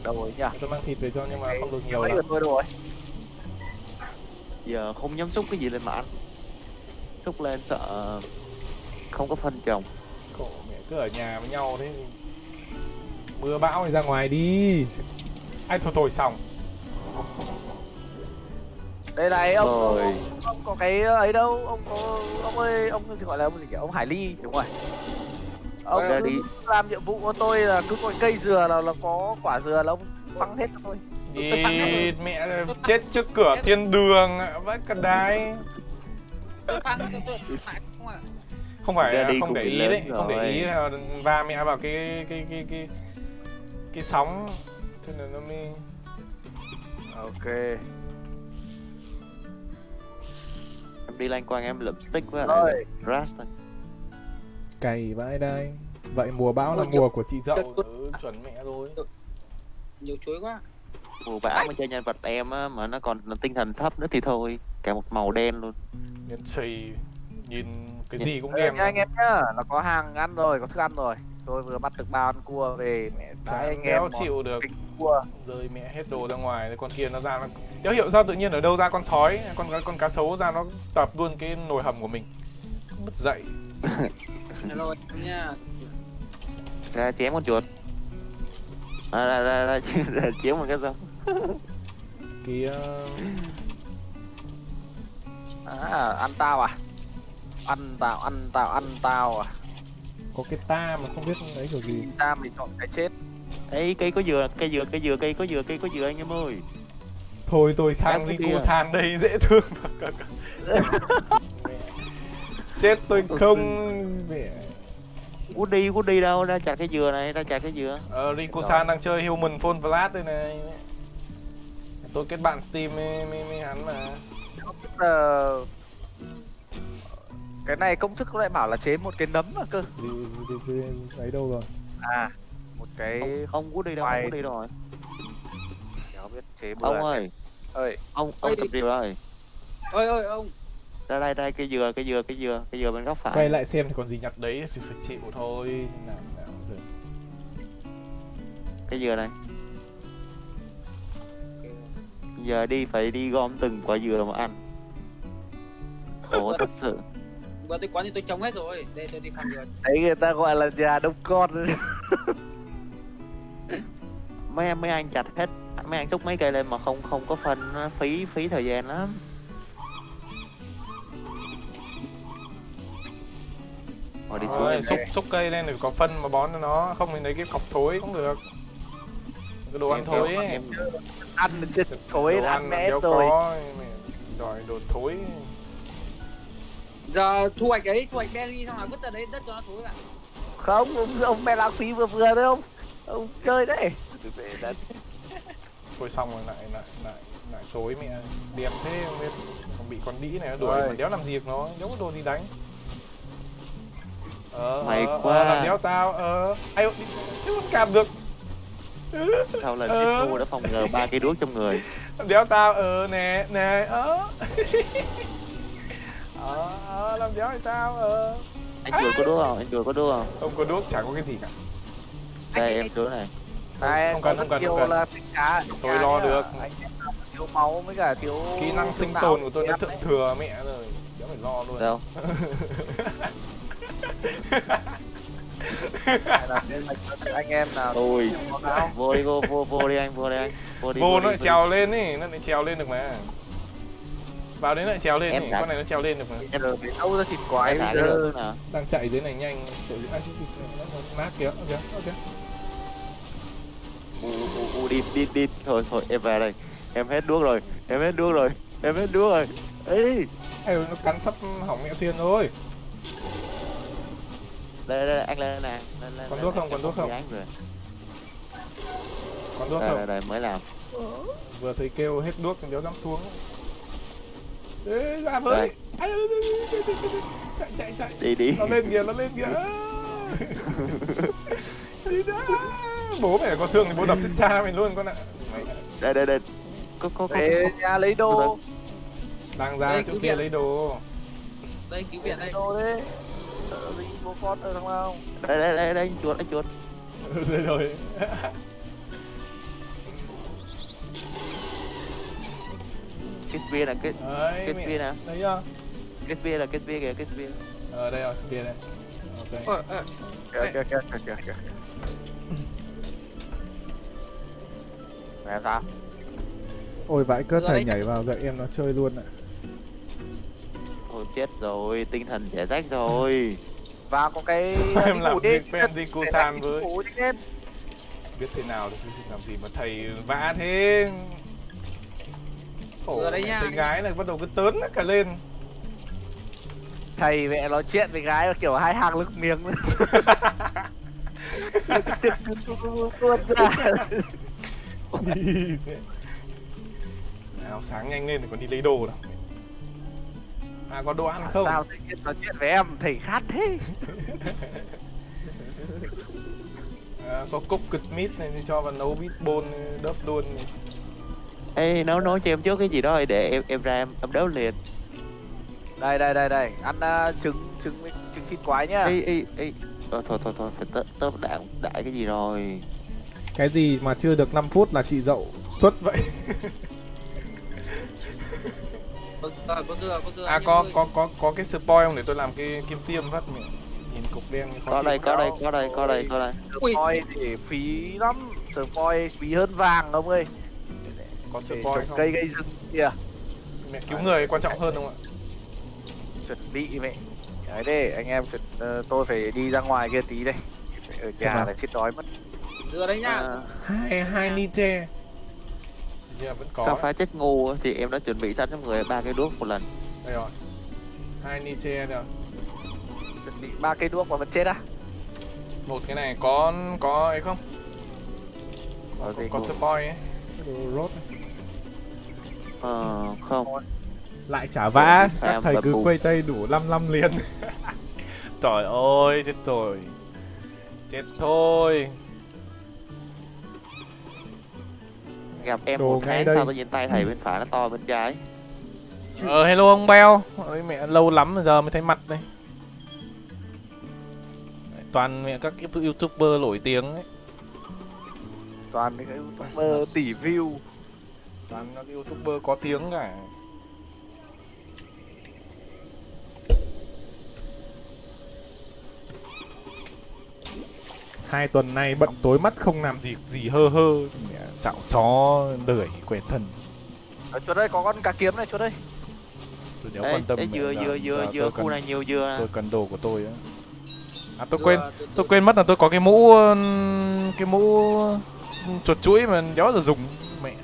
Đâu rồi nhỉ? Tôi mang thịt về cho nhưng mà không được nhiều Mấy lắm. lượt thôi rồi. Giờ không dám xúc cái gì lên mà ăn. Xúc lên sợ không có phân trồng. Khổ mẹ, cứ ở nhà với nhau thế thì mưa bão thì ra ngoài đi. Ai thôi xong. Đây này ông, Rồi. ông có cái ấy đâu, ông ơi, ông gọi là ông gì kìa, ông Hải Ly đúng rồi. Ông Ra cứ đi. làm nhiệm vụ của tôi là cứ có cây dừa là có quả dừa là ông quăng hết cho tôi. Đi mẹ chết trước cửa thiên đường ạ, vãi cả đái. Tôi phang tôi phải không ạ? Không phải Ra là đi không cũng để bị ý lớn đấy, không để rồi. ý là va mẹ vào cái sóng cho nên nó mới Ok. Em đi lanh quanh em lượm stick với Rồi. lại grass thôi. Cày vãi đây. Vậy mùa bão là Ôi, nhiều- mùa của chị dậu. chuẩn mẹ rồi. Nhiều chuối quá. Mùa bão mà chơi nhân vật em á, mà nó còn là tinh thần thấp nữa thì thôi. Cả một màu đen luôn. Nhìn xì, nhìn cái gì cũng Đây đen. nha anh em nhá, là có hàng ăn rồi, có thức ăn rồi. Tôi vừa bắt được 3 con cua về mẹ trái Chả anh em. đéo món chịu được. kinh cua. Rơi mẹ hết đồ ra ngoài, con kia nó ra nó đéo hiểu sao tự nhiên ở đâu ra con sói, con cá sấu ra nó tập luôn cái nồi hầm của mình. Mất dậy. Hello em nha. Ra chém con chuột. Ra chém một cái xong. Kia À, ăn tao à? Ăn tao à? Có cái ta mà không biết đấy kiểu gì. Ta mình chọn cái chết. Ê cây có dừa cây có dừa anh em ơi. thôi tôi sang Em đi đi cô à? san đây dễ thương. Chết tôi không mẹ. Cút đi đâu, ra chặt cái dừa này, ra chặt cái dừa. Rico San đang chơi Human Fall Flat đây này. Tôi kết bạn Steam với hắn mà. Ờ, cái này công thức nó lại bảo là chế một cái nấm mà cơ. Gì ấy đâu rồi. À, một cái Ông Wood đi đâu? Hoài. Ông Wood đi rồi. không biết chế bừa. Ông ơi, ơi ông Ơi. tập rìu ơi. Ơi ông. Ra đây cây dừa bên góc phải. Quay lại xem thì còn gì nhặt đấy thì phải chịu thôi. Nào giờ. Cây dừa này. Giờ phải đi gom từng quả dừa mà ăn. Ồ thật sự. Vừa tôi quán thì tôi trồng hết rồi. Đây tôi đi farm dừa. đấy người ta gọi là nhà đông con. Mấy anh chặt hết, mấy anh xúc mấy cây lên mà không có phân, nó phí thời gian lắm. Đi xuống Rồi, em xúc cây lên để có phân mà bón cho nó, không thì lấy cái cọc thối cũng được. Cái đồ ăn thối ấy. em ăn chết thối Đồ ăn ăn mẹ béo rồi. có, đòi đồ thối. Giờ thu hoạch berry xong là vứt ra đấy đất cho nó thối lại. Không, ông mẹ lãng phí vừa vừa đấy ông chơi đấy. Thôi xong rồi lại tối mẹ đẹp thế không biết. Còn bị con đĩ này nó đuổi Rồi. mà đéo làm gì được nó, đéo có đồ gì đánh. Mày quá. Làm đéo tao, ai đi, chứ không cạp được. sau lần tiếp thu đã phòng ngừa 3 cây đuốc trong người. Làm đéo tao, nè, làm đéo thì tao, Anh đùa có đuốc không? Không có đuốc, chả có cái gì cả. Đây em chỗ này. Này, Không cần, có không rất cần, nhiều không cần. là tính cá. Tôi lo được. Anh em thiếu máu với cả thiếu Kỹ năng sinh tồn của tôi đã thượng thừa mẹ rồi, đéo phải lo luôn. Đâu? Anh em nào Ôi, có não. vô đi anh. Vô Vô nó lại trèo lên ý, nó lại trèo lên được mà. Vào đấy lại trèo lên Em ý, đã- con này nó trèo lên được mà. Em rồi đến đâu ra thịt quái Em bây thả cái giờ. đường nào. Đang chạy dưới này nhanh, tự nhiên axit nát kìa, ok. Đi. Thôi, em về đây. Em hết đuốc rồi. Ê, Ê, nó cắn sắp hỏng mẹ Thiên rồi. đây anh lên nè. Còn đuốc không, còn đuốc không? Còn đuốc không? Đây mới làm. Vừa thấy kêu hết đuốc thì đéo dám xuống. Ê, ra với. Đây. Ai, chạy. Đi. Nó lên kìa. Đi ra. Bố mày có thương thì bố đập chết cha mày luôn con ạ. Mày Đây. Có. Về nhà lấy đồ. đang ra Đây, chỗ cứu kia viện. lấy đồ. Đây cứu viện đây. Lấy đồ đấy. Gì bố con ở không không? Đây anh chuột. Đây rồi. Cái spear là cái Đấy, spear mẹ. nè. Đấy chưa? Cái spear là cái spear kìa, cái spear. Đây rồi, spear đây. Ok. Kìa. Mẹ sao? Ôi vãi cớt Giờ thầy đấy. nhảy vào dạy em nó chơi luôn ạ. Ôi chết rồi, tinh thần trẻ rách rồi. Và có cái Sao em đi làm ngủ đi. việc quen đi cô San với. Ngủ đi lên. Biết thế nào thì làm gì mà thầy vã thế. Khổ Giờ đây mẹ, nha. thấy gái này bắt đầu cứ tớn cả lên. Thầy mẹ nói chuyện với gái kiểu hai hàng nước miếng. Tuôn ra. Nào sáng nhanh lên thì còn đi lấy đồ đâu. À có đồ ăn không? Sao thầy biết nói chuyện với em thầy khát thế? Có cốc cực mít này thì cho vào nấu mít bôn đớp luôn. Ê, nấu cho em trước cái gì đó rồi để em ra em đấu liền. Đây. Ăn trứng thịt quái nhá. Ê. Thôi, phải tớ đại cái gì rồi. Cái gì mà chưa được 5 phút là chị dậu xuất vậy. Có dừa. À anh em ơi. có cái spoil không để tôi làm cái kim tiêm phát mẹ. Nhìn cục đen khó Có chịu. đây. Ui. Spoil thì phí lắm. Spoil phí hơn vàng ông ơi. Có Để spoil trồng không? cây gây rừng kìa. Mẹ cứu người quan trọng hơn không ạ? Chuẩn bị mẹ. Đấy đây anh em tôi phải đi ra ngoài kia tí đây. Ở Xem nhà nào. là chết đói mất. Dừa đấy nhá. Hai nite. Giờ vẫn có. Sao phá chết ngu thì em đã chuẩn bị sẵn trong người 3 cây đuốc một lần. Đây rồi. Hai nite rồi. Chuẩn bị 3 cây đuốc mà vẫn chết á. Một cái này có ấy không? Có Gì spoil ấy. Đồ rốt. Không. Lại chả vã, các Em thầy và cứ bù. quay tay đủ 5 liền. Trời ơi, chết rồi. Chết thôi. Gặp em Đồ một ngay tháng đây. sau tự nhiên tay thầy bên phải nó to bên trái. Hello ông Beo. Ôi mẹ, lâu lắm rồi giờ mới thấy mặt đây. Toàn mẹ các cái youtuber nổi tiếng ấy. Toàn những cái youtuber tỷ view. Toàn các youtuber có tiếng cả. Hai tuần nay bận tối mắt không làm gì hơ hơ. Mẹ, xạo chó lười quẻ thần. Ở chỗ đây có con cá kiếm này, chỗ đây. Tôi đéo Đấy, quan tâm. đấy, mẹ, dừa giờ- dừa giờ dừa tôi dừa cần- khu này nhiều dừa. Tôi cần đồ của tôi á. À Dừa, tôi quên mất là tôi có cái mũ chuột chuỗi mà đéo giờ dùng mẹ.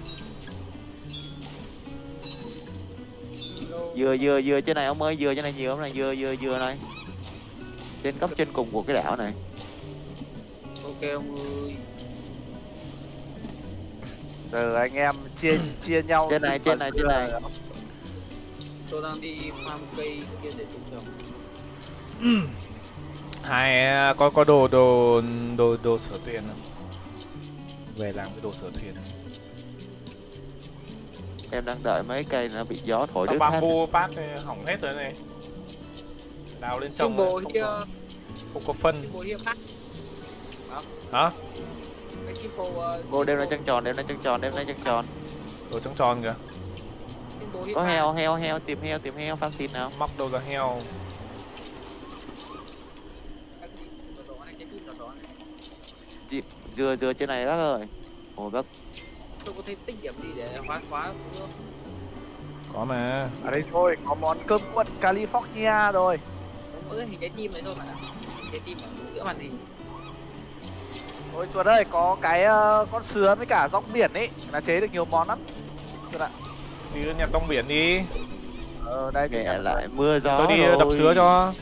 Dừa dừa dừa trên này ông ơi, dừa trên này nhiều lắm này, dừa dừa dừa này. Trên góc trên cùng của cái đảo này. Ok ông ơi. Giờ anh em chia nhau. Trên này, trên này, trên này. Tôi đang đi farm cây kia để trồng. Hai có đồ sở thuyền không? Về làm cái đồ sở thuyền. Em đang đợi mấy cây nó bị gió thổi Sao đứt hết. bamboo pad này hỏng hết rồi này. Đào lên trồng Symbol không kia, không có phân. symbol here phát. Hả? Cái symbol. Cô đem lên chân tròn, đem lên chân tròn, đem lên chân tròn. Đồ trống tròn kìa. Có heo, tìm heo, phát thịt nào. Móc đâu ra heo. Dừa dừa trên này bác ơi. Ôi bác, Tôi có thể tích điểm gì để khóa không? Có mà. Ở đây thôi, có món cơm cuộn California rồi. Không có cái hình trái tim đấy thôi mà. Trái tim ở giữa màn hình. Ôi chuột ơi, có cái con sứa với cả rong biển ấy, là chế được nhiều món lắm. Chuột ạ. Đi nhặt rong biển đi. Đây thì ghẻ lại mưa gió Tôi đi rồi. đập sứa cho.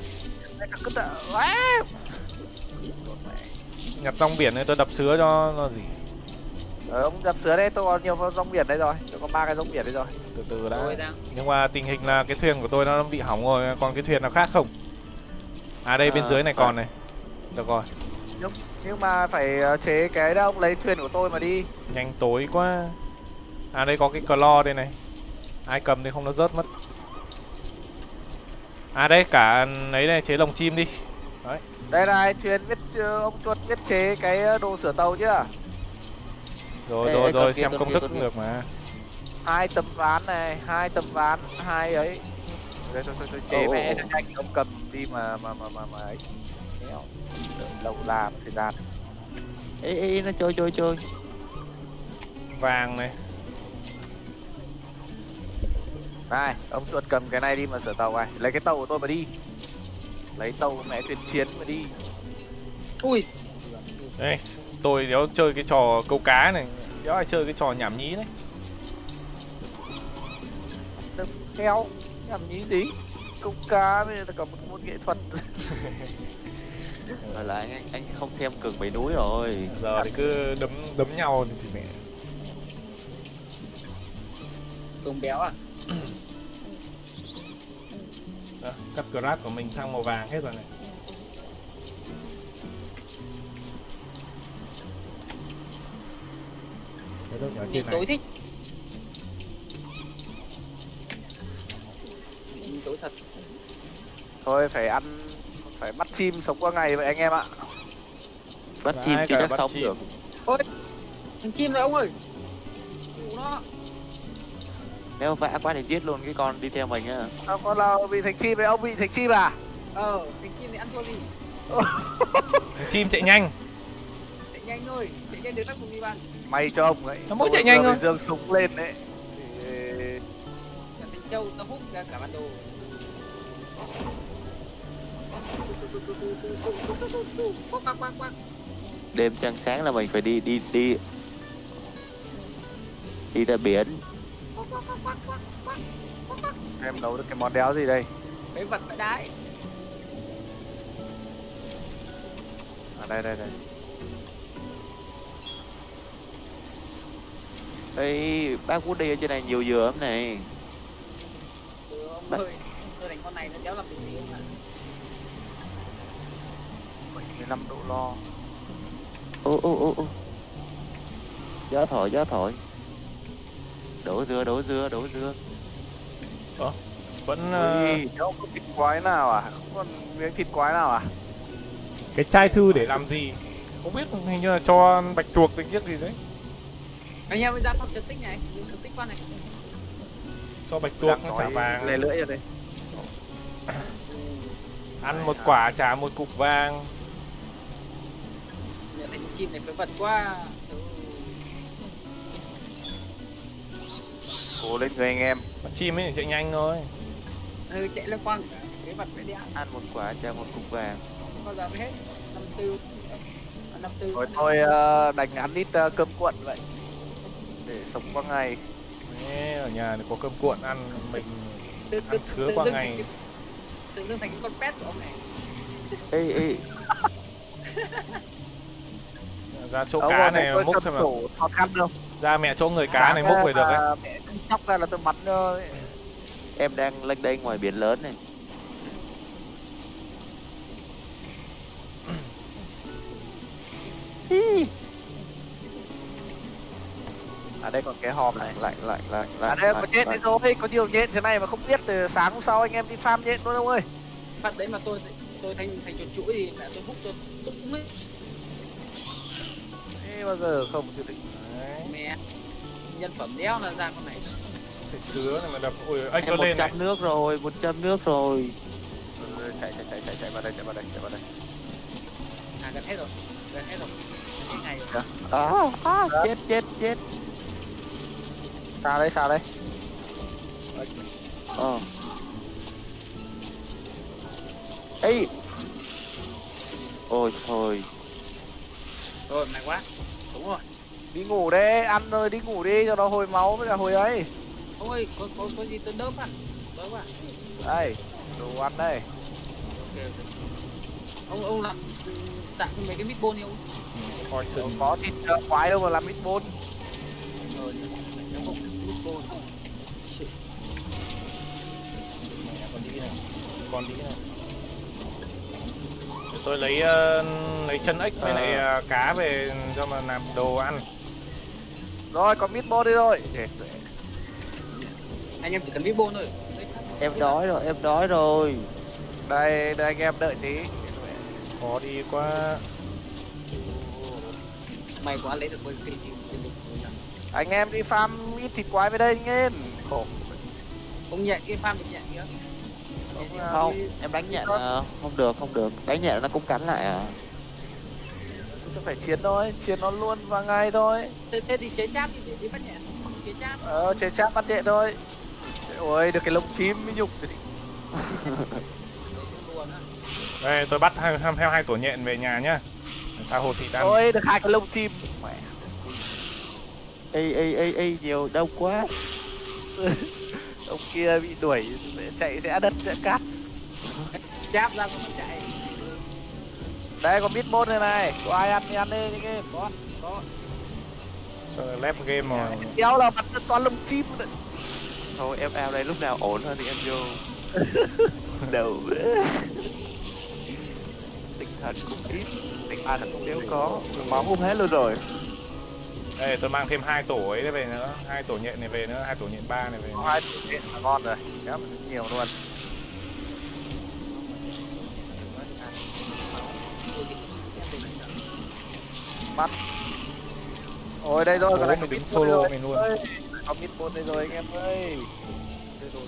Đây là cứt ạ. Á! Nhặt rong biển này tôi đập sứa cho nó gì. Ông đập sứa đây, tôi có nhiều rong biển đây rồi. Tôi có 3 cái rong biển đây rồi. Từ từ Tôi đã. đang Nhưng mà tình hình là cái thuyền của tôi nó bị hỏng rồi. Còn cái thuyền nào khác không? À đây bên À, dưới này còn này. Được rồi. Nhưng mà phải chế cái đâu, lấy thuyền của tôi mà đi. Nhanh tối quá. À đây có cái claw đây này. Ai cầm thì không nó rớt mất. À đây cả ấy này, chế lồng chim đi. Đấy. Đây này, thuyền viết ông chuột viết chế cái đồ sửa tàu chưa? Rồi Ê, rồi ê, rồi con kia, xem con công kia, thức con cũng kia. được mà. 2 tấm ván này, 2 tấm ván, 2 ấy. Đây thôi chế Ồ, mẹ ồ, cho nhanh ông cầm đi mà ấy. Đéo, lâu làm thời gian. Ê, nó trôi. Vàng này. Này, ông chuột cầm cái này đi mà sửa tàu này, lấy cái tàu của tôi mà đi. Lấy tàu của mẹ thuyền chiến mà đi. ui Đây, tôi đéo chơi cái trò câu cá này. Đéo ai chơi cái trò nhảm nhí đấy. Đừng heo, làm nhí gì? Câu cá bây giờ là cả một môn nghệ thuật. Rồi lại anh không xem Cường Bảy Núi rồi. Giờ thì cứ đấm nhau thì gì mẹ. Cường béo à? Đó, cắt grab của mình sang màu vàng hết rồi này. Thế thôi ở trên Nhìn tối này. thích. Nhìn tối thật. Thôi phải ăn, phải bắt chim sống qua ngày vậy anh em ạ. Bắt Đấy, chim chứ cả chắc bắt sống chim. được. Thằng chim rồi ông ơi. Đủ nó. Nếu vã quá thì giết luôn cái con đi theo mình á. Sao con nào bị thành chim vậy? Ông bị thành chim à? Thằng chim thì ăn thua gì? Thằng chim chạy nhanh. Chạy nhanh thôi. Chạy nhanh đến tắc cùng đi bạn. May cho ông đấy. Nó mỗi Tôi chạy nhanh vừa thôi. mới giương súng lên đấy. Thì- Cả thằng trâu nó hút ra cả bản đồ. Quắc. Đêm trăng sáng là mình phải đi ra biển. Em nấu được cái món đéo gì đây? Mấy vật phải đái. À đây. Ê, bác Woody ở trên này nhiều dừa lắm này. Ông ơi, tôi đánh con này nó đéo làm được gì mà. 75 độ lo. Ô. Gió thổi. Đổ dưa, đổ dưa, đổ dưa. Vẫn Ui, đâu có thịt quái nào à? Không còn miếng thịt quái nào à? cái chai thư để làm gì? Không biết, hình như là cho bạch tuộc cái chiếc gì đấy. Anh em mới ra phòng trấn tích này, dùng trấn tích con này. Cho bạch tuộc nó trả vàng. Lè lưỡi ở đây. Ăn một quả trả một cục vàng. Nhận thành chim này phải vật quá. Cố lên người anh em. Con chim ấy thì chạy nhanh thôi. Ừ, chạy lên quăng cái vật phải đi ăn. Ăn một quả trả một cục vàng. Bao giờ mới hết? 54. Thôi thôi đành ăn ít cơm cuộn vậy. Để sống qua ngày. Đấy, ở nhà này có cơm cuộn ăn, mình ăn sứa qua ngày. Tự dưng thành cái con pet của ông này. Ê, ê, Ra chỗ Ông cá này này có múc cầm thôi mà. sổ khó khăn đâu. Ra mẹ chỗ người cá này múc về được ấy. Mẹ chóc ra là tôi bắn thôi. em đang lênh đênh ngoài biển lớn này. Ở đây còn cái hòm này. Lại. Ở đây có nhện đấy rồi, có nhiều nhện thế này mà không biết từ sáng hôm sau anh em đi farm nhện luôn ông ơi. Bạn đấy mà tôi thành chuột chuỗi thì mẹ tôi hút tôi cũng ấy. Thế bao giờ không dự định. Đấy, Mẹ nhân phẩm đéo là ra con này. phải sứa này mà đập. Ui, ếch nó Em lên này. 100 nước rồi, 100 nước rồi. Chạy vào đây. À gần hết rồi. Cái ngày Chết. Sao đây? Ờ. Ê. Ôi thôi. rồi mày quá. Đúng rồi. Đi ngủ đấy, ăn rồi đi ngủ đi cho nó hồi máu với cả hồi ấy. Ông ơi, có gì tôi đớp à? Đớp à? Đây, đồ ăn đây. Ok. Ông làm tặng mấy cái meatball đi ông. Coi Đâu sừng. có thịt quái đâu mà làm meatball. Rồi, nó không meatball. Con đi này. Để tôi lấy chân ếch với lại cá về cho mà làm đồ ăn. Rồi, có meatball đi rồi. Anh em chỉ cần meatball thôi. Em đói rồi. Đây anh em đợi tí. Khó đi quá. Mày quá lấy được cái gì? Anh em đi farm ít thịt quái về đây anh em. Khổ. Ông nhẹ cái farm được nhẹ kìa. Không, em đánh nhện không được. Đánh nhện nó cũng cắn lại à. Tôi phải chiến thôi, chiến nó luôn vào ngày thôi. Thế thì chế cháp đi để đi bắt nhẹ. Chế cháp. Chế cháp bắt nhẹ thôi. Ôi, được cái lông chim mới nhục rồi. Đây, tôi bắt theo 2 tổ nhện về nhà nhá. Tao hồ thịt ăn. Ôi, được 2 cái lông chim. Mẹ. Ê, nhiều đông quá. Ông kia bị đuổi chạy sẽ đất sẽ cát. Cháp ra mà chạy. Đây có meatball này này, có ai ăn thì ăn đi anh em. Có. Sao lại lép game rồi. Kéo là bắn toàn lông chim đấy. Thôi em ao đây lúc nào ổn hơn thì em vô. Đầu. Tinh thần cũng ít, tinh thần cũng nếu có, máu cũng hết luôn rồi. Đây, tôi mang thêm 2 tổ ấy về nữa, 2 tổ nhện này về nữa, 2 tổ nhện 3 này về nữa. Có 2 tổ nhện là ngon rồi, kéo nhiều luôn. Bắt. Ôi đây rồi, Ủa, còn đây mình có đứng meatball solo rồi. mình luôn. Ơi, có meatball đây rồi anh em ơi. Đi rồi.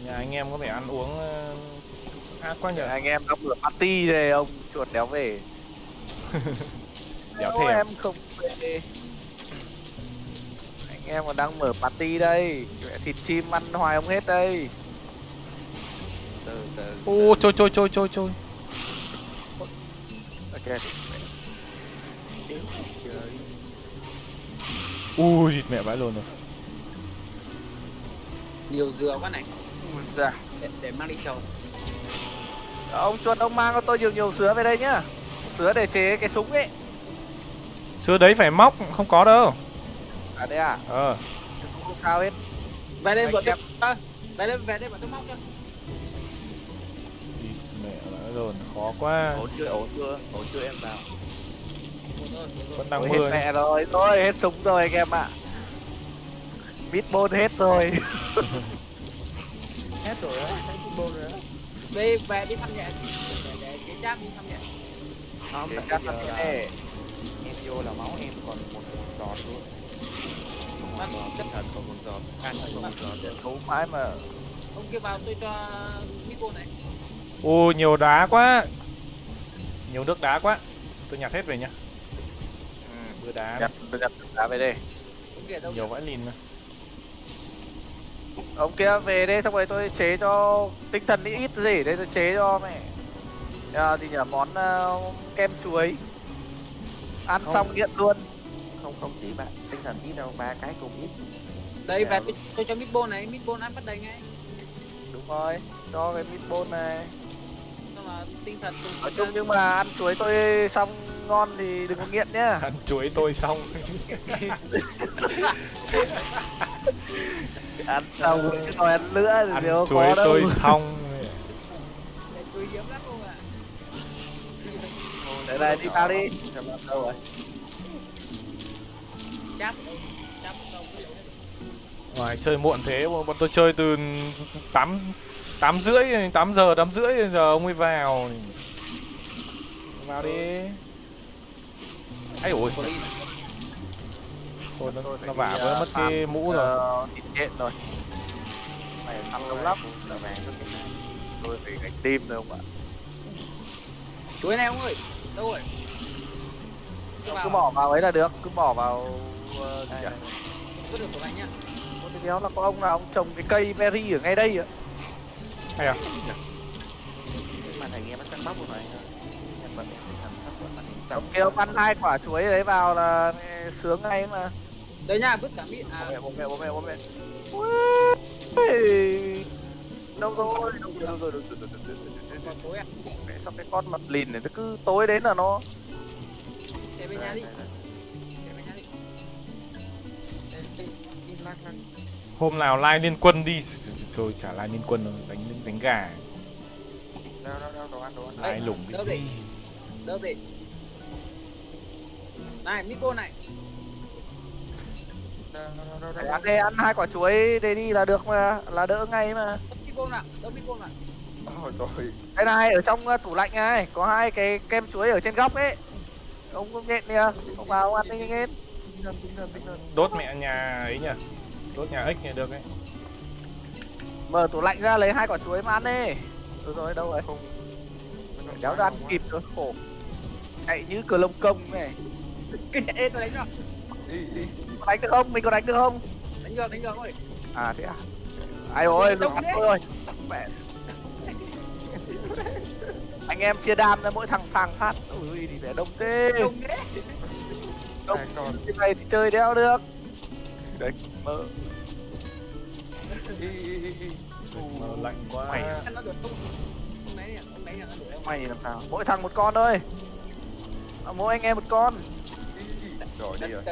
Nhà anh em có vẻ ăn uống ác quá nhỉ. Anh em đang mở party đây, ông chuột đéo về. Đéo Ô, thèm. em không về. Anh em còn đang mở party đây. Thịt chim ăn hoài không hết đây. Từ. Ô, trôi. Ok. Ui, thịt mẹ vãi luôn rồi. Nhiều dừa quá này. Dạ. Để mang đi trồng. Ông chuột ông mang cho tôi nhiều sứa về đây nhá. Sứa để chế cái súng ấy. Sữa đấy phải móc, không có đâu. À đây à? Không sao hết. Về đây Anh bọn em. tôi. Về đây bọn tôi móc cho. Đi mẹ vãi luôn, khó quá. Ổn chưa em vào. Vẫn đang Ôi, mưa hết nhá. mẹ rồi, thôi hết súng rồi anh em ạ. Meatball hết rồi. Hết rồi á, thấy football rồi á. Về về đi thăm nhà để cái chat đi thăm nhà. Không, Để tại chat bây thăm giờ nhà. em vô là máu em còn một giọt luôn. Một giọt, tinh thần còn một giọt, can còn một giọt. Thú mãi mà. Ông kia vào tôi cho Meatball này. Ôi nhiều đá quá. Nhiều nước đá quá. Tôi nhặt hết về nhá. Mưa đá này. Nhặt đá về đây. Ông kia đâu? Nhiều vãi lìn này. Ông kia về đây xong rồi tôi chế cho tinh thần ít gì đây tôi chế cho mẹ. Thì nhờ món kem chuối. Ăn Không. xong nghiện luôn. Không chỉ bạn tinh thần ít đâu, 3 cái cùng ít. Đây về tôi cho Meatball này, Meatball ăn bắt đầy ngay. Đúng rồi, cho cái meatball này. Xong là tinh thần cùng. Nói chung nhưng mà ăn chuối tôi xong ngon thì đừng có nghiện nhá. Ăn chuối tôi xong. Ăn xong chứ còn ăn nữa thì Ăn đâu chuối có đâu. tôi xong. Chuối hiếm lắm luôn à. Để này đi vào đi. Đâu rồi? Chat đâu Ngoài chơi muộn thế, bọn tôi chơi từ 8 rưỡi, 8 giờ, 8 rưỡi giờ ông mới vào. Vào đi. Ấy ôi. Thôi nó vả với mất cái mũ rồi. Thịt chết rồi. Mày ăn lâu lắm. Là vàng có cái này. Tôi phải gánh tim rồi ông ạ. chuối này ông ơi. Đâu rồi? Cứ bỏ vào ấy là được, cứ bỏ vào Đây, chả. đây, đây. Có được của anh nhá. Có cái đéo là có ông nào ông trồng cái cây berry ở ngay đây ạ. Hay à? Màn hình nghe nó cắt bóc rồi này. Em bật tinh thần thấp của màn hình Ông kia ông ăn 2 quả chuối đấy vào là sướng ngay mà. Đây nha, vứt cả mít à. Bố mẹ. Ui. Đâu rồi. Còn tối à. Mẹ sao cái con mặt lìn này nó cứ tối đến là nó. Chạy về nhà đi. Đây, đây, Chạy về nhà đi. đây. Im lặng lặng. Hôm nào lai liên quân đi. Tôi chả lai liên quân đâu, đánh gà. Đâu, đồ ăn. Lai lủng cái gì. Đâu đi. Này, Meatball này. Đâu. Ăn đây, ăn 2 quả chuối đây đi là được mà, là đỡ ngay mà. Meatball nào, đâu Meatball nào. Ôi trời. Đây này, ở trong tủ lạnh này, có 2 cái kem chuối ở trên góc ấy. Ông cũng nhện nè, ông vào ông ăn đi nhanh lên. Tinh thần. Đốt mẹ nhà ấy nhỉ. Đốt nhà ếch này được ấy. Mở tủ lạnh ra lấy 2 quả chuối mà ăn đi. Rồi đâu rồi? Không. Kéo ra ăn kịp rồi, khổ. Chạy như cờ lông công này. Cứ chạy đi, tôi đánh rồi. Đi. Có đánh được không? Mình có đánh được không? Đánh được ông ơi. À thế à? Ai ơi, Đông lục đấy. tôi rồi. Mẹ. Anh em chia đam ra mỗi thằng phang phát. Ui thì vẻ đông thế. Đông đấy. Đông Đây còn. cái này thì chơi đéo được. Đấy, mơ. Đi. Mà lạnh quá. Mày. Nó được không? Ông đấy là nó đuổi ông. Mày làm sao? Mỗi thằng một con thôi. Mỗi anh em một con. Rồi đi rồi.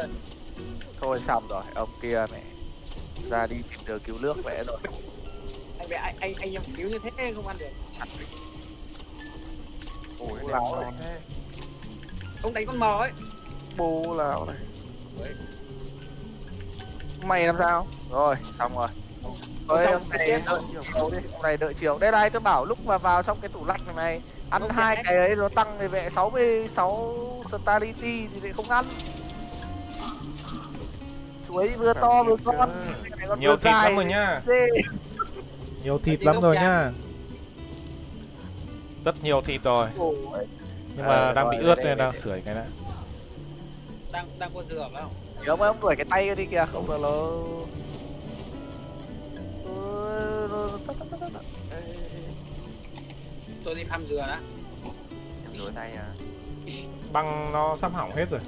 Thôi xong rồi, ông kia mẹ ra đi tìm đường cứu nước mẹ rồi. Anh em cứu như thế không ăn được. Ôi Bù đẹp láo ngon thế. Ông đánh con mò ấy. Bù lào này. Mày làm sao? Rồi, xong rồi. Thôi ông này đợi chiều đi, ông này đợi chiều. Đây này tôi bảo lúc mà vào trong cái tủ lạnh này ăn Ông 2 chạy. cái ấy nó tăng về vệ 66 starity thì lại không ăn. Chuối vừa to vừa con. Cái này còn Nhiều vừa thịt dài. lắm rồi nhá. Ghê. Nhiều thịt Thì lắm không rồi chán. nhá. Rất nhiều thịt rồi. Ôi. Nhưng mà đang bị rồi, ướt đây, nên đây, đang đây. sưởi cái đã. Đang có dừa phải không? Thì ông đuổi cái tay đi kìa, không là nó. Ê. Tôi đi farm dừa đã. Em rửa tay à. Băng nó sắp hỏng hết rồi.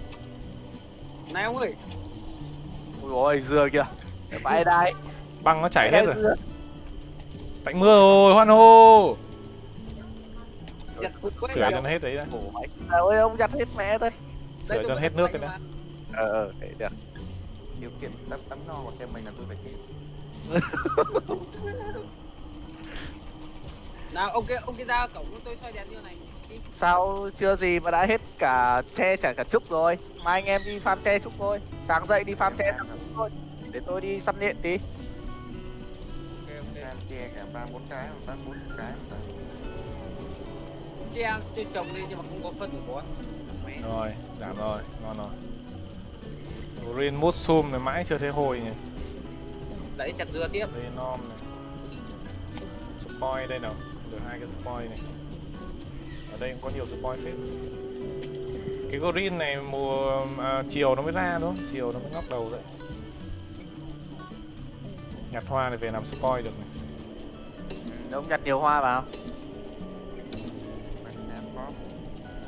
Này ông ơi. Ui ôi, dừa kìa. Vãi đai. Băng nó chảy hết rồi. Tạnh mưa rồi, hoan hô. Giật cục quá. Sửa cho nó hết đấy đã. Khổ mày. À, ơi ông giặt hết mẹ thôi. Sửa cho nó hết nước cái đã. Đấy được. Điều kiện tắm no của kem mình là tôi phải chịu. Nào ông kia ra cổng của tôi soi đèn như này. Đi. Sao chưa gì mà đã hết cả tre chả cả trúc rồi. Mai anh em đi farm tre trúc thôi. Sáng dậy đi farm tre trúc thôi. Để tôi đi săn nhện tí. Ok ok. Cam che cả 3-4 cái mà bắt 4 cái mà. Che trồng đi nhưng mà không có phân của bón. Mẹ. Rồi, giảm rồi, ngon rồi. Green mushroom này mãi chưa thấy hồi nhỉ. Đấy chặt dưa tiếp. Đây nom này. Spoil đây nào, được 2 cái spoil này. Ở đây cũng có nhiều spoil phết. Cái green này mùa chiều nó mới ra đúng không? Chiều nó mới ngóc đầu đấy. Nhặt hoa này về làm spoil được này. Ông nhặt nhiều hoa vào. Mình đang có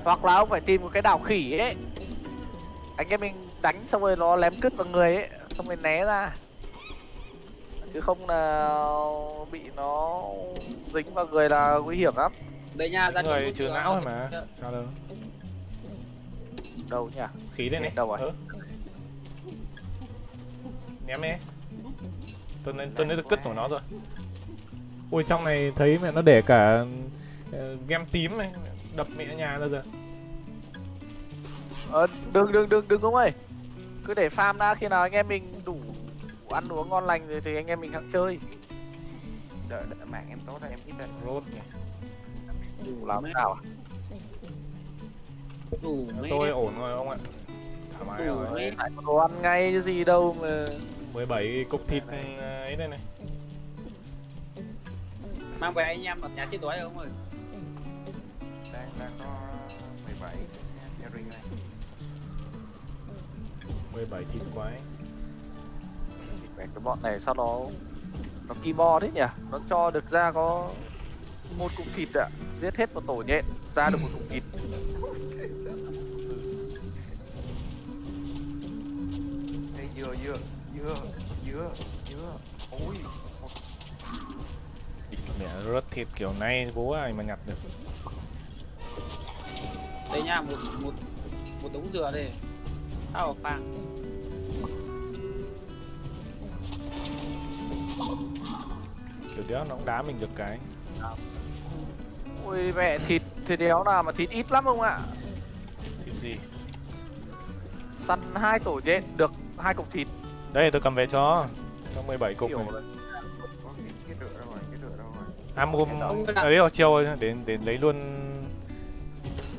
Hoặc là ông phải tìm một cái đào khỉ ấy. Anh em mình đánh xong rồi nó lém cứt vào người ấy, xong rồi né ra. Chứ không là bị nó dính vào người là nguy hiểm lắm. Đây nha, ra Người chỗ trừ dừa. não thôi mà. Sao đâu? Đâu nhỉ? Khí đây này. Đâu rồi? Ném đi. Tôi lấy được cứt của nó rồi. Ui trong này thấy mẹ nó để cả game tím này, đập mẹ nhà ra giờ. Đừng ông ơi. Cứ để farm đã, khi nào anh em mình đủ ăn uống ngon lành rồi thì anh em mình hẵng chơi. đợi mạng em tốt rồi em hit lên. Rốt này. Đủ làm sao à? Đủ mấy Tôi ổn rồi ông ạ. Thoải mái Đủ rồi. mấy. Phải có đồ ăn ngay chứ gì đâu mà. 17 cục thịt ấy đây này. Mang về anh em ở nhà chết đói ông ơi. Đang có 17 carry này. 17 thịt quái. Cái bọn này sao nó keyboard đấy nhỉ? Nó cho được ra có một cục thịt ạ, giết hết một tổ nhện ra được một cục thịt. Đây dừa. Ôi. Mẹ rớt thịt kiểu này bố ai mà nhặt được. Đây nha, một đống dừa đây. Sao mà phang. Kiểu đéo nó cũng đá mình được cái. Ôi mẹ, thịt đéo nào mà thịt ít lắm không ạ? Thịt gì? Săn 2 tổ nhện được 2 cục thịt. Đây tôi cầm về cho 17 cục Kiểu này. là- Có cái rửa đâu rồi, cái rửa đâu rồi. Hôm đấy vào chiều rồi đến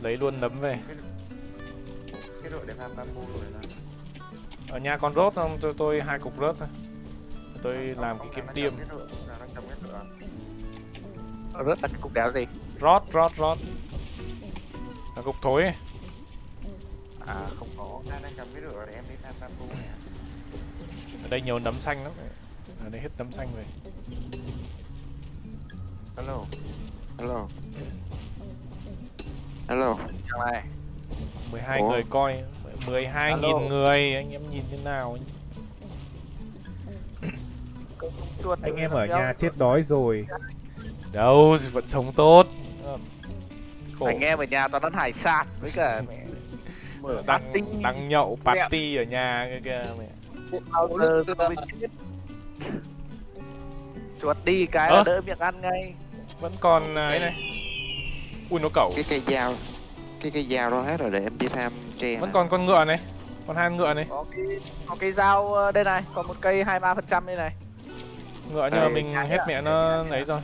lấy luôn nấm về. Cái rửa để farm bamboo rồi đó. Ở nhà còn rốt không? Cho tôi 2 cục rớt thôi. Tôi làm cái kiếm tiêm. Cái rửa, nó cầm cái rửa. Rất là cái cục đéo gì? Rót. Là cục thối ấy. À không có. Ta đang cầm cái rửa để em đi farm bamboo nè. Ở đây nhiều nấm xanh lắm. Ở đây hết nấm xanh rồi. Hello. Thằng này 12 Ủa? người coi. 12.000 người. Anh em nhìn thế nào? chuột. Anh em ở nhà chết đói rồi. Đâu vẫn sống tốt. Khổ. Anh em ở nhà toàn ăn hải sản với cả mẹ mở party. Đang nhậu party ở nhà kìa mẹ. Bao giờ tôi mới chết. Chuột đi cái là đỡ miệng ăn ngay. Vẫn còn ấy này. Ui nó cẩu. Cái cây dao đó hết rồi để em đi farm tre. Vẫn còn con ngựa này. Còn 2 ngựa này. Có cái dao đây này, còn một cây 23% đây này. Ngựa nhưng mà mình hết mẹ nó ấy rồi.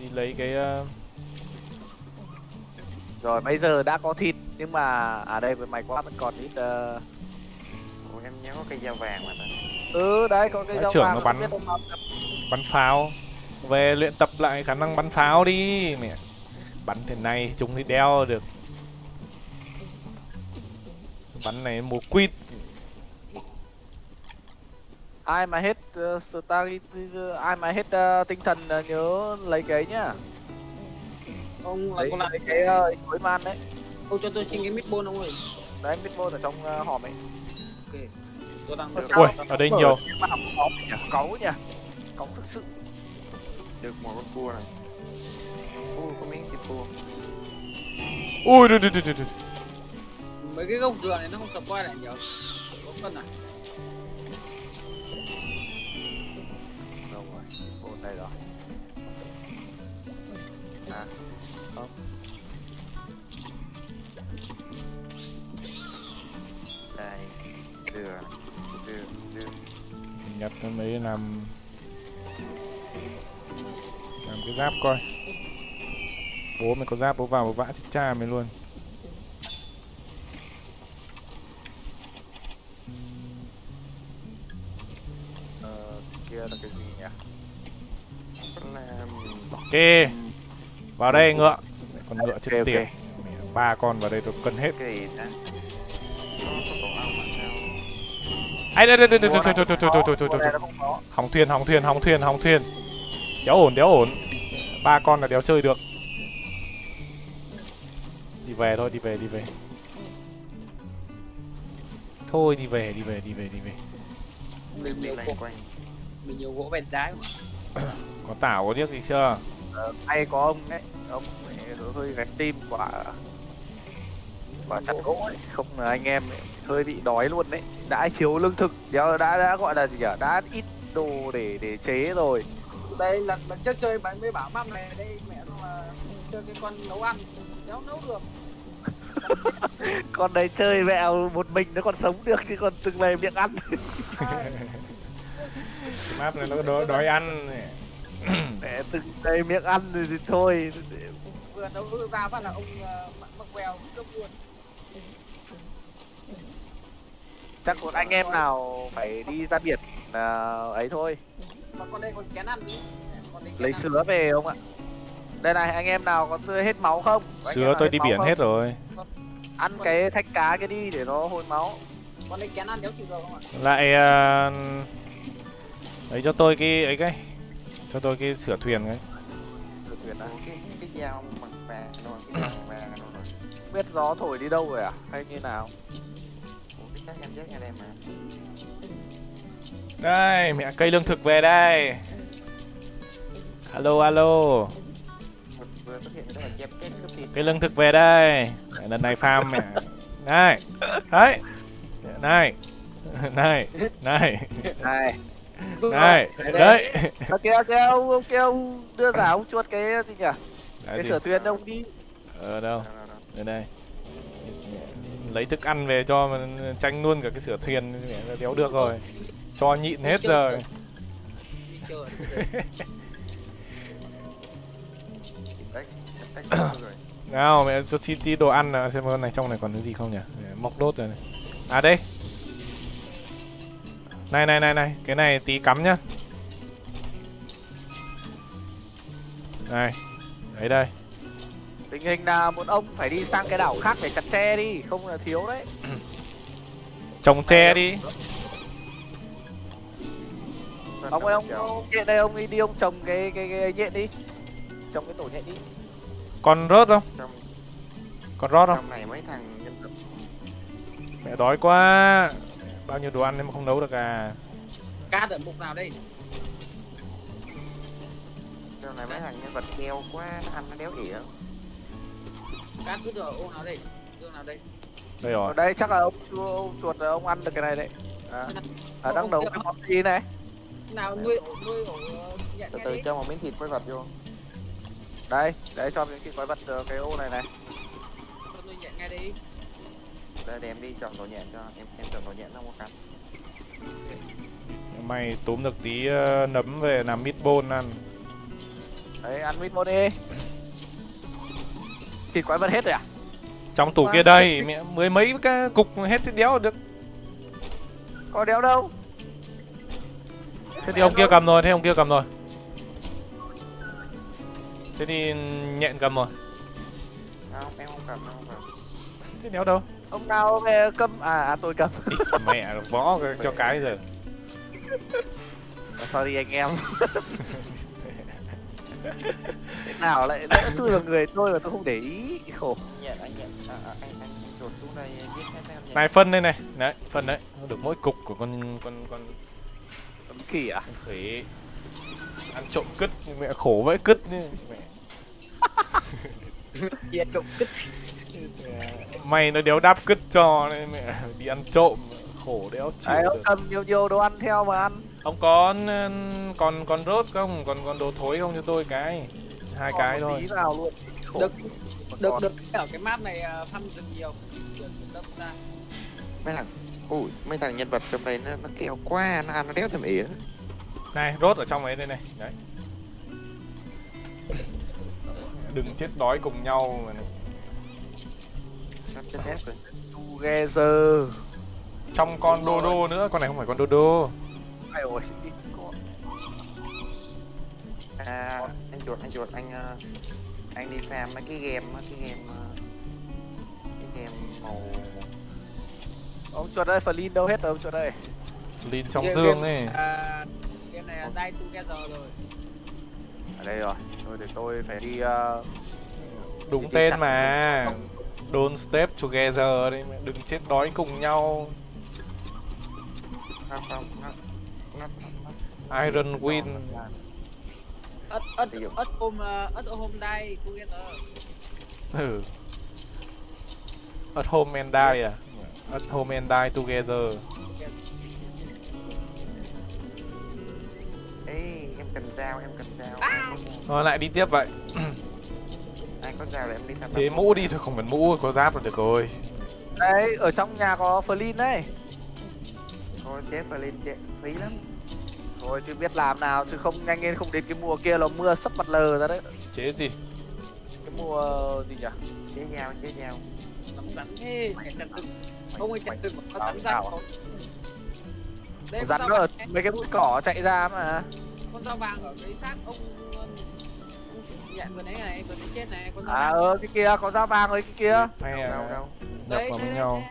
Đi lấy cái Rồi bây giờ đã có thịt nhưng mà ở đây với mày quá vẫn còn ít. Ủa, em nhớ có cây dao vàng mà ta. Đấy có cái Đã dao trưởng vàng nó không bắn. biết đâu mà. bắn pháo. Về luyện tập lại khả năng bắn pháo đi mẹ. Bắn thế này chúng thì đeo được. Bắn này mùa quýt. Ai mà hết ai mà hết tinh thần nhớ lấy cái ấy nhá. Ông là Lấy con lại cái cuối man đấy. ông cho tôi xin cái meatball ông ơi. Đấy meatball ở trong hòm ấy. Ok. Tôi đang Ui ở đây nhiều. Cáu nhỉ. Cáu thực sự. Được một con cua này. Ui, có miếng thịt cua. Ui được. mấy cái gốc dừa này nó không spoil lại nhiều. Có phân à? Đâu rồi? Meatball đây rồi. À, không. Đây, dừa. nhặt mấy làm cái giáp coi. Bố mày có giáp bố vào bố vã chết cha mày luôn. Kia là cái gì nhỉ? Ok. Vào đây ngựa. Con ngựa chết Ok, ok. tiệt. 3 con vào đây tôi cân hết. Cái gì ta? Có tổ ong mà sao? Ai đây. Mùa này nó không có. Hỏng thuyền. Đéo ổn. 3 con là đéo chơi được. Đi về thôi, đi về. Thôi đi về. Mình nhiều Lanh gỗ, quanh. mình nhiều gỗ bên đá mà. Có tảo có điếc gì chưa? Hay có ông ấy, ông ấy hơi gạch tim quả chặt gỗ ấy. Không là anh em ấy, hơi bị đói luôn đấy. Đã thiếu lương thực, đã gọi là gì nhỉ? Đã ít đồ để chế rồi. Đây lần trước chơi bạn mới bảo măm này đây mẹ nó là chơi cái con nấu ăn đéo nấu được. Con đấy chơi mẹo một mình nó còn sống được chứ còn từng này miệng ăn. Map này nó đói ăn. Mẹ từng này miệng ăn thì thôi. Vừa nấu ra phát là ông mắc quèo cướp luôn. Chắc một anh em nào phải đi ra biển là ấy thôi. Mà con đây còn kén ăn nữa. Con đây kén Lấy ăn. sứa về không ạ? Đây này, anh em nào có tươi hết máu không? Anh em Sứa nào tôi đi máu biển không? hết rồi. Ăn cái thách cá cái đi để nó hồi máu. Con đây kén ăn đéo chịu được không ạ? Lại ấy cho tôi cái cho tôi cái sửa thuyền cái. Từ thuyền à? Cái dao bằng vàng rồi, cái dao bằng vàng rồi. Biết gió thổi đi đâu rồi à? Hay như nào? Ủa, cái chắc em chết nhà đây mà. Đây, mẹ cây lương thực về đây. Alo. Vừa xuất hiện cái đó là chép kết cướp thịt. Cây lương thực về đây. Mẹ, lần này farm mẹ. Này. Đấy. Này. Này. Này. Đấy. Kia ông kia ông đưa giả ông chuột cái gì nhỉ? Cái sửa thuyền ông đi. Ở đâu? Đâu. Đây. Lấy thức ăn về cho mà tranh luôn cả cái sửa thuyền mẹ đéo được rồi. Cho nhịn hết rồi. Chơi. Cách rồi. Nào mẹ cho xin tí đồ ăn nào xem con này trong này còn cái gì không nhỉ? Để móc đốt rồi này. À đây. Này, cái này tí cắm nhá. Này. Đấy đây. Tình hình là một ông phải đi sang cái đảo khác để chặt tre đi, không là thiếu đấy. Trồng tre đi. Ông ơi ông nhện đây ông đi ông trồng cái nhện đi. Trồng cái tổ nhện đi. Còn rớt không? Trong Còn rót không? trong này mấy thằng nhân vật. Mẹ đói quá. Bao nhiêu đồ ăn em mà không nấu được à? Cát ở mục nào đây? Trong này mấy thằng nhân vật keo quá, nó ăn nó đéo ỉa. Cát cứ ở ô nào đây? Ô nào đây? Đây Ở rồi. đây chắc là ông chuột là ông ăn được cái này đấy. Đang nấu cái món gì này? Nào nuôi ổ nhện Từ nghe từ đi. cho một miếng thịt quay vật vô. Đây cho những cái quái vật cái ô này này. Cho nuôi nhện nghe đi. Đây để em đi chọn tổ nhện cho em chọn tổ nhện nó không có cắn. Mày túm được tí nấm về làm meatball ăn. Đấy ăn meatball đi. Thịt quái vật hết rồi à? Trong tủ kia đây, mẹ mười mấy cái cục hết thì đéo được. Có đéo đâu. Thế thì ông kia cầm rồi, Thế thì nhện cầm rồi. Không, em không cầm. Thế đéo đâu. Ông nào về cầm tôi cầm. Ít mẹ võ cho cái giờ. Sorry anh em. Thế nào lại lỡ tôi là người tôi mà tôi không để ý, khổ. Nhện anh chuột xuống đây giết hết mấy con nhện. Này phân đây này, đấy, phân đấy, nó được mỗi cục của con Tấm khỉ à? khỉ. Ăn trộm cứt, mẹ khổ vậy cứt nhỉ. Mẹ. Nhện trộm cứt. Mày nó đéo đáp cứt cho nên mẹ đi ăn trộm khổ đéo chịu Đấy, ông được. cầm nhiều đồ ăn theo mà ăn. Ông còn rốt không? Còn đồ thối không cho tôi cái. Hai Còn cái một thôi. tí vào luôn. Khổ. Được ở cái map này farm rừng nhiều. Được đâm ra. Mấy thằng Ui, mấy thằng nhân vật trong đây nó keo quá, nó ăn nó đéo thèm ỉa. Này, rốt ở trong ấy đây này. Đấy. Đừng chết đói cùng nhau mà. Sắp chết ép rồi. Together. Trong con đô đô nữa, con này không phải con đô đô. Ai ôi. À, anh chuột, anh đi farm mấy cái game màu. Ông chuột ơi, Flynn đâu hết rồi ông chuột ơi. Linh trong dương ấy. Game này là Die Together rồi. Ở đây rồi. Thôi để tôi phải đi Đúng đi tên chặt mà. Don't step together đấy, đừng chết đói cùng nhau. Không, Iron Win. Ất hôm Die Together. Ừ. At home and die à? At home and die together. Ê, em cần dao. Rồi lại đi tiếp vậy. Ai có dao để em đi farm. Chế mũ đi thôi, không cần mũ, có giáp là được rồi. Đấy, ở trong nhà có Flynn đấy. Thôi chế Flynn chế phí lắm. Thôi chứ biết làm nào chứ không nhanh lên không đến cái mùa kia là mưa sắp mặt lờ ra đấy. Chế gì? Cái mùa gì nhỉ? Chế dao. Nắm rắn thế, mày chặt từng. Không ai chặt từng mà có rắn ra Sao? không? Đây Rắn nó ở mấy cái bụi cỏ chạy ra mà. con dao vàng ở cái xác ông nhẹ vừa nãy này, vừa nãy chết này, con dao À vàng. cái kia có dao vàng rồi cái kia. Hay Đâu. nhập Đây, vào đây, với nhau.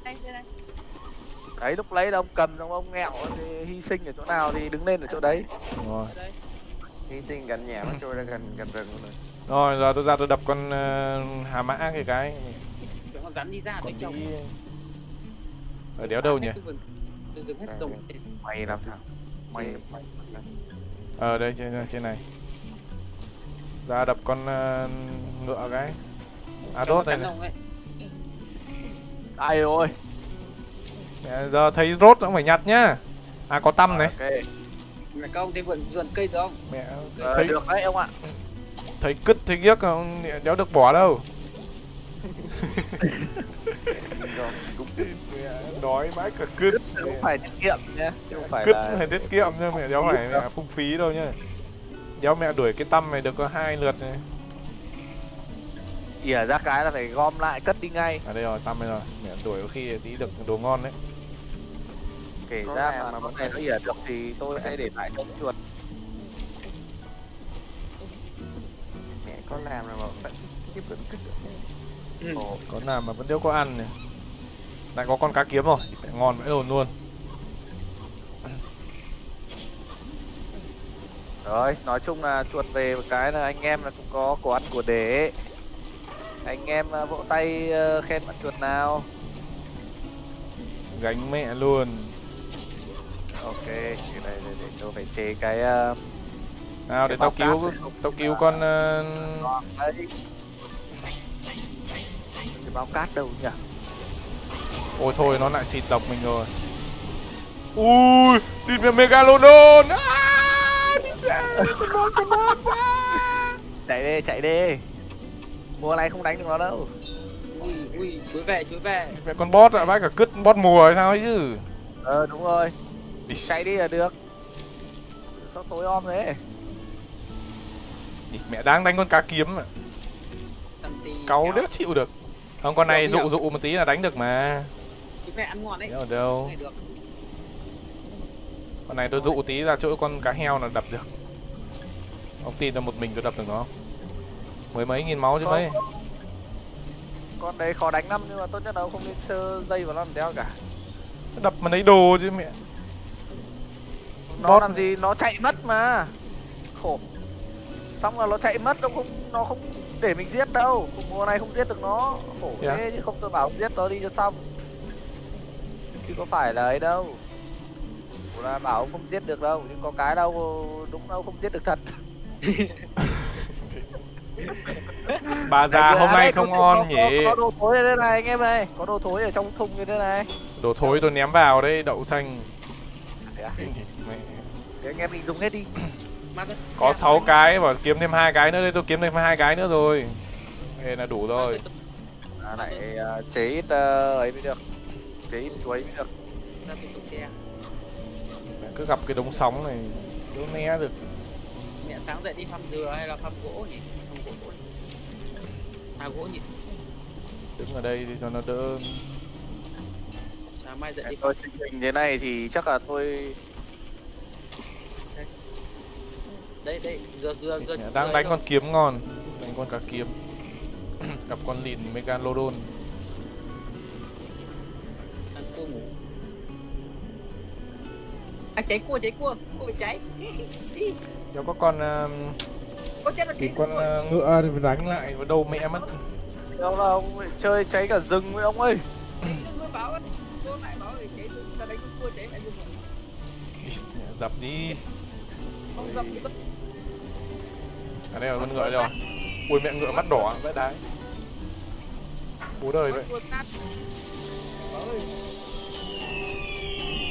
đây. Đấy lúc lấy là ông cầm xong ông nghẹo thì hy sinh ở chỗ nào thì đứng lên ở chỗ đấy. Rồi. Đây. Hy sinh gần nhà nó trôi ra gần rừng rồi. Rồi giờ tôi ra tôi đập con hà mã cái. Để con rắn đi ra Còn để trong. đi ở đéo đâu nhỉ? Tôi dừng hết tổng. Mày làm sao? Mày Ở đây trên này. Ra đập con ngựa cái. À đốt đây này. Ai ơi. Mẹ, giờ thấy rốt cũng phải nhặt nhá. À có tăm này. Ok. Mày các ông thấy vườn cây được không? Mẹ Thấy được đấy ông ạ. thấy cứt thấy ghiếc đéo được bỏ đâu. Mẹ, đói vãi cả cứt. Không phải tiết kiệm nhé, chứ không phải Cứt là phải tiết kiệm nha mẹ, đéo phải mẹ phung phí đâu nhá. Đéo mẹ đuổi cái tăm này được có 2 lượt này. ỉa ra cái là phải gom lại cất đi ngay. À đây rồi, tăm đây rồi. Mẹ đuổi có khi tí được đồ ngon đấy. Kể Có ra làm mà mà con vẫn này nó ỉa được thì tôi sẽ để lại đống chuột. mẹ có làm rồi mà vẫn tiếp vẫn cứ Có nào mà vẫn đéo có ăn này. Lại có con cá kiếm rồi, mẹ ngon vãi đồn luôn. Rồi, nói chung là chuột về một cái là anh em là cũng có của ăn của để. Anh em vỗ tay khen bạn chuột nào. Gánh mẹ luôn. Ok, cái này để tôi phải chế cái Nào để cái tao bao cứu cát con đấy. Cái bao cát đâu nhỉ? ôi thôi nó lại xịt độc mình rồi. Ui, đi Megalodon. Chạy đi. Mùa này không đánh được nó đâu. Ui, chuối về. Mẹ con boss ạ, vãi cả cứt boss mùa hay sao ấy chứ. Đúng rồi. Đi. Chạy đi là được. Sao tối om thế? Mẹ đang đánh con cá kiếm mà. Cáu đéo chịu được. Không, con này dụ một tí là đánh được mà. Cái này ăn ngon đấy. Đéo ở đâu. Con này tôi dụ tí ra chỗ con cá heo là đập được. Ông tin là một mình tôi đập được nó không? Mười mấy nghìn máu chứ mấy. Con đấy khó đánh lắm nhưng mà tốt nhất là không nên sơ dây vào nó làm đeo cả. Đập mà lấy đồ chứ mẹ. Nó làm gì, nó chạy mất mà. Khổ. Xong là nó chạy mất, nó không để mình giết đâu. Mùa này không giết được nó. Khổ thế chứ không tôi bảo giết nó đi cho xong. Chứ có phải là ấy đâu. Ủa là bảo không giết được đâu, nhưng có cái đâu đúng đâu không giết được thật. Bà già hôm nay không ngon nhỉ. Có đồ thối ở đây này anh em này, có đồ thối ở trong thùng như thế này. Đồ thối tôi ném vào đây, đậu xanh. Thế à? Để anh em mình dùng hết đi. Có 6 cái, bảo kiếm thêm 2 cái nữa đây, tôi kiếm thêm 2 cái nữa rồi. Đây là đủ rồi. Lại chế ít ấy mới được. Chế ít chuối mới được. Ra từ trồng tre. Mẹ cứ gặp cái đống sóng này đỡ né được. Mẹ sáng dậy đi phăm dừa hay là phăm gỗ nhỉ? Phăm gỗ nhỉ? À gỗ nhỉ? Đứng ở đây thì cho nó đỡ. Sáng mai dậy đi phăm. Tôi trình hình thế này thì chắc là tôi Đây, dừa. Mẹ đang đánh con kiếm ngon, đánh con cá kiếm. Gặp con lìn Megalodon. Ăn cua ngủ. À cháy cua bị cháy. Nếu có con Có chết là thì cháy con rồi. ngựa thì đánh lại vào đâu mẹ mất. ông là ông lại chơi cháy cả rừng với ông ơi. Tôi bảo á, tôi lại bảo là cháy rừng, ta đánh con cua cháy lại rừng rồi. Dập đi. Không dập thì Ở đây là con ngựa rồi. Ui mẹ ngựa mắt đỏ vãi đái. Bố đời vậy. cua nát. Ôi,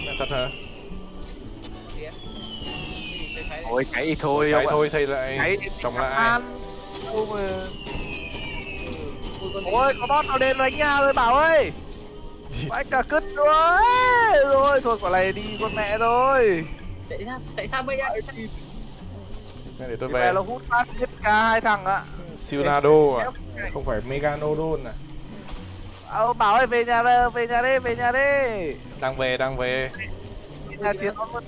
Mẹ thật hả? kìa. Cái gì xoay Ôi cháy thì thôi Cháy ông ạ. thôi xây lại. Cháy Trồng lại. ăn. Ôi, Ui, ôi có bot nó đến đánh nhau rồi Bảo ơi. Vãi cả cứt rồi. Rồi thôi quả này đi con mẹ rồi. tại sao bây giờ Để tôi Về về. nó hút phát hết cả hai thằng ạ. Silnado à? Không phải Megalodon à? Bảo ơi về nhà đây, về nhà đi. Đang về. Nhà chiến nó luôn.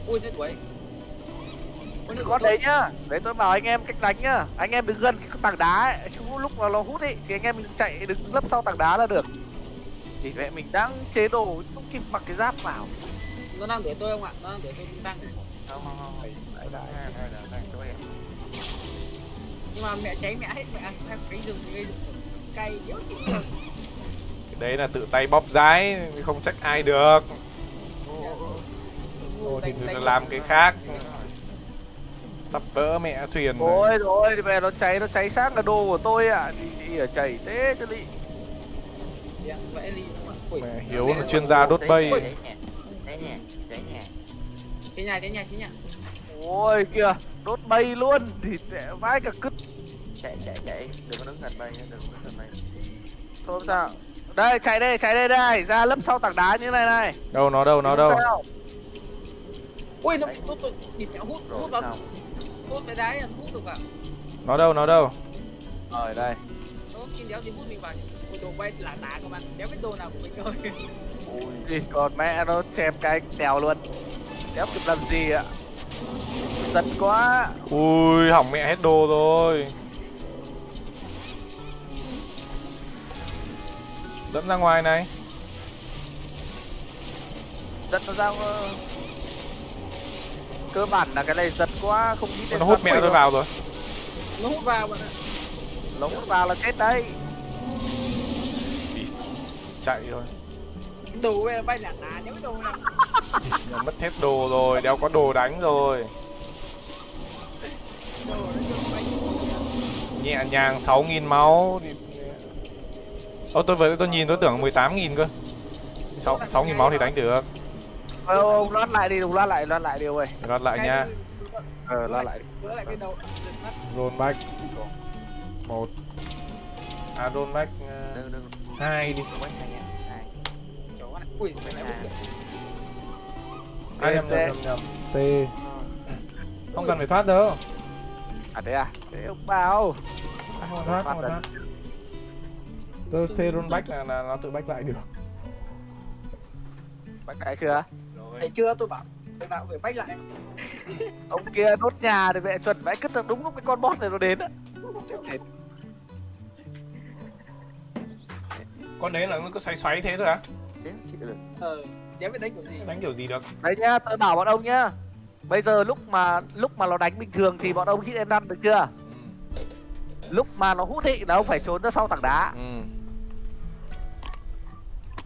ui nó đuổi Con đấy nhá. Đấy tôi bảo anh em cách đánh nhá. Anh em đứng gần cái tảng đá ấy. Chứ lúc mà nó hút ấy thì anh em mình chạy đứng lấp sau tảng đá là được. Thì mẹ mình đang chế đồ không kịp mặc cái giáp vào. nó đang đuổi tôi không ạ, nó đang đuổi tôi cũng tăng. Không. Đang cho em. Nhưng mà mẹ cháy mẹ hết mẹ ăn theo cái rừng thì gây rừng cay yếu chịu. Cái đấy là tự tay bóp rái, không trách ai được. Ồ thì làm cái khác. Sắp vỡ mẹ thuyền. Ôi rồi về nó cháy xác cả đồ của tôi ạ. Đi ở chảy thế chứ đi. Vẽ ly đúng không ạ? Ui, Mẹ Hiếu là chuyên gia đốt bay. Cháy nhà. cái nhà. Ôi kìa, đốt bay luôn thì sẽ vãi cả cứt. Chạy. Đừng có đứng gần bay, đừng có đứng gần bay. Thôi sao? Đây, chạy đây, ra lấp sau tảng đá như này này. Đâu nó đâu. Sao? ui nó tôi nhịp mẹ hút Rồi nó sao? hút cái đáy là hút được ạ. Nó đâu? Rồi đây. Nó kim đéo gì hút mình vào nhỉ? Ui đồ bay là tá các bạn, đéo biết đồ nào của mình thôi. Ui, đi, còn mẹ nó chém cái đèo luôn. Đéo kịp làm gì ạ. Giật quá. Ui hỏng mẹ hết đồ rồi. Dẫn ra ngoài này. Giật nó ra. Cơ bản là cái này giật quá, không nghĩ đến Nó hút giật mẹ quay tôi đâu. vào rồi. Nó hút vào bạn ạ. Nó hút vào là chết đấy. Đi. Chạy thôi. Đồ bây bay là tá đéo biết đồ nào. Mà mất hết đồ rồi, đéo có đồ đánh rồi. Đồ nó cho bay. Nhẹ nhàng 6.000 máu. Ô tôi nhìn tôi tưởng 18.000 cơ. 6.000 máu thì đánh được. Ông loát lại đi, loát lại đi ông ơi. Lót lại nha. Loát lại đi. Vỡ lại cái đầu. Rollback 1. À rollback Đừng 2 đi. quét hai nha. 2. Chó này. Ui mẹ lại hút được. Nhầm. C. Không cần phải thoát đâu. À thế à? Thế ông bảo. Không thoát. Tôi C rollback là nó tự back lại được. Bắt lại chưa? Thấy chưa tôi bảo phải bay lại. Ông kia đốt nhà thì mẹ chuẩn vãi cứt đúng lúc cái con boss này nó đến á. Con đấy là nó cứ xoáy thế thôi á? Đéo chịu được. Đéo biết đánh kiểu gì. Đánh kiểu gì được? Đấy nhá, tôi bảo bọn ông nhá. Bây giờ lúc mà nó đánh bình thường thì bọn ông hit N5 được chưa? Lúc mà nó hút ý là ông phải trốn ra sau tảng đá.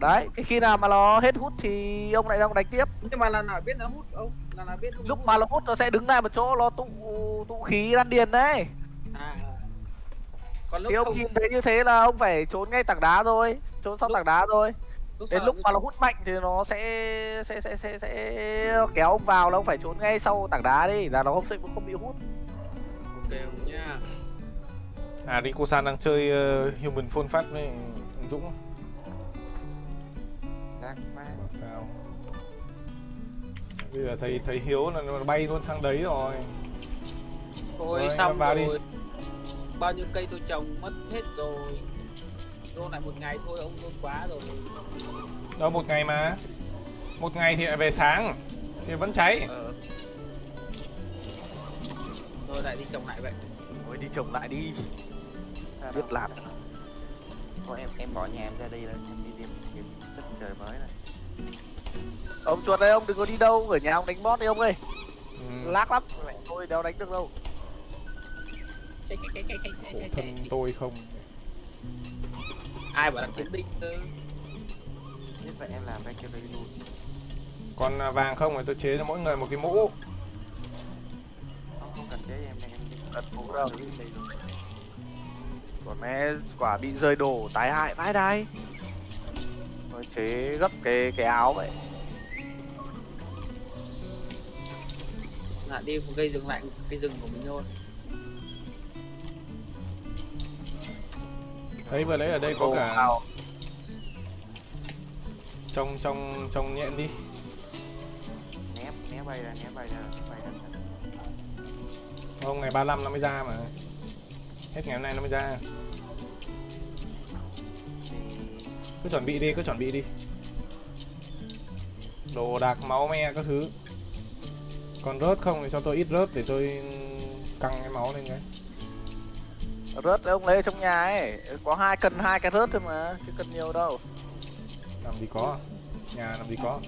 Đấy, cái khi nào mà nó hết hút thì ông lại ra ông đánh tiếp. Nhưng mà là nào biết nó hút ông, là nào biết Lúc mà nó hút nó sẽ đứng lại một chỗ nó tụ khí đan điền đấy. Còn lúc Thì ông không, nhìn thấy như thế là ông phải trốn ngay tảng đá rồi, trốn sau tảng đá rồi. Đến lúc mà nó hút mạnh thì nó sẽ kéo ông vào là ông phải trốn ngay sau tảng đá đi là nó không bị hút. ok nha. À Rico-san đang chơi Human Phone Phát với Dũng. lag quá. Bảo sao bây giờ thầy Hiếu là nó bay luôn sang đấy rồi. Thôi Rồi, xong vào rồi. đi. Bao nhiêu cây tôi trồng mất hết rồi. Đô lại một ngày thôi, ông đôn quá rồi. Đâu một ngày mà. Một ngày thì lại về sáng thì vẫn cháy. Rồi lại đi trồng lại vậy. Thôi đi trồng lại đi. Biết làm. Thôi em bỏ nhà em ra đi là em đi tìm đất trời mới này. Ông chuột đây, ông đừng có đi đâu, ở nhà ông đánh boss đi ông ơi. Ừ. Lác lắm, mẹ tôi đâu đánh được đâu. Khổ thân tôi không. Ai bảo làm chiến binh cơ. Biết vậy em làm cái đây luôn. Còn vàng không thì tôi chế cho mỗi người một cái mũ. Không cần chế em đang em đi. Cần mũ đâu. Còn mẹ quả bị rơi đổ tái hại vãi đai. Rồi chế gấp cái áo vậy. Lại đi một cây dừng lại cây rừng của mình thôi. Thấy vừa đấy ở đây có Ồ, cả wow. trong nhện đi. Né bay ra. Không, ngày 35 nó mới ra mà. Hết ngày hôm nay nó mới ra. Cứ chuẩn bị đi. Đồ đạc máu me các thứ. Còn rớt không thì cho tôi ít rớt để tôi căng cái máu lên cái. Rớt ông lấy ở trong nhà ấy, có cần hai cái rớt thôi mà, chứ cần nhiều đâu. Làm gì có. Nhà làm gì có.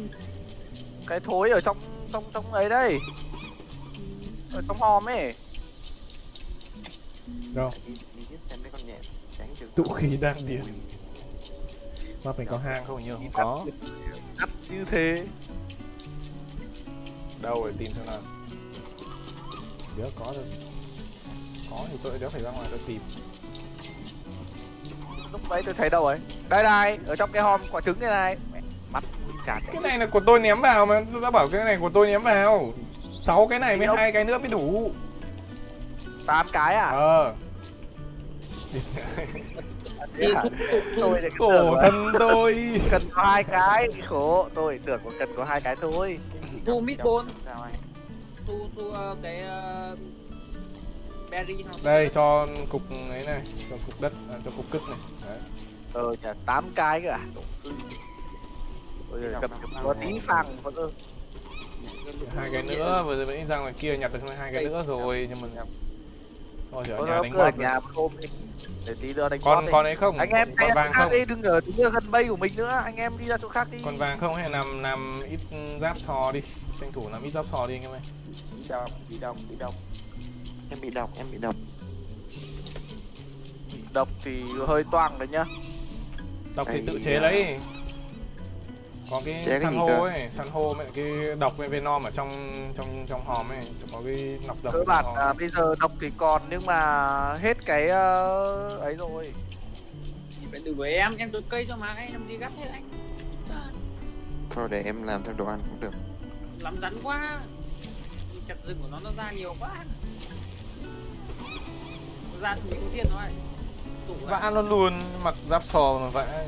Cái thối ở trong ấy đây. Ở trong hòm ấy. Đâu? Đi giết xem mấy con nhện. Tránh trừ. Tụ khí đan điền. Mà mình có hang không nhớ không có. Cắt như thế. Đâu để tìm xem nào. Đéo có đâu. Có thì tôi đéo phải ra ngoài tôi tìm. Lúc đấy tôi thấy đâu ấy. Đây, ở trong cái hòm quả trứng này này. Mẹ, mắt bị chán. Cái này là của tôi ném vào mà, tôi đã bảo cái này của tôi ném vào. 6 cái này mới 2 cái nữa mới đủ. 8 cái à? Đi thúc Tôi lại Khổ tưởng là thân tôi. cần có 2 cái, khổ. Tôi tưởng cần có 2 cái thôi. thu mít côn. Sao anh? Thu cái berry không? Đây cho cục ấy này, cho cục đất, cho cục cứt này. Đấy. Chả 8 cái cơ à? Ôi giời, cầm có tí phẳng vẫn ơ. 2 cái nữa, vừa rồi vẫn ra ngoài kia nhặt được 2 cái nữa rồi nhưng mà thôi chỉ ở Có nhà đánh ở boss. nhà hôm đi. Để tí nữa đánh Còn boss đi. còn ấy không? Anh em Còn vàng khác không? đi, đừng ở gần bay của mình nữa, anh em đi ra chỗ khác đi. Còn vàng không hay làm ít giáp sò đi, tranh thủ làm ít giáp sò đi anh em ơi. Bị độc. Em bị độc. Độc thì hơi toang đấy nhá. Độc thì Ây tự chế da. lấy. Có Chế cái cái san gì hô cơ? ấy, san hô với cái độc với venom ở trong hòm ấy, có cái nọc độc. Cơ ở bản trong hòm. bây giờ độc thì còn nhưng mà hết cái ấy rồi. Bạn đừng với em trồng cây cho mà anh làm gì gắt thế anh. Thôi để em làm thêm đồ ăn cũng được. Lắm rắn quá. Chặt rừng của nó ra nhiều quá. Nó ra thì mình thiên nó này. Vã nó luôn mặc giáp sò mà vã.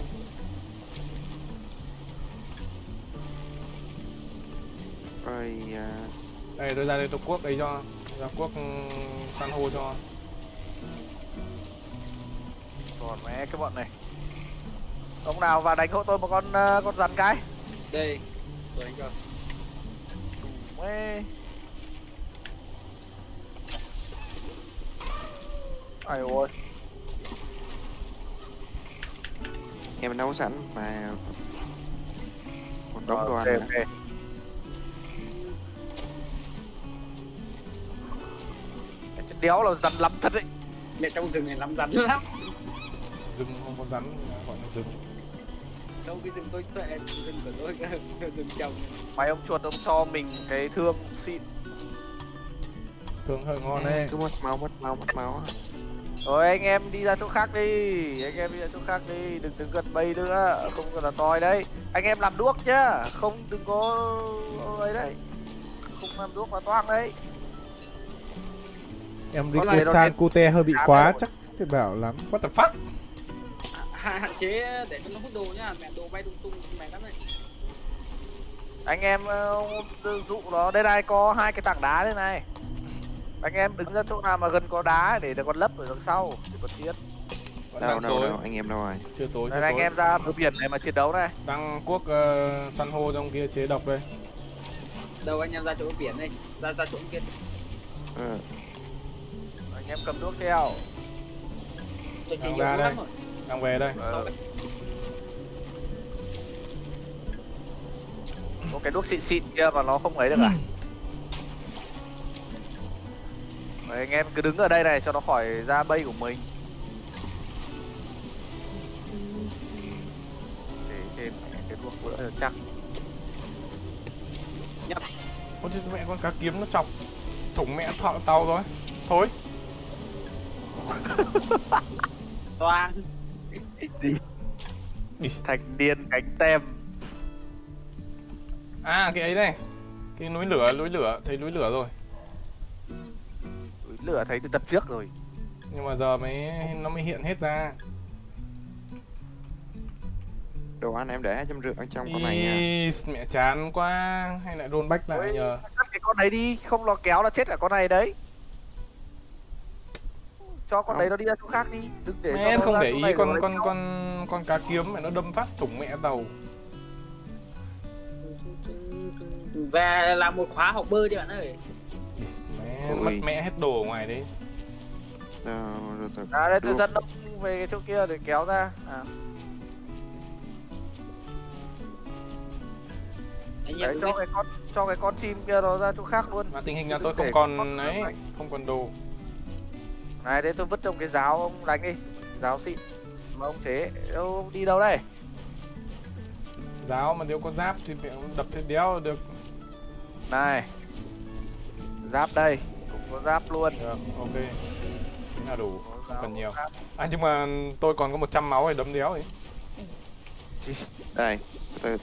Rồi Đây tôi ra đây tôi cuốc ấy cho, ra cuốc san hô cho. Còn mẹ cái bọn này. Ông nào vào đánh hộ tôi một con rắn cái. Đây. Rồi anh cho. Mẹ. Ai ôi. em nấu sẵn mà một đống đồ ăn Ok, nữa. ok. Cái chân đéo là rắn lắm thật đấy. Mẹ trong rừng này lắm rắn lắm. Rừng không có rắn gọi là rừng. Đâu cái rừng tôi sợ rừng của tôi rừng trồng. Mày ông chuột ông cho mình cái thương xịn. Thường hơi ngon đấy. Cứ mất máu. Rồi anh em đi ra chỗ khác đi. Anh em đi ra chỗ khác đi. Đừng gần bay nữa. Không cần là toi đấy. Anh em làm đuốc nhá. Không đừng có ấy đấy. Không làm đuốc là toang đấy. Em đi Có này nó San đẹp. Cute hơi bị Đáng quá, rồi. chắc thì bảo lắm. What the fuck? Hạn chế để cho nó hút đồ nhá. Mẹ đồ bay tung tung mẹ lắm này. Anh em dụ nó đây này, có 2 cái tảng đá đây này. Anh em đứng ra chỗ nào mà gần có đá để con lấp ở đằng sau để còn chiến. Vẫn Đâu đang đâu tối. đâu, anh em đâu rồi? Chưa tối, chưa Đây, anh tối. em ra bờ biển này mà chiến đấu này. Đang cuốc san hô trong kia chế độc đây. Đâu anh em ra chỗ biển đây, ra chỗ kia. Ừ. Anh em cầm đuốc theo. Cho chị Đang nhiều ra đây. lắm rồi. Đang về đây. Có cái đuốc xịn xịn kia mà nó không ấy được à? Đấy, anh em cứ đứng ở đây này cho nó khỏi ra bẫy của mình. Để thêm cái đuốc nữa là chắc. Ôi chứ mẹ, con cá kiếm nó chọc thủng mẹ tàu rồi. Thôi. Toang. Đi. Thành điên cánh tem. À cái ấy này. Cái núi lửa, thấy núi lửa rồi. Núi lửa thấy từ tập trước rồi. Nhưng mà giờ nó mới hiện hết ra. Đồ ăn em để 250 ở trong con này nha. Ý, mẹ chán quá. Hay lại rollback lại Ôi, nhờ. cắt cái con đấy đi, không nó kéo là chết cả con này đấy. Cho con đấy nó đi ra chỗ khác đi, đừng để Mẹ nó không ra để chỗ ý này rồi nó con cá kiếm mẹ nó đâm phát thủng mẹ tàu. Và làm một khóa học bơi đi bạn ơi. Mẹ Ôi. mất mẹ hết đồ ở ngoài đấy. Rồi từ À đây tôi Được. dẫn nó về cái chỗ kia để kéo ra. À, Anh em đấy, cứ biết. cho cái con chim kia nó ra chỗ khác luôn. Mà tình hình là tôi Để không còn ấy, không còn đồ. Này đấy tôi vứt trong cái giáo ông đánh đi, giáo xịn mà ông chế. Ông đi đâu đây? Giáo mà nếu có giáp thì mẹ đập thế đéo được. Này, giáp đây, cũng có giáp luôn. Được, ok. Thế là đủ, Có không giáo cần nhiều. khác. À nhưng mà tôi còn có 100 máu để đấm đéo ấy. đây. Từ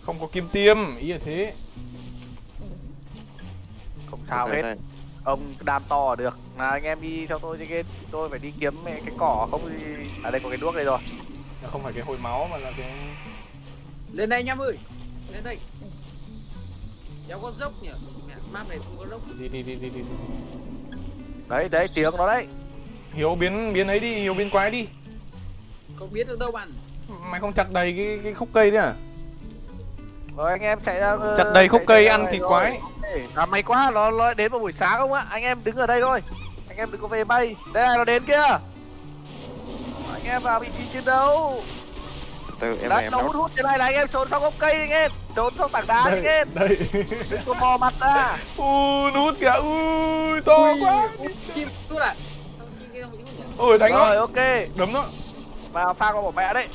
Không có kim tiêm, ý là thế. Không sao từ hết, đây. ông đam to được. Nào anh em đi theo tôi chứ cái tôi phải đi kiếm cái cỏ không thì ở đây có cái đuốc đây rồi. Nó không phải cái hồi máu mà là cái... Lên đây anh em ơi. Lên đây. Đéo có dốc nhỉ. Mẹ map này không có dốc. Đi. Đấy đấy tiếng nó đấy. Hiếu biến ấy đi, Hiếu biến quái đi. Không biết được đâu bạn. Mày không chặt đầy cái khúc cây đấy à? Rồi anh em chạy ra. Chặt đầy khúc chạy cây ra ăn này thịt rồi. quái. À may quá, nó đến vào buổi sáng không ạ? Anh em đứng ở đây thôi. Anh em đừng có về bay. Đây này, nó đến kia. Anh em vào vị trí chiến đấu. Từ em Đấy, nó đấu. hút trên này là anh em trốn sau gốc cây anh em. Trốn sau tảng đá anh em. Đây. Đừng có mò mặt ra. Nó hút kìa, ui to quá. Chim cứ lại. Chim kia không chim nhỉ. Ôi đánh Rồi nó, ok. đấm nó. Vào pha con bỏ mẹ đấy.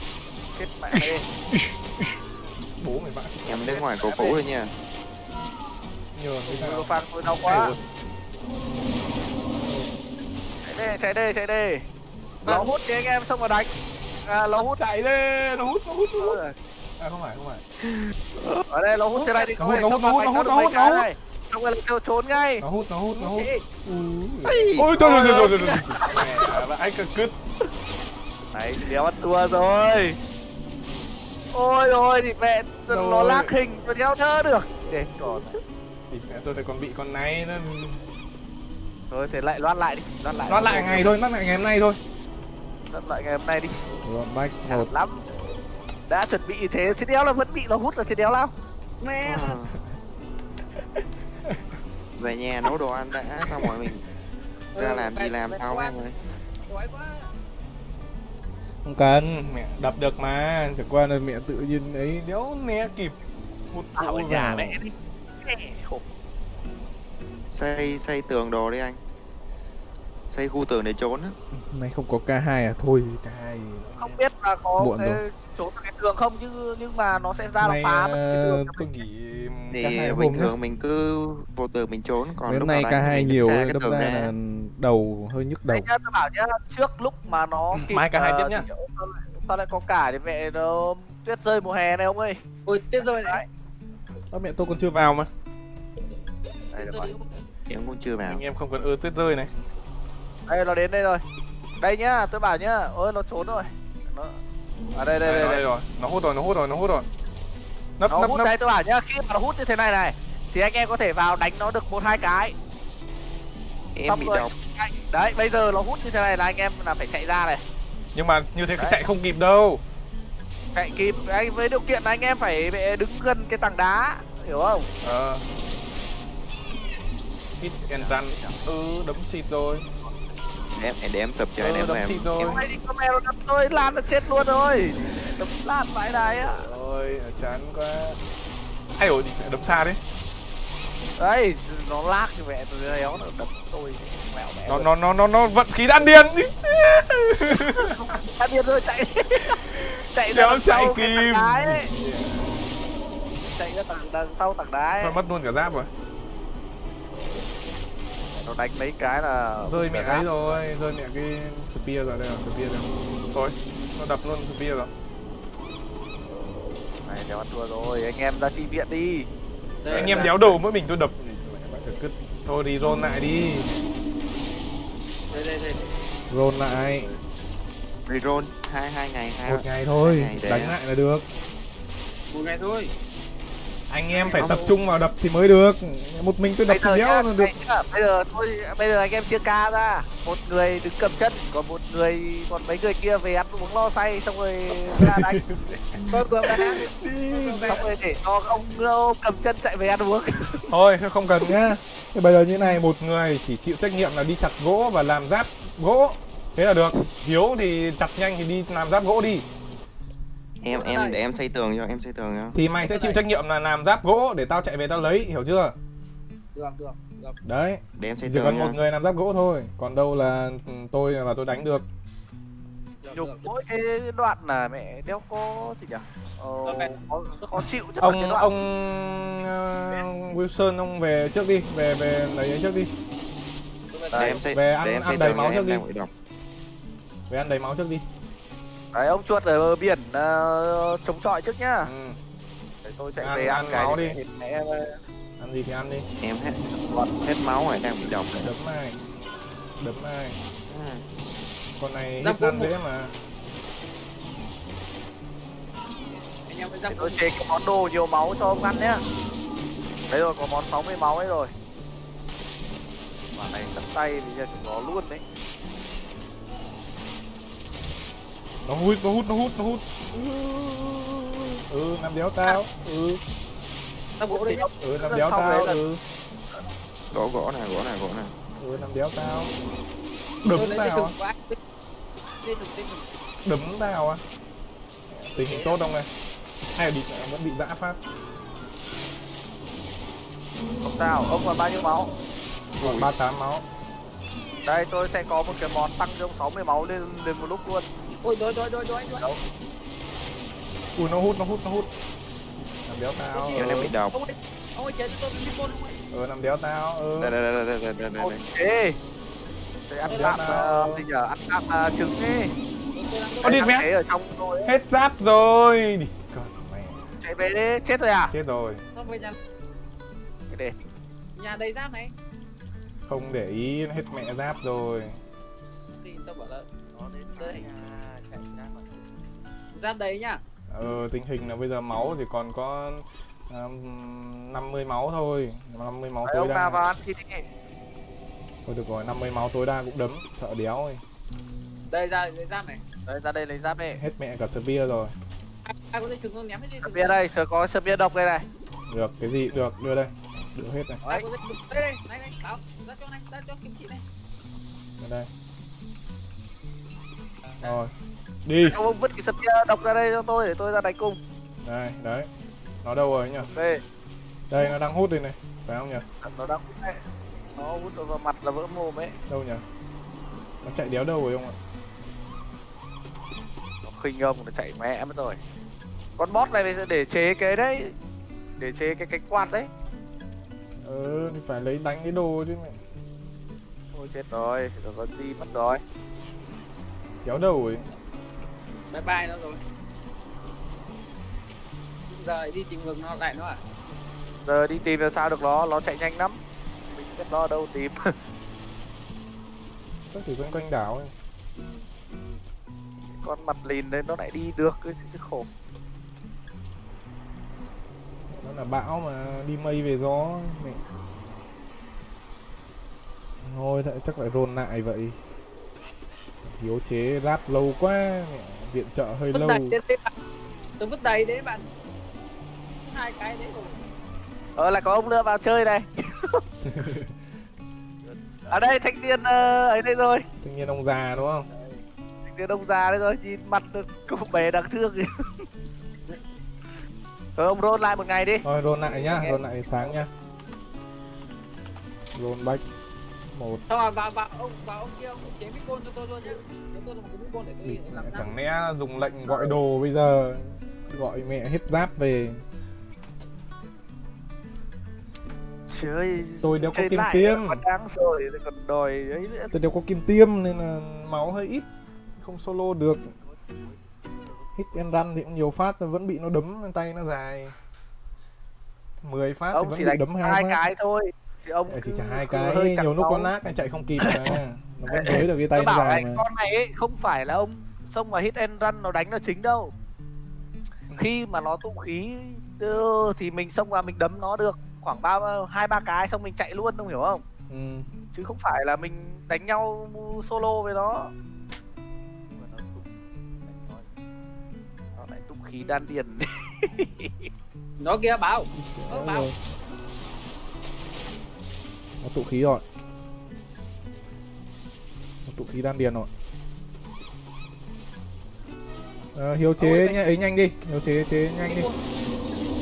Chết mẹ đi. Bố mày bạn. Em đứng ngoài cổ vũ rồi nha. Nhờ cái Tôi nào. pha tôi đau quá. Chạy đi. Nó hút thì anh em xong rồi đánh. À, nó hút. Chạy đi, nó hút. À không phải. Ở đây nó hút trên này đi. Nó hút. Xong rồi lại trốn ngay. Nó hút. Ê, Ôi thôi. Mẹ vãi cả cứt. đấy đéo ăn thua rồi. Ôi ôi thì mẹ nó Rồi. lác hình tôi đéo thơ được. Để còn. Thì mẹ tôi lại còn bị con này nó Thôi thế lại loát lại đi. loát lại ngày thôi, loát lại ngày hôm nay thôi. Loát lại ngày hôm nay đi. Rollback Chán 1. lắm. Đã chuẩn bị thế đéo là vẫn bị nó hút là thế đéo lao. Mẹ. À. Về nhà nấu đồ ăn đã, xong rồi mình ra làm gì làm sao anh ơi. Quái quá. Không cần, mẹ đập được mà, chẳng qua là mẹ tự nhiên ấy đéo né kịp. Hút Ở cụ nhà vào. mẹ đi. Khổ. Xây tường đồ đi anh. Xây khu tường để trốn á. Này không có K2 à? Thôi gì K2. Không biết là có Muộn cái rồi. trốn vào cái tường không nhưng mà nó sẽ ra nó Này phá mất cái tường. tôi nghĩ Thì K2 bình hôm thường mình cứ vô tường mình trốn, còn Mấy lúc hôm nào nay đánh thì K2 mình nhiều xa ấy, cái đâm tường ra ra. là đầu hơi nhức đầu. Đấy nhá, tôi bảo nhá, trước lúc mà nó kịp Mai cả hai tiếp nhá. sao lại có cả thì mẹ nó tuyết rơi mùa hè này ông ơi. Ôi chết rồi này. mẹ tôi còn chưa vào mà. Đây được rồi. Em cũng chưa vào. Anh em không cần tuyết rơi này. Đây nó đến đây rồi. Đây nhá, tôi bảo nhá. Ôi nó trốn rồi. Nó... À đây Đây rồi. Nó hút rồi. Nấp Nó nấp hút nấp. đây, tôi bảo nhá, khi mà nó hút như thế này này thì anh em có thể vào đánh nó được 1-2 cái. Em Xong bị rồi độc. đấy, bây giờ nó hút như thế này là anh em là phải chạy ra này. Nhưng mà như thế Đấy. chạy không kịp đâu. Chạy kịp anh, với điều kiện là anh em phải đứng gần cái tảng đá, hiểu không? Hit and run. Đấm xịt rồi. Để em tập cho anh em đấm em. xịt rồi. em- Mày đi con mèo nó đập tôi, Lan nó chết luôn rồi. Đập Lan vãi đài á. Ôi, chán quá. Ai ổi, đấm xa đấy. Đấy, nó lag như vậy, tôi đéo nó đập tôi. Mèo mẹ. Nó vận khí đan điền. Đã điên rồi, chạy. Chạy Đéo ra đằng chạy sau cái kịp. tảng đá ấy. Chạy ra đằng sau tảng đá ấy. Thôi mất luôn cả giáp rồi. Nó đánh mấy cái là Rơi mẹ ấy rồi, rơi mẹ cái spear rồi, đây là spear rồi. Thôi, nó đập luôn spear rồi. này đéo ăn thua rồi, anh em ra chi viện đi. Đây, Anh em đây, đéo đồ mỗi mình tôi đập. Cứ thôi đi roll lại đi. đây. Roll lại. Reroll 2 ngày 1 ngày thôi, ngày để- đánh lại là được. một ngày thôi. Anh em phải tập trung vào đập thì mới được. Một mình tôi đập thì đéo là được. Bây giờ anh em chia ca ra, một người đứng cầm chân, còn còn mấy người kia về ăn uống lo say, xong rồi ra đánh. Tôi vừa đã. Xong rồi để cho ông cầm chân chạy về ăn uống. Thôi, không cần nhá. Thế bây giờ như này, Một người chỉ chịu trách nhiệm là đi chặt gỗ và làm giáp gỗ. Thế là được. Hiếu thì chặt nhanh thì đi làm giáp gỗ đi. Em để em xây tường cho, em xây tường cho. Thì mày sẽ chịu trách nhiệm là làm giáp gỗ để tao chạy về tao lấy, hiểu chưa? Được. Đấy, Để em xây chỉ tường cần nha. một người làm giáp gỗ thôi. Còn đâu là tôi đánh được. Nhục mỗi cái đoạn là mẹ đéo có gì nhỉ? Khó chịu chắc là cái đoạn. Ông Wilson ông về trước đi, về lấy ấy trước đi. Để em xây, về ăn- để em ăn xây đầy tường máu nha, trước em đi. đang bị độc. Về ăn đầy máu trước đi. Đấy, ông chuột ở bờ biển chống chọi trước nhá. Ừ. Để tôi chạy Ăn- về ăn ăn cái máu đi. thịt mẹ em. Ăn gì thì ăn đi. Em hết máu rồi, đang bị độc rồi. Đấm này. À, Con này Giáp hit gỗ ăn một. dễ mà. Anh em phải Để giáp tôi chế cái món đồ nhiều máu cho ông ăn nhá. Đấy rồi, có món 60 máu ấy rồi. Quả này tận tay thì giờ chúng nó luôn đấy. Nó hút. Nằm đéo tao. giáp gỗ đây nhá. Nằm đéo Xong tao. đấy là- gỗ này. Nằm đéo tao. Tôi Đấm lấy tao thừng á. quá. Lên thừng. Đấm tao á. Tình hình tốt không này? Hay là vẫn bị dã phát? Không sao, ông còn bao nhiêu máu? Còn 38 máu. Đây, tôi sẽ có một cái món tăng cho ông 60 máu lên một lúc luôn. Ôi đói anh. Ui, nó hút. Nằm đéo tao. Em đang bị độc. Ông ơi chết tôi đi môn luôn. Nằm đéo tao. Đây. Ok. Tôi ăn tạm gì nhờ, ăn tạm trứng đi. Ô, địt mẹ. Thế ở trong tôi ấy. Hết giáp rồi. Discord mẹ. Chạy về đi, chết rồi à? Chết rồi. Xong về nhà Cái để. nhà đầy giáp này. Không để ý, nó hết mẹ giáp rồi. Thì tao bảo là Nó đến đây. chạy ra mà. Giáp đầy nhá. Tình hình là bây giờ máu thì còn có 50 máu thôi. 50 máu Đấy, tối ông nào vào đa. ăn thịt đi. Thôi được rồi, 50 máu tối đa cũng đấm. Sợ đéo rồi. Đây ra lấy giáp này. Đấy, ra đây lấy giáp đi. Hết mẹ cả spear rồi. Ai có dây thừng không ném cái dây thừng. Bia đây, có bia độc đây này. Được, cái gì cũng được, đưa đây. Đưa hết này. Ai có dây thừng. Đây, này, báo. Ra cho kim chị này. Đưa đây. Rồi. Đi. Ông vứt cái bia độc ra đây cho tôi để tôi ra đánh cung. Đây, đấy. Nó đâu rồi nhỉ? Đây, Đây, nó đang hút đây này. Phải không nhỉ? nó đang hút đấy. Nó hút vào mặt là vỡ mồm ấy. Đâu nhỉ? Nó chạy đéo đâu rồi ông ạ? Nó khinh ông, nó chạy mẹ mất rồi. Con boss này bây giờ để chế cái đấy. Để chế cái cánh quạt đấy. Thì phải lấy đánh cái đồ chứ mẹ. Ôi chết rồi, rồi có gì mất rồi. Đéo đâu rồi. Bye bye nó rồi. Giờ đi tìm ngược nó lại nó à? Giờ đi tìm làm sao được nó chạy nhanh lắm. Mình biết nó ở đâu tìm. Chắc chỉ quanh đảo ấy. Con mặt lìn đấy nó lại đi được cái khổ. Vẫn là bão mà đi mây về gió mẹ. Thôi chắc phải roll lại vậy. Hiếu chế ráp lâu quá mẹ. Viện trợ hơi lâu. Tôi vứt đầy đấy bạn. 2 cái đấy rồi. Lại có ông nữa vào chơi này. Ở đây thanh niên ấy đây rồi. Thanh niên ông già đúng không? Thanh niên ông già đây rồi, nhìn mặt cô bé đáng thương gì. Thôi ông roll lại một ngày đi. Thôi roll lại nhá, roll lại sáng nhá. Roll back 1. Xong rồi vào ông kia ông chế mic côn cho tôi luôn nhá. Cho tôi một cái mic côn để tôi làm. Chẳng lẽ dùng lệnh gọi đồ bây giờ gọi mẹ hết giáp về. Trời, Tôi đeo có chơi kim lại tiêm. còn đáng rồi còn đòi ấy nữa. Tôi đeo có kim tiêm nên là máu hơi ít. Không solo được. Hit and run thì cũng nhiều phát vẫn bị nó đấm, tay nó dài. 10 phát Ông thì vẫn chỉ bị đánh đấm 2 hai phát. cái thôi. Thì ông Chỉ cứ trả 2 hơi cái, căng nhiều lúc máu. con lag anh chạy không kịp mà. Nó vẫn với được cái tay Tôi nó bảo dài này, mà. con này ấy, không phải là ông xông vào hit and run nó đánh nó chính đâu. Khi mà nó tụ khí thì mình xông vào mình đấm nó được khoảng 2-3 cái xong mình chạy luôn, ông hiểu không? Ừ. Chứ không phải là mình đánh nhau solo với nó. Nó lại tụ khí đan điền. Nó kia báo. Đó Báo. rồi. Nó tụ khí rồi. Nó tụ khí đan điền rồi. Hiếu chế nhá, ấy nhanh đi. Hiếu chế nhanh đi.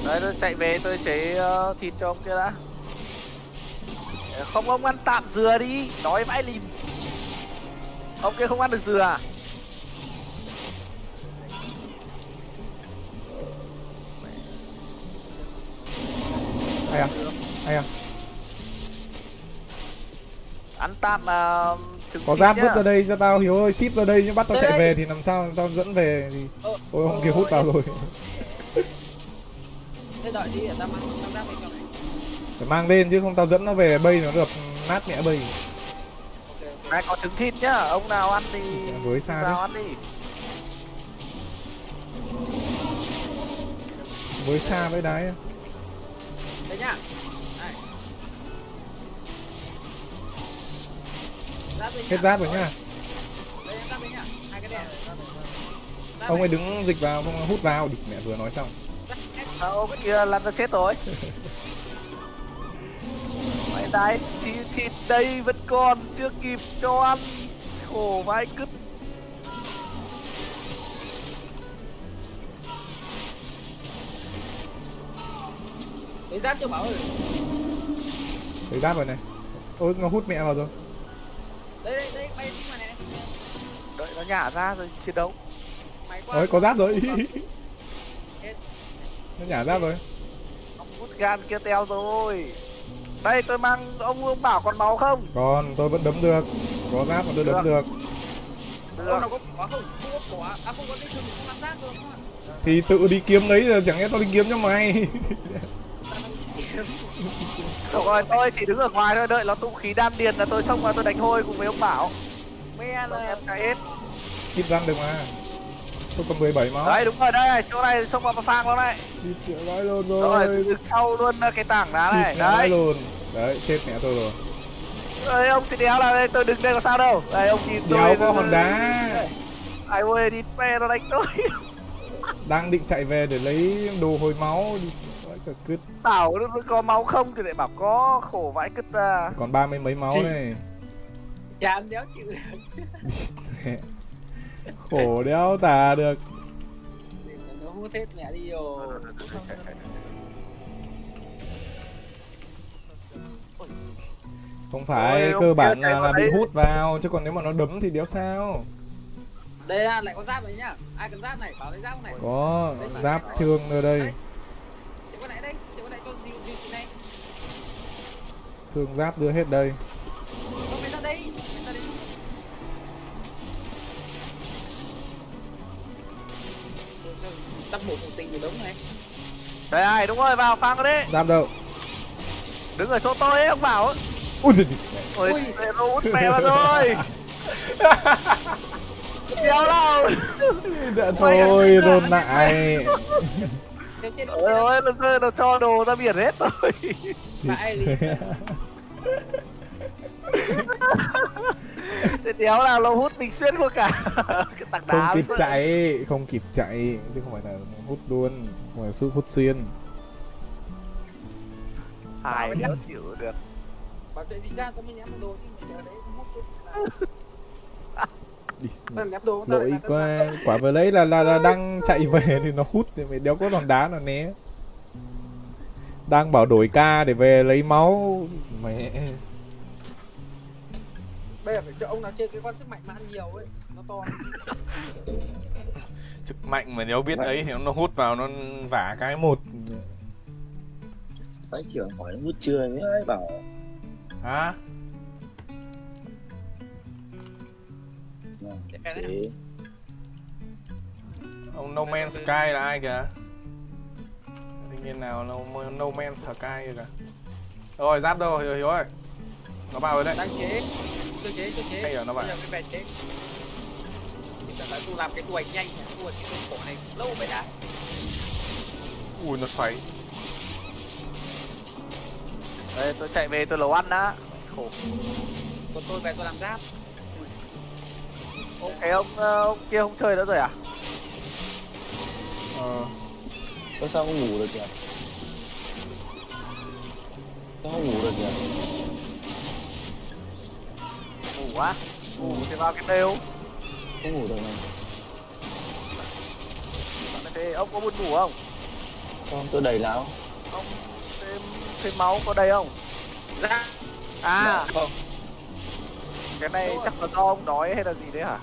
Đấy, tôi chạy về tôi chế thịt cho ông kia đã. Không, ông ăn tạm dừa đi, nói vãi lìn. Ông kia không ăn được dừa à? Ai à? Ăn tạm mà trứng Có thịt giáp nhá. vứt ra đây cho tao, Hiếu ơi, ship ra đây nhưng bắt tao Đây, chạy đây. về thì làm sao tao dẫn về thì. Ôi ông kia hút vào rồi. Thế đợi đi để tao mang ra bên trong này. Phải mang lên chứ không tao dẫn nó về bây nó được nát mẹ bây. Này có trứng thịt nhá, ông nào ăn thì Với xa vào đấy. ăn đi. Với xa với đáy. Đây nhá. Này. Giáp đây nhá. Hết giáp rồi nhá. Đây giáp đây nhá. 2 cái đèn. Ông ấy đứng dịch vào không hút vào, địt mẹ vừa nói xong. Ông kia lăn ra chết rồi. Mày đấy, thịt đây vẫn còn chưa kịp cho ăn. Khổ vai cứt. Lấy giáp cho Bảo ơi. Thấy giáp rồi này. Ôi nó hút mẹ vào rồi. Đây bay đi mà này. Đợi nó nhả ra rồi chiến đấu. Mày qua. Ôi có giáp rồi. Nó nhả giáp rồi. Ông hút gan kia teo rồi. Đây tôi mang ông bảo còn máu không? Còn tôi vẫn đấm được. Có giáp mà tôi đấm được. Ông nào có quả không? Không có quả. À không có cái thường không làm giáp được không ạ? Thì tự đi kiếm đấy là chẳng lẽ tao đi kiếm cho mày. Được rồi, tôi chỉ đứng ở ngoài thôi, đợi nó tụ khí đan điền là tôi xông vào tôi đánh hôi cùng với ông Bảo. Mẹ Rồi là em chạy hết. Hít răng được mà. Tôi còn 17 máu. Đấy đúng rồi, đây chỗ này xông vào phang nó này. Đi tiểu gái luôn Rồi, rồi. đứng sau luôn cái tảng đá này. Đi gái Đấy. luôn. Đấy, chết mẹ tôi rồi. Đây ông thì đéo là đây, tôi đứng đây có sao đâu. Đây ông nhìn tôi. Đéo có hòn đá. Ai ơi đi phe nó đánh tôi. Đang định chạy về để lấy đồ hồi máu. Đấy, cả cứt. Bảo nó có máu không thì lại bảo có, khổ vãi cứt ra. Còn 30 mấy máu Chị. này. chán đéo chịu được. Khổ đéo tả được. Nó hút hết mẹ đi rồi. Không phải, Ôi, cơ ông bản kia là chạy bị vào hút vào. Chứ còn nếu mà nó đấm thì đéo sao. Đây là lại có giáp này nhá. Ai cần giáp này, bảo lấy giáp này. Có giáp thương ở đây. Chạy qua lại đây, chạy qua lại con dìu chị này. Thương giáp đưa hết đây. Không phải ra đây, ra đây. Tắt bộ tình thì đúng này. Đây ai, đúng rồi, vào phang nó đi. Giáp đâu? Đứng ở chỗ tôi ấy, ông Bảo ấy. Ui giời. Ôi, nó hút mẹ vào rồi. Đéo đâu. Đã thôi, rôn lại. Đeo trên Ôi ôi, nó cho đồ ra biển hết rồi. Vãi đi. Thế đéo nào nó hút mình xuyên qua cả cái tảng Không đá. kịp chạy, không kịp chạy chứ không phải là hút luôn, không phải hút xuyên. Hải đéo chịu được. Bảo chạy đi ra có mới ném đồ nhưng mà chờ đấy không hút chứ. Đi, Nó ném đồ lỗi quá, quả vừa lấy là đang chạy về thì nó hút thì mày đéo có đòn đá nào né. Đang bảo đổi ca để về lấy máu mẹ. Bây giờ phải cho ông nào chơi cái con sức mạnh mà ăn nhiều ấy, nó to. Sức mạnh mà nếu biết ấy thì nó hút vào nó vả cái một. Bác trưởng hỏi nó hút chưa mới bảo Hả? thế. Ông No Man's Sky là ai kìa? Thanh niên nào No Man's Sky kìa? Rồi giáp đâu Hiếu ơi. Nó vào rồi đấy. Đang chế. Chưa chế. Hay giờ nó vào. Bây giờ mới về chế. Thì cả là tôi làm cái đuổi nhanh, đuổi cái cổ này lâu vậy đã. Ui nó xoáy. Đây tôi chạy về tôi nấu ăn đã. Khổ. Còn tôi về tôi làm giáp. Ông kia không chơi nữa rồi à? Ơ sao không ngủ được kìa? Sao không ngủ được kìa? Ngủ quá. Ngủ thì vào cái đều. Không ngủ được này. Thế ông có buồn ngủ không? Không, tôi đầy não. Ông thêm máu có đây không? Ra. À, Không. cái này chắc là do ông nói hay là gì đấy hả?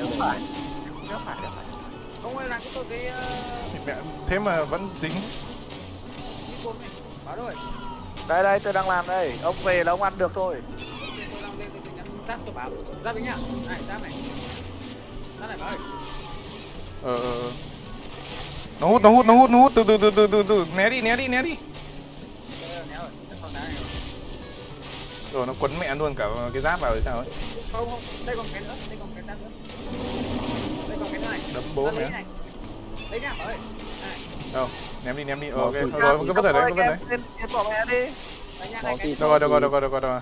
Không phải. Ông ơi làm cho tôi cái Mẹ, thế mà vẫn dính. cái côn này. Bảo rồi. Đây tôi đang làm đây. Ông về là ông ăn được thôi. Tôi đang lên tôi nhắn giáp tôi bảo. Giáp đấy nhá. Này giáp này. Giáp này bảo ơi. Nó hút từ né đi. Néo rồi. Chắc con đá này rồi. Rồi nó quấn mẹ luôn cả cái giáp vào thì sao ấy. Không, đây còn cái nữa, đây còn cái giáp nữa. Đây còn cái này. Đấm bố lấy mẹ. này. Lấy nhá bảo ơi. Này. Đâu, ném đi. Ok, thôi rồi, cứ vứt ở đấy, cứ vứt ở đấy. Em bỏ mẹ đi. Lấy nhá này cái. Đâu rồi.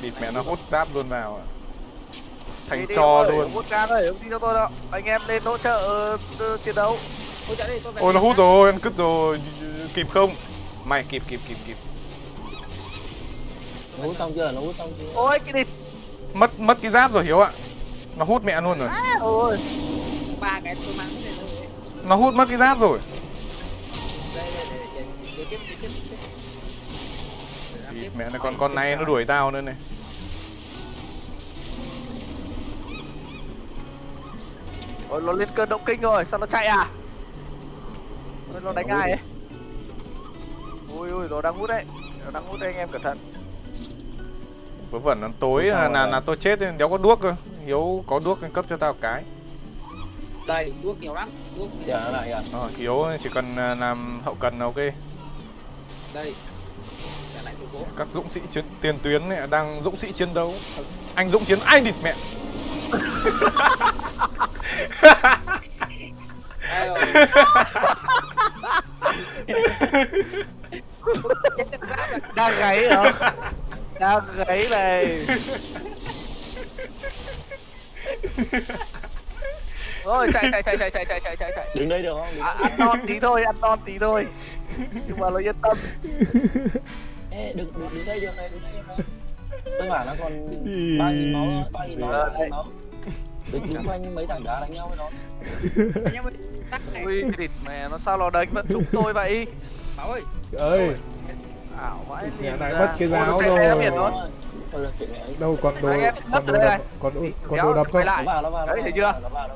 Địt mẹ nó hút giáp luôn vào. Thành trò luôn. Hút can ơi, ông đi cho tôi đâu. Anh em lên hỗ trợ chiến đấu. Ôi chạy đi, tôi về. Ôi nó hút rồi, ăn cứt rồi. Kịp không? Mày kịp. Nó hút xong chưa? Nó hút xong chưa? Ôi cái địt. Mất cái giáp rồi Hiếu ạ. Nó hút mẹ luôn rồi. Ôi. Ba cái tôi mang cái này thôi. Nó hút mất cái giáp rồi. Đây để tiếp. Địt mẹ này còn con này nó đuổi tao nữa này. Ôi nó lên cơn động kinh rồi, sao nó chạy à? Ôi, nó đánh ai ấy? Ui nó đang hút đấy. Nó đang hút đấy anh em cẩn thận. Vớ vẩn nó tối là tôi chết nên đéo có đuốc cơ. Hiếu có đuốc cấp cho tao cái. Đây, đuốc nhiều lắm. Đuốc. Dạ nó lại à? Hiếu chỉ cần làm hậu cần là ok. Đây. Trả lại tôi gỗ. Các dũng sĩ tiền tuyến này đang dũng sĩ chiến đấu. Anh dũng chiến ai địt mẹ. Đây rồi. Đang gáy hả? Đang gáy này. Rồi chạy. Đứng đây được không? Ăn non tí thôi. Nhưng mà nó yên tâm. Ê, đứng đây được này. Tôi bảo nó còn 3.000 máu thôi, 3.000 máu, 3.000 máu. Đứng quanh mấy thằng đá đánh nhau với nó. Anh em ơi, tắt này. Ui cái địt mẹ nó sao nó đánh vẫn trúng tôi vậy? Bảo ơi. Ơi, Ảo vãi mẹ liền này ra. mất cái giáo Ôi, rồi. chạy ra biển luôn. Đâu còn đồ, Anh em còn mất đồ ở đây đập, này. còn đồ đập Quay không? lại. Nó vào. Đấy, thấy chưa? Nó vào.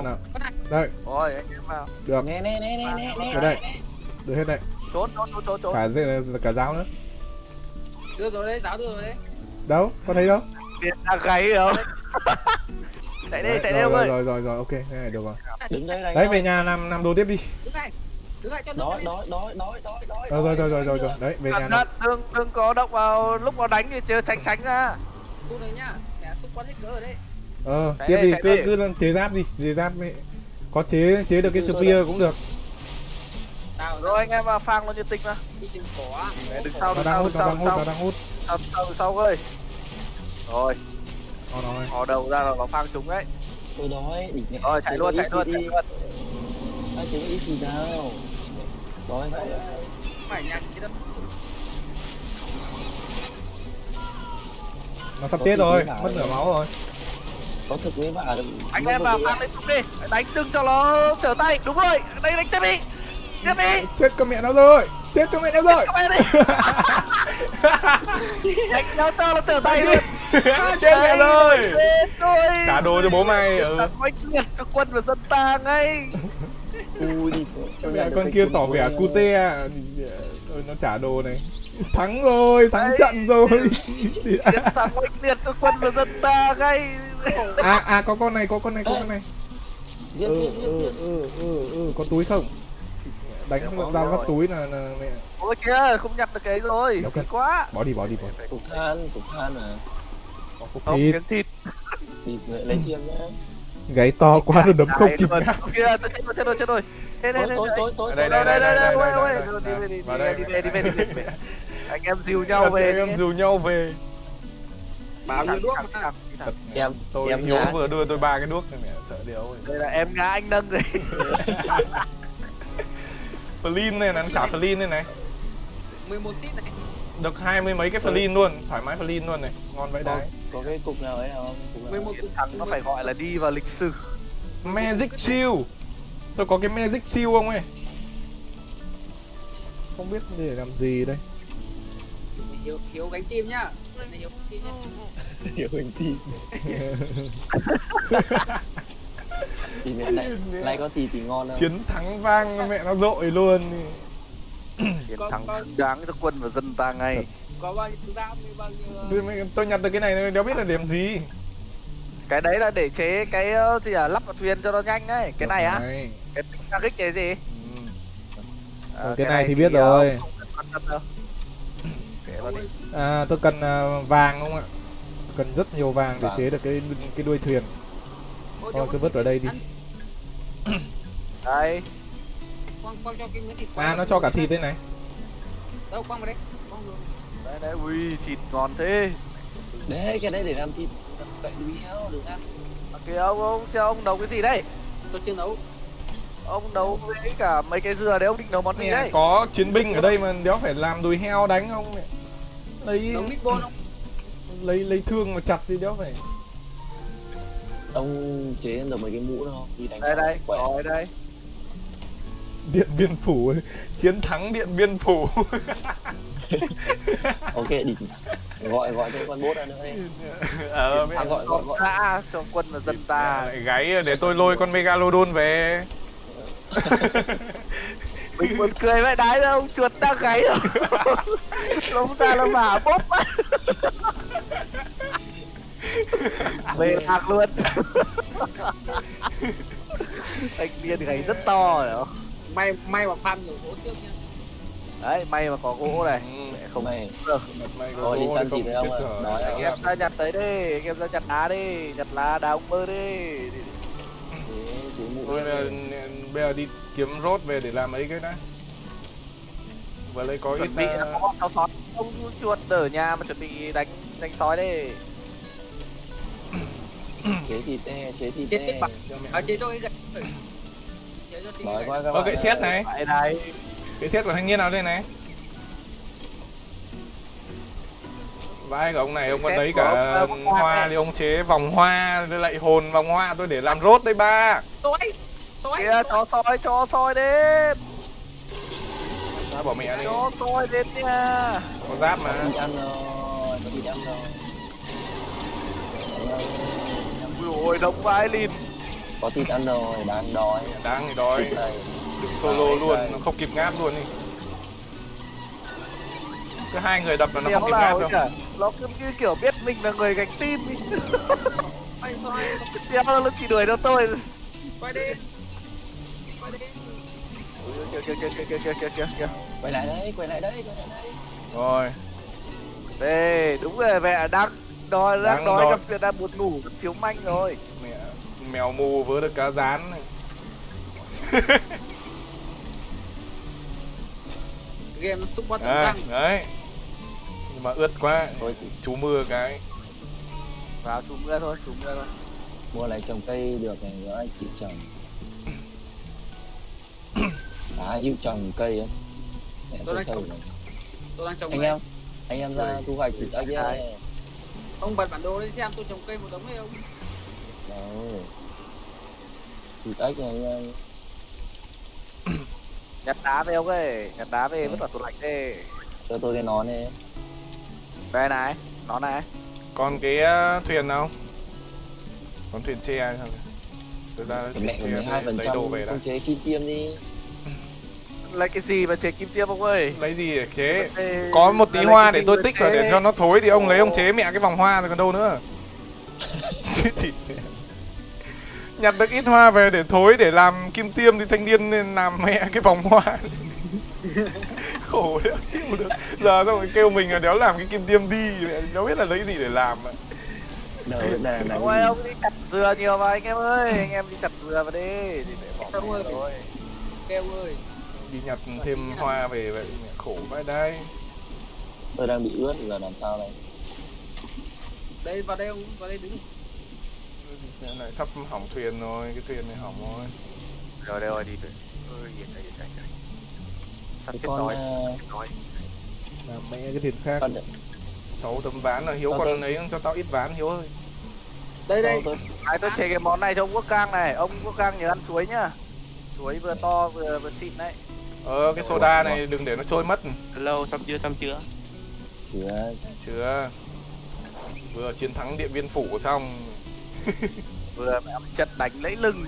Nào. Đây, Ôi anh em vào. được. Nè. Ở đây. Được hết đây. Trốn. Cả giáo nữa. Đưa rồi đấy, giáo đưa rồi đấy. Đâu? Con thấy đâu? Điện đang gáy không? Chạy đi ông ơi. Rồi, ok, thế này được rồi. Đứng đây đánh Đấy nhau. về nhà làm đồ tiếp đi. Đứng lại cho Đói. Rồi. Đấy, về nhà Cẩn làm. thận, đừng có động vào lúc nó đánh thì chưa tránh ra. Khu này nhá. Mẹ xúc quán hết cỡ rồi đấy. Chạy tiếp đi, đi, chạy cứ đi. cứ chế giáp đi, chế giáp ấy. Có chế được cái spear cũng được. Tao Rồi anh em vào phang nó nhiệt tình mà. đi trên có. Đứng sau, Nó đang hút, nó đang hút. sau ơi. Rồi, Rồi. họ đầu ra là nó phang chúng đấy. Tôi đói đỉnh này. Rồi chạy luôn, chạy luôn. Anh chế ít gì nào. Đói vậy. Phải nhặt cái đất. Nó sắp chết rồi, mất nửa máu rồi. Có thực với bà. Anh em vào phang lên chúng đi. Đánh đừng cho nó trở tay. Đúng rồi, đây đánh tiếp đi. Tiếp đi. Chết con mẹ nó rồi. Chết con mẹ nó rồi. Các bạn đi. Đánh nhau cho nó trở tay luôn. Chết mẹ rồi. Chết rồi. Trả đồ cho bố mày. Oanh liệt cho quân và dân ta ngay. Ui đi. Mẹ con kia tỏ vẻ cute. Thôi nó trả đồ này. Thắng rồi, thắng trận rồi. Chiến thắng oanh liệt cho quân và dân ta ngay. Có con này. Giết. Có túi không? Đánh dao vắt túi là mẹ. Ôi kìa, không nhặt được cái rồi. Ok. Kỳ quá. Bỏ đi. Cục than à. Có cục Không, thịt. miếng thịt. Thịt lấy thêm nhá. Gáy to quá nó đấm không kịp rồi. ngáp. Kìa, tôi chết rồi. Đây. Đây. Đi về. Anh em dìu nhau về. Anh em dìu nhau về. Bao nhiêu đuốc mà. Tôi em nhớ ngã. vừa đưa tôi 3 cái đuốc này mẹ sợ điều rồi. Đây là em ngã anh nâng rồi. Flin này, nó trả Flin đây này. 11 xít này. Được 20 mấy cái Flin luôn, thoải mái Flin luôn này, ngon vậy đấy. Có cái cục nào ấy nào không? Cục nào? 11 Chiến thắng nó phải gọi là đi vào lịch sử. Magic Shield. Tôi có cái Magic Shield không ấy? Không biết để làm gì đây. Hiếu gánh tim nhá. Đây là Hiếu gánh tim nhá. Hiểu hình tim. Thì này có thì ngon đâu. Chiến thắng vang mẹ nó dội luôn. Chiến thắng xứng đáng cho quân và dân ta ngay. Có bao nhiêu giáp bao nhiêu. Tôi nhặt được cái này đéo biết là điểm gì. Cái đấy là để chế cái gì à, lắp vào thuyền cho nó nhanh đấy. Cái này á? Cái target cái gì? Cái này thì biết rồi. Không cần quan tâm đâu. Kệ nó đi. Tôi cần vàng không ạ? Cần rất nhiều vàng để chế được cái đuôi thuyền. Thôi cứ vứt ở đây đi. Đây. Quăng cho cái miếng thịt. Nó cho cả thịt đây này. Đâu quăng vào đấy. Quăng luôn. Đây, ui, thịt ngon thế. Đấy, cái đấy để làm thịt. Vậy đuôi heo đừng ăn. Kìa ông nấu cái gì đây? Tôi chưa nấu. Ông nấu với cả mấy cái dừa đấy, ông định nấu món gì Mẹ đấy? có chiến binh ở đây mà đéo phải làm đùi heo đánh không mẹ. Nấu meatball không? Lấy thương mà chặt thì đéo phải. Ông chế được mấy cái mũ đâu đi đánh. Đây, Quậy. rồi đây. Điện Biên Phủ ấy. Chiến thắng Điện Biên Phủ. Ok đỉnh. Gọi cho con bốt ra nữa đi. Mẹ Gọi. Xã cho quân và dân ta. gáy để tôi lôi con Megalodon về. Mình buồn cười vậy đái đâu, chuột đang gáy rồi. Ông ta là mả bốp á. Về lạc luôn. Anh điên gáy rất to rồi. May mà farm nhiều gỗ trước nha. Đấy, may mà có gỗ này. Mẹ không Mày được. Rồi đi săn thịt thấy không ạ? Đói Anh em ra nhặt tới đi, anh em ra nhặt đá đi, nhặt lá đá ông mơ đi. chế mũ. Tôi bây giờ đi kiếm rốt về để làm ấy cái đã. Và lấy có ít Chuẩn bị nó có con sói. Ông chuột ở nhà mà chuẩn bị đánh sói đi. Chế thịt nè, chế thịt Chế nè. thịt bạc. Chế cho cái gạch. Chế cho xin Đói cái quá các Ơ bạn. cái xét này. Đây. Cái xét của thanh niên nào đây này? Vai của ông này, ông còn lấy cả hoa thì ông chế vòng hoa lại hồn vòng hoa tôi để làm rốt đấy ba. Sói. Kìa, cho sói đến. Ra bỏ mẹ đi. Cho sói đến nha. Có giáp mà. Thịt ăn rồi, có thịt ăn rồi. Ui ôi, đông vai lìn. Có thịt ăn rồi, đang đói. Đang thì đói. Đây. Đừng solo luôn, nó không kịp ngáp luôn đi. Cứ hai người đập là nó không kịp ngáp đâu. Nó cứ như kiểu biết mình là người gánh tim ý. Xoay. Tiếp nó chỉ đuổi theo tôi. Quay đi. Kìa. Quay lại đây. Rồi. Đây, đúng rồi, mẹ Đói Đang đang đói đói. gặp chuyện đang buồn ngủ chiếu manh rồi. Mẹ, mèo mù vớ được cá rán này. Game nó xúc quá tận À, răng. đấy. Nhưng mà ướt quá. Thôi Chú mưa cái. Vào chú mưa thôi, chú mưa thôi. mua này trồng cây được này nữa anh chịu trồng. Chịu trồng cây ấy. Mẹ Tôi tôi đang sâu trồng- này. Tôi đang trồng Anh này. em ra thu hoạch thịt anh ấy. Ông bật bản đồ lên xem tôi trồng cây một đống này không? Đâu. Thịt ếch này anh em. Nhặt đá về ông ơi, nhặt đá về vứt vào tủ lạnh đi. Cho tôi cái nón này. Đây này, nó này. Còn cái thuyền nào? Còn thuyền tre hay sao? Tôi ra Cái thuyền mẹ của tre 12% lấy đồ về đã. không chế kim tiêm đi. Lấy cái gì mà chế kim tiêm ông ơi? Lấy gì để chế? Ê, Có một tí lấy hoa cái để tôi gì tích mà vào để chế? cho nó thối thì ông lấy ông chế mẹ cái vòng hoa rồi còn đâu nữa. Thì- Nhặt được ít hoa về để thối để làm kim tiêm thì thanh niên nên làm mẹ cái vòng hoa. Khổ đấy, chịu được. Giờ xong rồi kêu mình là đéo làm cái kim tiêm đi, mẹ đéo biết là lấy gì để làm. Đâu đây là Ông ơi, ông đi chặt dừa nhiều vào anh em ơi, anh em đi chặt dừa vào đi. Để bỏ Ông ơi. rồi. Kêu ơi. Đi nhặt thêm hoa về vậy mẹ khổ vậy đây. tôi đang bị ướt là làm sao đây? Đây vào đây ông, vào đây đứng. Lại sắp hỏng thuyền rồi, cái thuyền này hỏng rồi. Rồi đây rồi đi rồi. Ôi hiền đây chạy. Sắp Cái chết con đói, đói. Làm mẹ cái thuyền khác. con 6 tấm ván là Hiếu Sao còn tôi- lấy cho tao ít ván Hiếu ơi. Đây đây. tôi Ai tôi chế cái món này cho ông Quốc Cang này, ông Quốc Cang nhớ ăn chuối nhá. Chuối vừa to vừa xịn đấy. Cái soda này đừng để nó trôi mất. Hello, xong chưa? chứa Chưa. Vừa chiến thắng Điện Biên Phủ xong. Vừa trận đánh lấy lưng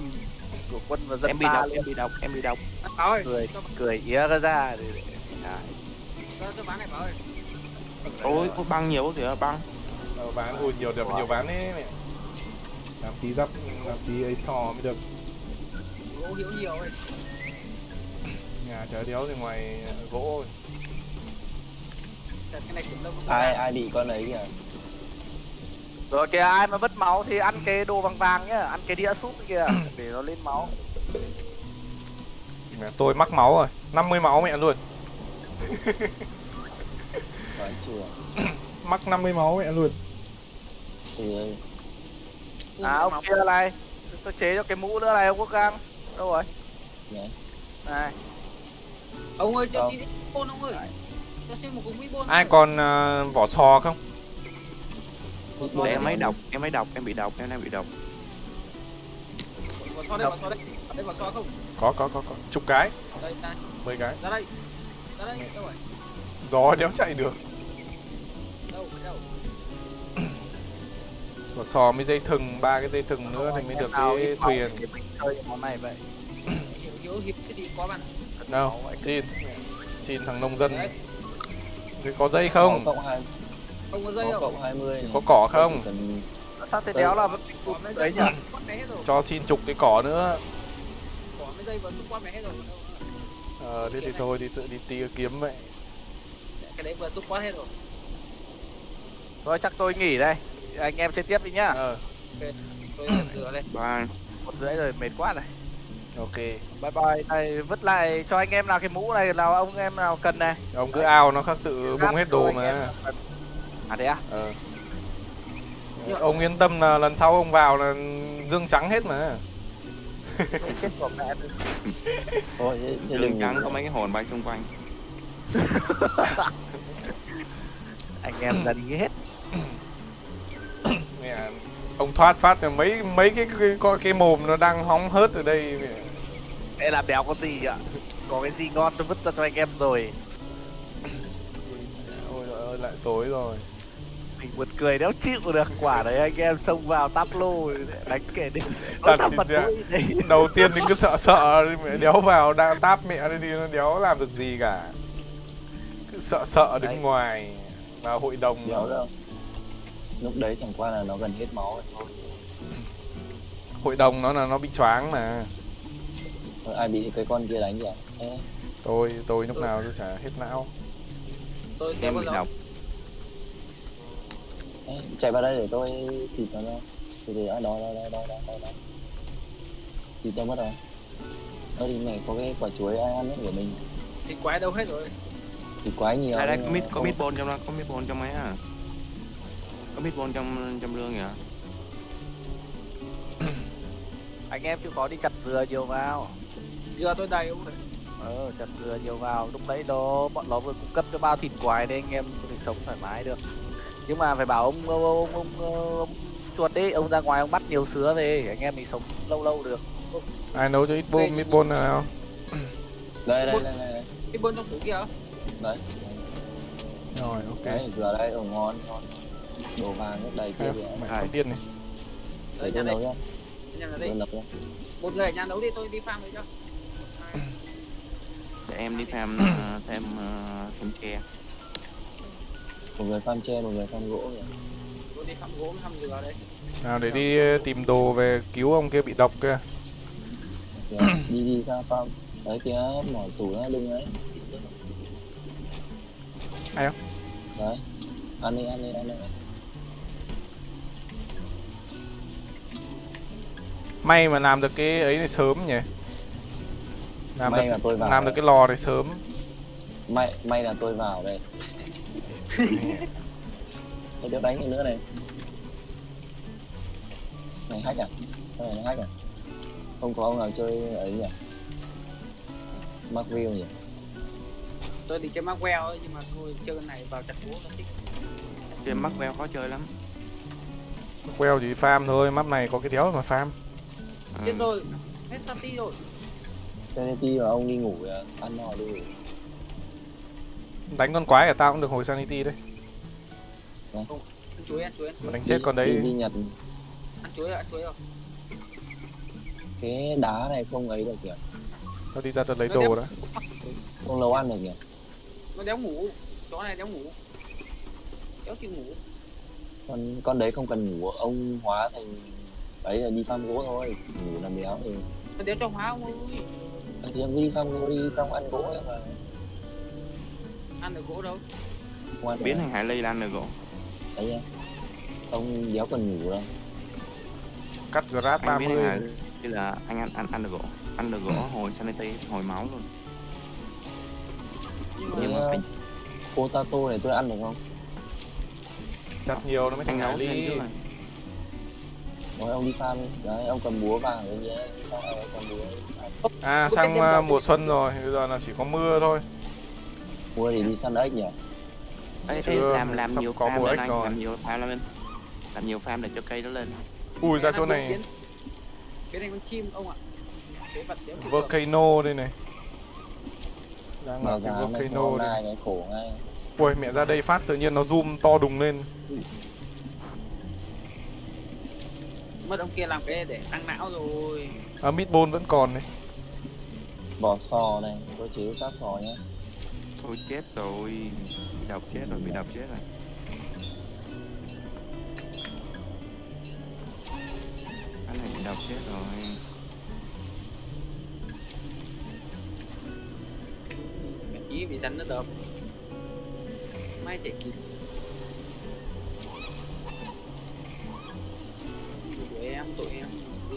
của quân và dân Em bị ta độc, luôn. em bị độc. Bảo ơi. Cười ía ra để Cho bán này bảo ơi. Ôi, băng nhiều thì băng. Ván ui nhiều đẹp nhiều ván ấy mẹ. Làm tí giáp, làm tí ấy sò mới được. Gỗ hiểu nhiều ơi. Nhà chả đéo thì ngoài gỗ rồi. Cái này cũng đâu có ai bị con ấy kìa. rồi kìa, ai mà mất máu thì ăn cái đồ vàng vàng nhá, ăn cái đĩa súp kìa để nó lên máu. Mẹ, tôi mắc máu rồi, 50 máu mẹ luôn. Nói chưa. Mắc 50 máu mẹ luôn. Thì ơi. Ông kia này, tôi chế cho cái mũ nữa này ông Quốc Cang. Đâu rồi? Đấy. Này. Ông ơi cho Đâu? xin ít bôn ông ơi. Cho xin một cục mỹ bôn. Ai còn vỏ sò không? Để em ấy độc, em bị độc, em đang bị độc. Vào so đây, vào so đây. Ở đây vào so không? Có. Chục cái, Đây, đây. 10 cái. Ra đây. Ra đây, đâu rồi? Gió đéo chạy được. Đâu, đâu. Vỏ sò mới dây thừng, 3 cái dây thừng nữa thì mới được cái thuyền. Thì mình chơi cái món này vậy. Hiếu hiệp cái gì có bạn. Đâu, xin thằng nông dân. Đấy. Thì có dây không? Cộng 2 Không có dây có đâu. cộng 20 này. Có cỏ không? Chỉ cần Sao thế đéo là vẫn Có mấy đấy dây nhỉ? quát mẹ hết rồi. Cho xin chục cái cỏ nữa. Có mấy dây vẫn xúc quát mẹ hết rồi. Thế thì thôi đi tự đi tia kiếm vậy. Cái đấy vừa xúc quát hết rồi. Thôi chắc tôi nghỉ đây. Anh em chơi tiếp đi nhá. Tôi làm rửa đây. Bye. 1:30 rồi mệt quá này. Ok. Bye bye. Đây vứt lại cho anh em nào cái mũ này nào ông em nào cần này. Ông cứ ao nó khắc tự bung hết đồ mà. À thế à? Ông yên tâm là lần sau ông vào là dương trắng hết mà. Chết của mẹ. thôi thế Lưng đừng trắng có mấy cái hồn bay xung quanh. Anh em ra đi hết. Mẹ, ông thoát phát cho mấy cái mồm nó đang hóng hớt ở đây. Mẹ. Đây là béo có gì ạ? Có cái gì ngon tôi vứt ra cho anh em rồi. Ôi giời ơi lại tối rồi. Mình buồn cười đéo chịu được, quả đấy anh em xông vào táp lô đánh kể đi. Thật Nó thì mặt dạ. mũi đây. Đầu tiên thì cứ sợ mẹ đéo vào đang táp mẹ đi nó đéo làm được gì cả. Cứ sợ đứng Đấy. ngoài vào hội đồng. đéo đâu. Lúc đấy chẳng qua là nó gần hết máu rồi thôi. Hội đồng nó bị choáng mà. Ai bị cái con kia đánh kìa. Ê, Tôi lúc nào tôi chả hết não. Tôi kéo Em vào bị gió. độc. Đấy, chạy vào đây để tôi thịt nó ra. Thì đó đó. Thịt đâu mất rồi. Ở đi này có cái quả chuối ai ăn hết của mình. Thịt quái đâu hết rồi. Thịt quái nhiều. Đây đây nhưng có không- meatball trong đó, có meatball trong ấy à. Có meatball trong lương kìa. Anh em chịu khó đi chặt dừa nhiều vào. Dừa tôi đầy ông ơi. Chặt dừa nhiều vào, lúc đấy bọn nó vừa cung cấp cho bao thịt quái đấy, anh em có thể sống thoải mái được. Nhưng mà phải bảo ông chuột đấy, ông ra ngoài ông bắt nhiều sứa về, anh em mình sống lâu được. Ai nấu cho ít Đây. meatball nào? Đây. Cái bơn trong tủ kia hả? Đấy. Rồi, ok. Đấy, dừa đây, ngon. Đồ vàng rất đầy kia Đây, kìa. mày có tiền này. Để Đây, tôi nhà nấu đây. nhá. Nhà Tôi đây. lập nhá. Một người ở nhà nấu đi, tôi đi farm đấy cho. Để em đi thêm thêm tre. Một người farm tre, một người farm gỗ kìa. Tôi đi farm gỗ, farm dừa đây. Nào để đi tìm đồ về cứu ông kia bị độc kia. Kìa, đi ra farm. Đấy kìa, mở tủ nó đừng ấy. Ai không? Đấy. Ăn đi. May mà làm được cái ấy này sớm nhỉ. May là tôi vào làm được đấy. cái lò này sớm. May là tôi vào đây. Cái đứa đánh cái nữa này. Này hack à? Cái này nó hack à? Không có ông nào chơi ấy nhỉ? Markville nhỉ? Tôi đi chơi Markwell ấy, nhưng mà thôi chơi cái này vào chặt gỗ nó thích. Chơi Markwell khó chơi lắm. Queo chỉ farm thôi, map này có cái đéo mà farm. Chết rồi, hết sati rồi. Sanity mà ông đi ngủ kìa, ăn no đi ngủ. Đánh con quái ở tao cũng được hồi sanity đấy. Ăn chuối. Mà đánh chết con Đi đấy. nhặt Ăn chuối rồi. cái đá này không ấy được kìa. Tao đi ra tao lấy đồ đó. Không nấu ăn được kìa. Nó đéo ngủ, chó này đéo ngủ. Đéo chịu ngủ. Con đấy không cần ngủ, ông hóa thành ấy là đi farm gỗ thôi, ngủ làm béo thì Nó đéo cho hóa ông ơi. thì ông cứ đi farm gỗ đi xong ăn gỗ ấy mà. Ăn được gỗ đâu. Không ăn Biến được. thành hải ly là ăn được gỗ. Đấy nha. Ông béo cần ngủ đâu. Cắt grab Anh biến thành 30. hải ly là anh ăn được gỗ. Ăn được gỗ hồi sanity, hồi máu luôn. Nhưng mà Cái potato này tôi ăn được không? Chặt nhiều nó mới thành anh hải nấu thêm ly. trước này. Rồi ông đi farm đi. Đấy, ông cầm búa vàng đấy nhé. Cầm búa. À sang mùa xuân rồi, bây giờ là chỉ có mưa thôi. Búa thì đi săn ếch nhỉ? Ê, Chưa, làm sắp nhiều có farm mùa lên ếch anh, rồi. làm nhiều farm lên. Làm nhiều farm để cho cây nó lên. Ui ra chỗ này Cái này con chim ông ạ. Cái vật đéo ngủ được. volcano đây này. Đang Mà ở cái giá này volcano ngon đây. này, cái khổ ngay. Ui mẹ ra đây phát tự nhiên nó zoom to đùng lên. Mất ông kia làm cái để tăng não rồi. À meatball vẫn còn này. Vỏ sò này, tôi chế xác sò nhá. Thôi chết rồi. Bị độc chết rồi. Anh này bị độc chết rồi. Ý bị rắn nó đập. Mai chạy kịp. Tụi em đi.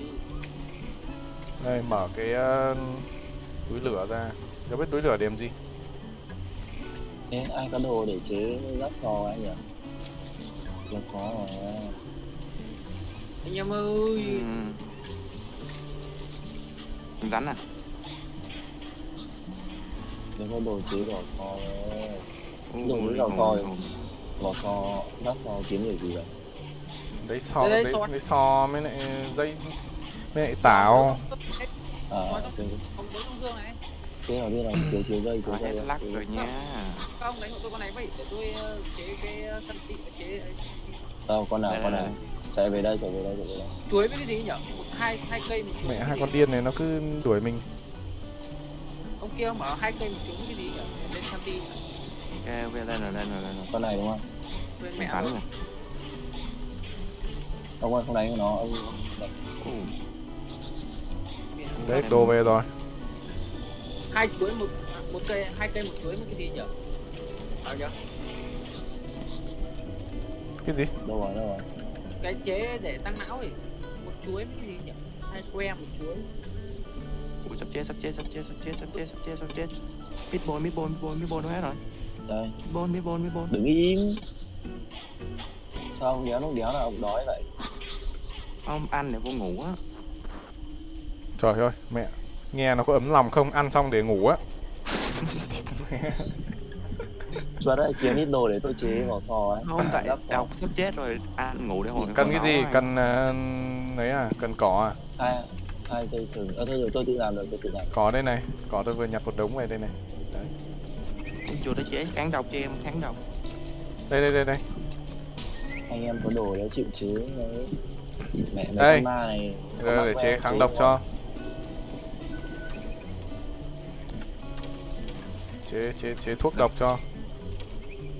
Đây mở cái túi lửa ra. Không biết túi lửa để làm gì. Thế ai có đồ để chế xác sò anh nhỉ? Là có rồi. Anh em ơi. Rắn à? Nếu có đồ chế vỏ sò rồi. Ui, Dùng cái dầu hồi- soi. Vỏ sò, xác sò kiếm được gì vậy? Đấy sò, Đây, đấy, sò. đấy sò với lại dây với lại tảo. À, Không ok. không có trong gương này. Thế nào biết là thiếu dây, thiếu Hết dây. lắc rồi nha. Các ông đánh của tôi con này vậy để tôi chế cái sân tị chế Đâu, con nào, Đây, con đây, nào? Chạy về đây. chuối với cái gì nhỉ? Hai cây một chuối. Mẹ với hai cái con gì? điên này nó cứ đuổi mình. Ông kia mở hai cây một chuối với cái gì nhỉ? Lên sân tị. Ok, lên rồi. Con này đúng không? Quên mẹ Rắn rồi. rồi. Ông ơi, không đánh của nó, ông đánh. Đấy đồ về rồi. Hai chuối một cây, hai cây một chuối với cái gì nhỉ? Ở nhớ. Cái gì? Đâu rồi? Cái chế để tăng não ấy. Một chuối cái gì nhỉ? 2 que một chuối. Ui, sắp chết. Mid-ball nó hết rồi. Đây, Mid-ball. đứng im. Sao ông đéo là ông đói vậy? Ông ăn để vô ngủ á. Trời ơi, mẹ. Nghe nó có ấm lòng không? Ăn xong để ngủ á. Chuột đấy, kiếm ít đồ để tôi chế vỏ sò ấy. Không, tại Lắp sò. đọc sắp chết rồi, ăn ngủ để hồi. Cần cái gì? hồi Cần đấy à? Cần cỏ à? Hai cây thừng. Thôi tôi tự làm được, tôi tự làm. Cỏ đây này. Cỏ tôi vừa nhặt một đống về đây này. Đấy. Ông chùa đã chế kháng độc cho em, kháng độc. Đây. Anh em có đồ đéo chịu chế đấy. Mẹ mấy Đây. con ma này. Giờ để chế kháng độc cho. Chế thuốc độc cho.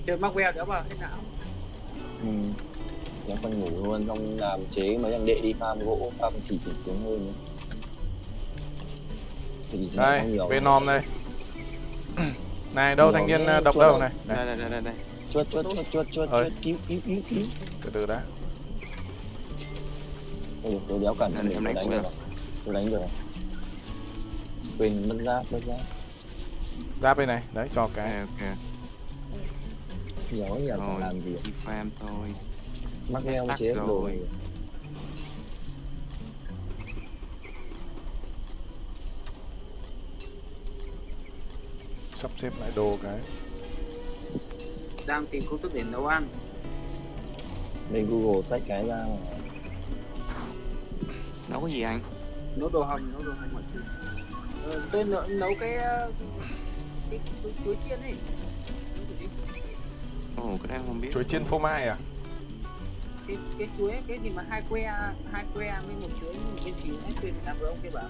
Chơi mắc queo đéo vào hết não. Nó còn ngủ luôn, xong làm chế mấy thằng đệ đi farm gỗ, farm thịt thì sướng hơn nữa. Đây, Venom đây. Này, đâu thanh niên độc đâu này. Đây. Chuột, cứu. Từ đã. Tôi đéo cần, Đây, em đánh được. tôi đánh được. Quên mất giáp. Giáp đây này, đấy cho cái. Ok. Nhớ chẳng Rồi. làm gì. Đi farm thôi. Mắc eo Tắt chế rồi. đồ. Sắp xếp lại đồ cái. Đang tìm công thức để nấu ăn. Lên Google sách cái ra mà. Nấu cái gì anh? Nấu đồ hầm mọi thứ. Tôi nấu cái chuối chiên ấy. Ồ, cái này không biết. Chuối chiên phô mai à? Cái chuối ấy, cái gì mà hai que với một chuối một cái gì ấy, quên làm với ông cái bảo.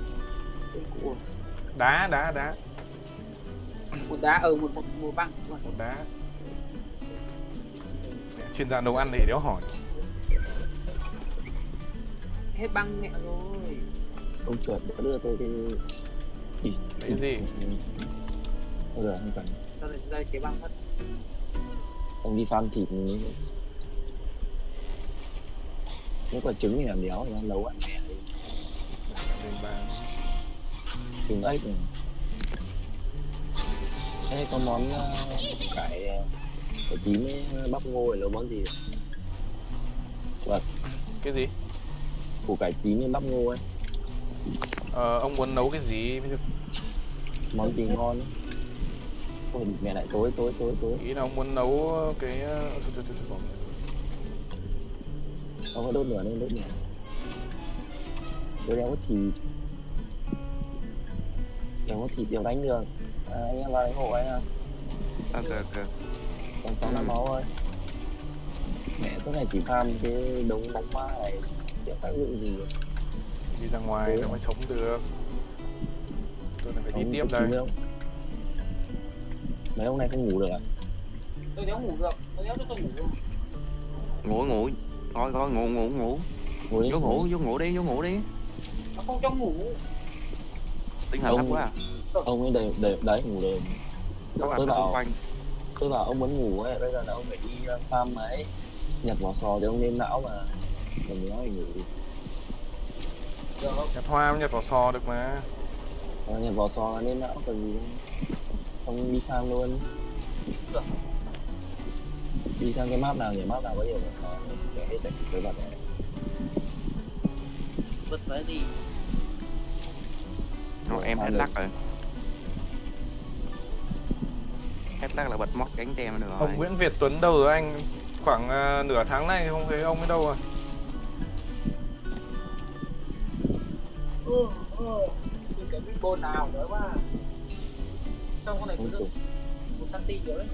Cái củ Đá. một đá ở một băng. Một đá. Chuyên gia nấu ăn thì đéo hỏi. Hết băng mẹ rồi. Ông chuột đã đưa tôi cái... Cái gì? Thôi được, không cần. Sao lại ra cái băng mất? Ông đi farm thịt nếu quả trứng thì làm đéo thì ăn nấu ăn mẹ đi. Lên bàn. Trứng ếch này. Thế có món cải tím với bắp ngô này nấu món gì? Chuột, Cái gì? củ cải tím với bắp ngô ấy. Ông muốn nấu cái gì? Ví dụ Món gì ngon ấy. Ôi, mẹ lại tối. ý là ông muốn nấu cái Ông có đốt lửa lên, đốt lửa. Tôi đéo có thịt. Đéo có thịt, đéo đánh được. Anh em vào đánh hộ anh à. Ok. Còn 6 năm máu thôi. Mẹ suốt ngày chỉ farm cái đống bóng ma này. Đéo tác dụng gì. đi ra ngoài nó mới sống được. Tôi phải đi Ông tiếp có đây. chú không? Mấy hôm nay không ngủ được à? Tôi đéo ngủ được, tôi đéo cho tôi ngủ được. Ngủ. Coi ngủ. Ngủ đi. Vô ngủ đi. Nó không cho ngủ. Tinh thần thấp quá à. Ông ấy đấy ngủ đêm. Có Tôi ăn xung bảo quanh. ông muốn ngủ ấy, bây giờ là ông phải đi farm ấy. Nhặt vỏ sò để ông lên não mà. Còn nhớ thì ngủ đi. Nhặt hoa nhặt vỏ sò được mà. Nhặt vỏ sò là lên não còn gì. Ông đi farm luôn. Được. Đi sang cái map nào nhỉ? Map nào có nhiều vỏ sò để hết đấy, cái vật này. Vứt vé đi. Rồi em hết lắc rồi. Hết lắc là bật móc cánh tem nữa rồi. Ông Nguyễn Việt Tuấn đâu rồi anh? Khoảng nửa tháng nay không thấy ông ấy đâu rồi. Xin cái big nào nữa quá. Trong con này cứ được 1 cm rồi đấy.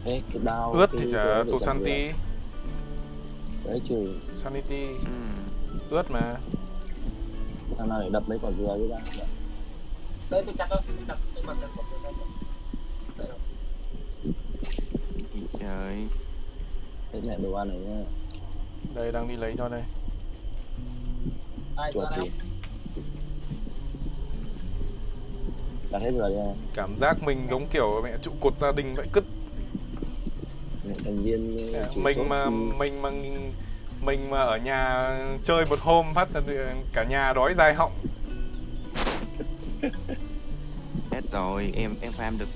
Ê, cái đao Ướt thì chả tụ santi. Đấy trừ Sanity. Ừ. Ướt mà. thằng nào để đập mấy quả dừa đi ra. Đây tôi chặt thôi, tôi bật cái cột đây. Đây rồi. Trời. Thế mẹ đồ ăn này nha. Đây đang đi lấy cho đây. Ai Chuột cho gì? Đặt hết rồi nha. Cảm giác mình giống kiểu mẹ trụ cột gia đình vậy cứt. Mẹ thành viên chủ mình chốt mà thì mình mà ở nhà chơi một hôm phát là cả nhà đói dai họng. Hết rồi, em farm được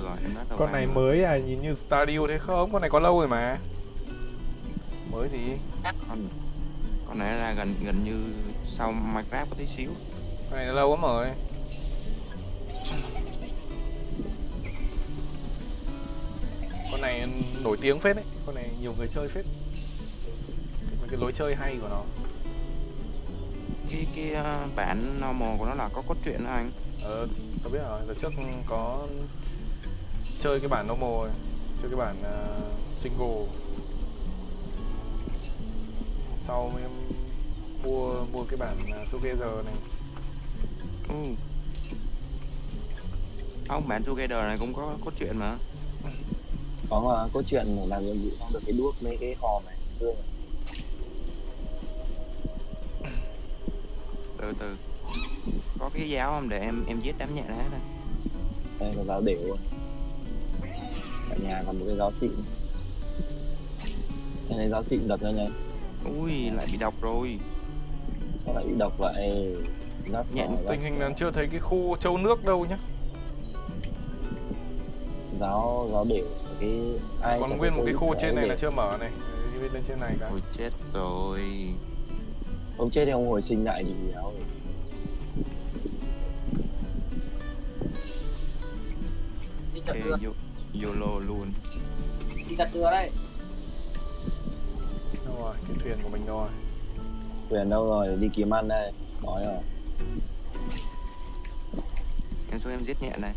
rồi, em nói đâu Con farm này rồi. mới à, nhìn như Stardew thế không? Con này có lâu rồi mà. Mới gì? Con này ra gần như sau Minecraft có tí xíu. Con này lâu lắm rồi. Con này nổi tiếng phết đấy, con này nhiều người chơi phết. Cái lối chơi hay của nó. Cái bản normal của nó là có cốt truyện đó anh. Tôi biết rồi, lần trước có chơi cái bản normal rồi, chơi cái bản single. Sau em mua cái bản Together này. Không, bản Together này cũng có cốt truyện mà. có mà có chuyện mà làm nhiệm vụ không được cái đuốc mấy cái hòm này dương Từ có cái giáo không để em giết đám nhẹ đó đây. đây là giáo đều rồi. Cả nhà còn một cái giáo xịn, cái này giáo xịn đập cho nhanh. Ui, lại bị độc rồi. Sao lại bị độc vậy? Tình hình là chưa thấy cái khu châu nước đâu nhá. giáo đều cái ai Còn nguyên một cái khu trên này là chưa mở này, đi lên trên này cả. Ôi chết rồi. ông chết thì ông hồi sinh lại thì giáo Đi chặt Ê, dừa, YOLO luôn. đi chặt dừa đây. Đâu rồi, cái thuyền của mình đâu rồi? quyền đâu rồi, đi kiếm ăn đây nói rồi. Em xuống em giết nhẹ này.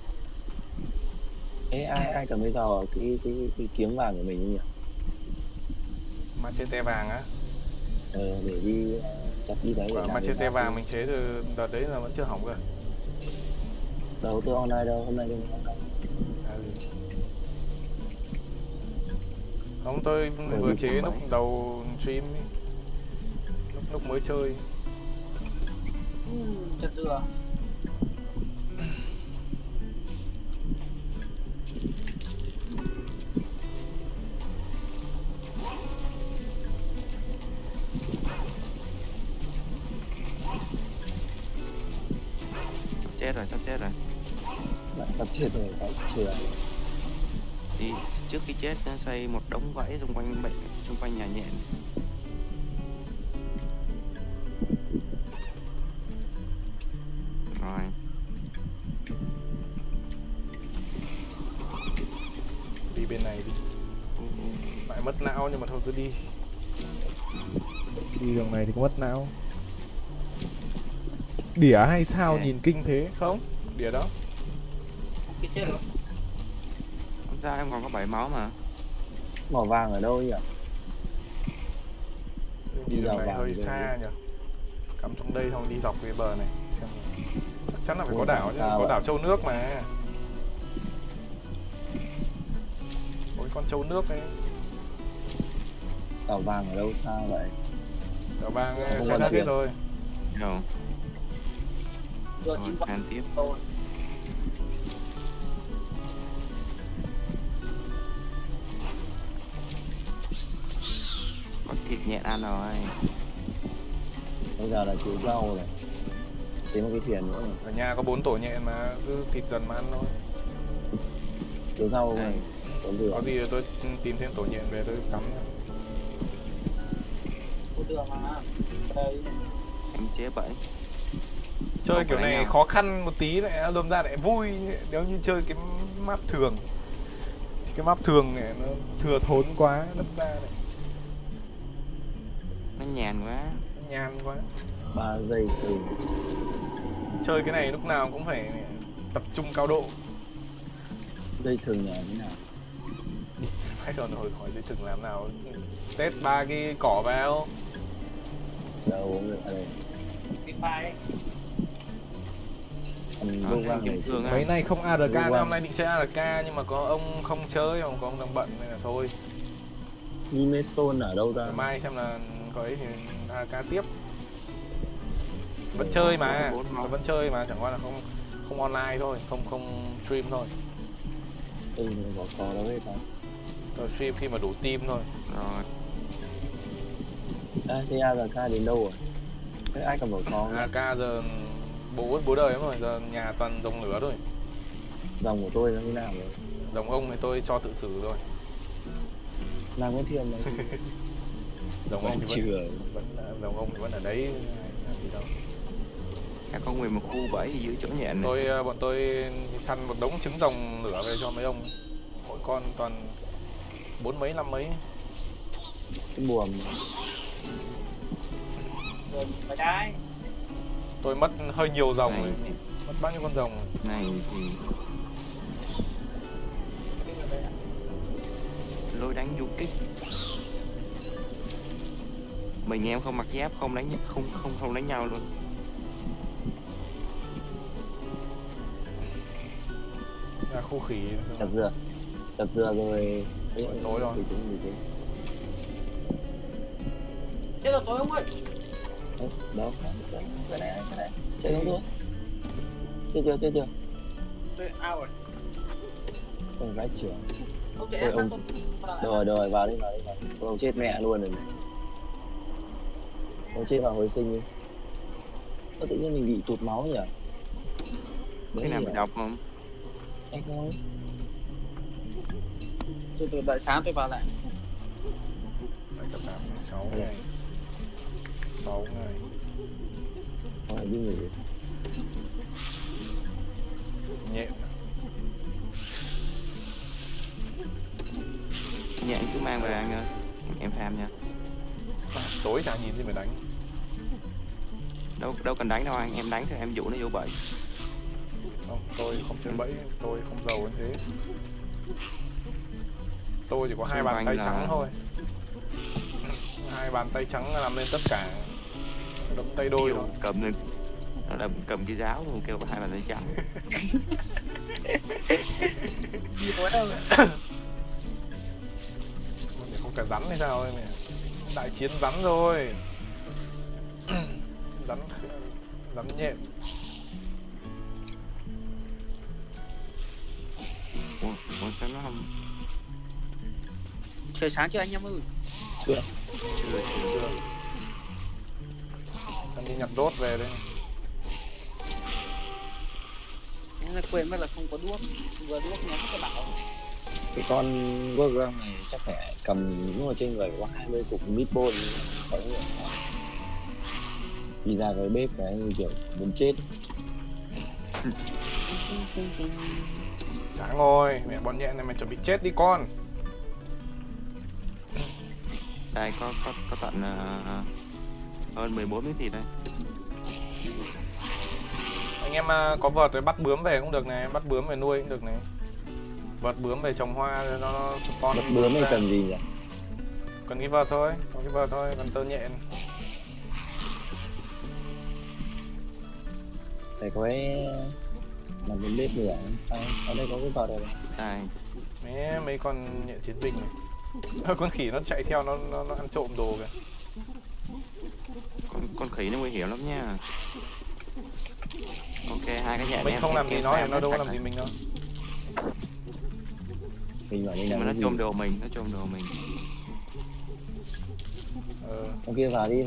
Ê, ai cầm cái dao cái kiếm vàng của mình nhỉ? Machete vàng á. Để đi chặt đi đấy. Machete vàng mình chế từ đợt đấy là vẫn chưa hỏng cơ. Đâu tôi online đâu, hôm nay tôi online. Không, tôi vừa chế lúc đầu stream ấy. Lúc mới chơi. Chặt dừa. Sắp chết rồi. Lại sắp chết rồi, phải chưa? Thì trước khi chết nó xây một đống vẫy xung quanh nhà nhện. Rồi. Đi bên này đi. Lại mất não nhưng mà thôi cứ đi. Đi đường này thì có mất não. Đỉa hay sao nhìn kinh thế không? Đỉa đó. Cái chết rồi. Không sao, em còn có 7 máu mà. Màu vàng ở đâu nhỉ? Đi đường này vàng hơi rồi. xa nhỉ. Cắm xuống đây xong đi dọc cái bờ này xem. Chắc chắn là phải có đảo chứ, sao có vậy? đảo châu nước mà. Có cái con châu nước ấy. Đảo vàng ở đâu xa vậy? Đảo vàng Không khai còn thác hết thuyền. rồi. Rồi, Dừa chim vọng ăn tiếp. rồi. Có thịt nhện ăn rồi. Bây giờ là chuối rau này. Chế một cái thuyền nữa rồi. Ở nhà có 4 tổ nhện mà cứ thịt dần mà ăn thôi. Chuối rau Đây. này. Có dừa. Có gì thì tôi tìm thêm tổ nhện về tôi cắm nhá. Có dừa mà. Đây. Em chế bẫy. Chơi Không kiểu phải này nhau. khó khăn một tí lại lâm ra lại vui. Nếu như chơi cái map thường thì cái map thường này nó thừa thốn quá, đâm ra này Nó nhàn quá. nó nhàn quá. 3 giây từ. Chơi cái này lúc nào cũng phải tập trung cao độ. Dây thừng nhà thế nào? Hay còn hỏi dây thừng làm nào. Tết 3 cái cỏ vào. Đâu uống được ở đây. Cái file ấy. Ăn Đó, vô thêm vàng kim này cương Mấy á. nay không ARK Đúng nữa, không? hôm nay định chơi ARK nhưng mà có ông không chơi, không có ông đang bận nên là thôi. Nimestone ở đâu ra? Mai xem là có ấy thì ARK tiếp. Vẫn chơi mà, vẫn chơi mà, chẳng qua là không online thôi, không stream thôi. Ừ, có sò đâu hết ta. Tôi stream khi mà đủ team thôi. Rồi. Thế ARK đến đâu rồi? Thế ai cầm khẩu súng? AK giờ bố đời lắm rồi, giờ nhà toàn dòng lửa thôi. Dòng của tôi nó như nào rồi? Dòng ông thì tôi cho tự xử thôi. Làm cái thiền này. Dòng ông thì Chưa. dòng ông thì vẫn ở đấy, làm gì đâu. Các con nguyên một khu bẫy giữ chỗ nhện này. Bọn tôi săn một đống trứng rồng lửa về cho mấy ông. Mỗi con toàn 4 mấy 5 mấy. Cái buồm. Rồi phải cái. Tôi mất hơi nhiều rồng Này. rồi. Mất bao nhiêu con rồng rồi. Này thì lối đánh du kích. Mình em không mặc giáp không đánh nhau luôn. Ra khu khỉ Chặt dừa rồi. Tối rồi. Chết rồi tối ông ơi. Đó, cái này. Chơi không thôi. Chơi chưa? Tôi out rồi. Còn vãi trưởng. Ông Ôi, chạy ông... Rồi, vào đi. Ông chết mẹ luôn rồi này. Ông chết vào hồi sinh đi. Tự nhiên mình bị tụt máu nhỉ? Cái nào bị độc không? Anh không? Tôi đợi sáng tôi vào lại. 6 ngày. 6 ngày. Không phải đi ngủ. Nhện. Dạ anh cứ mang về anh ơi. Em farm nha. Tối chả nhìn gì mà đánh. Đâu cần đánh đâu anh, em đánh thôi em dụ nó vô bẫy. Không, tôi không chơi bẫy, tôi không giàu như thế. Tôi chỉ có 2 bàn tay trắng thôi. 2 bàn tay trắng làm nên tất cả. Đấm tay đôi thôi. Cầm lên. Nó là cầm cái giáo luôn kêu 2 bàn tay trắng. Không cả rắn hay sao ấy mẹ. Đại chiến rắn rồi. Rắn nhện. Ủa sao nó không? Trời sáng chưa anh em ơi? Chưa. Anh đi nhặt đốt về đây. Em lại quên mất là không có đuốc. Vừa đuốc nó có bảo. Cái con Gorgon này chắc phải cầm những ở trên người có 20 cục meatball sống rồi. Đi ra cái bếp cái anh kiểu muốn chết. Sáng rồi, mẹ bọn nhện này mày chuẩn bị chết đi con. Đây có tận hơn 14 miếng thịt đây. Anh em có vợt rồi bắt bướm về cũng được này, bắt bướm về nuôi cũng được này. Vợt bướm về trồng hoa nó spawn. Bắt bướm này cần gì nhỉ? Cần cái vợt thôi, cần tơ nhện. Phải có cái làm bên bếp nữa. Ở đây có cái vợt này. Đây. Mấy con nhện chiến binh này. Con khỉ nó chạy theo nó ăn trộm đồ kìa. Con khỉ nó nguy hiểm lắm nha. Ok, 2 cái nhện Mình không làm gì nó đâu có làm gì mình đâu. Mình bảo đây Nhưng mà là nó trộm đồ mình, Ông kia vào đi.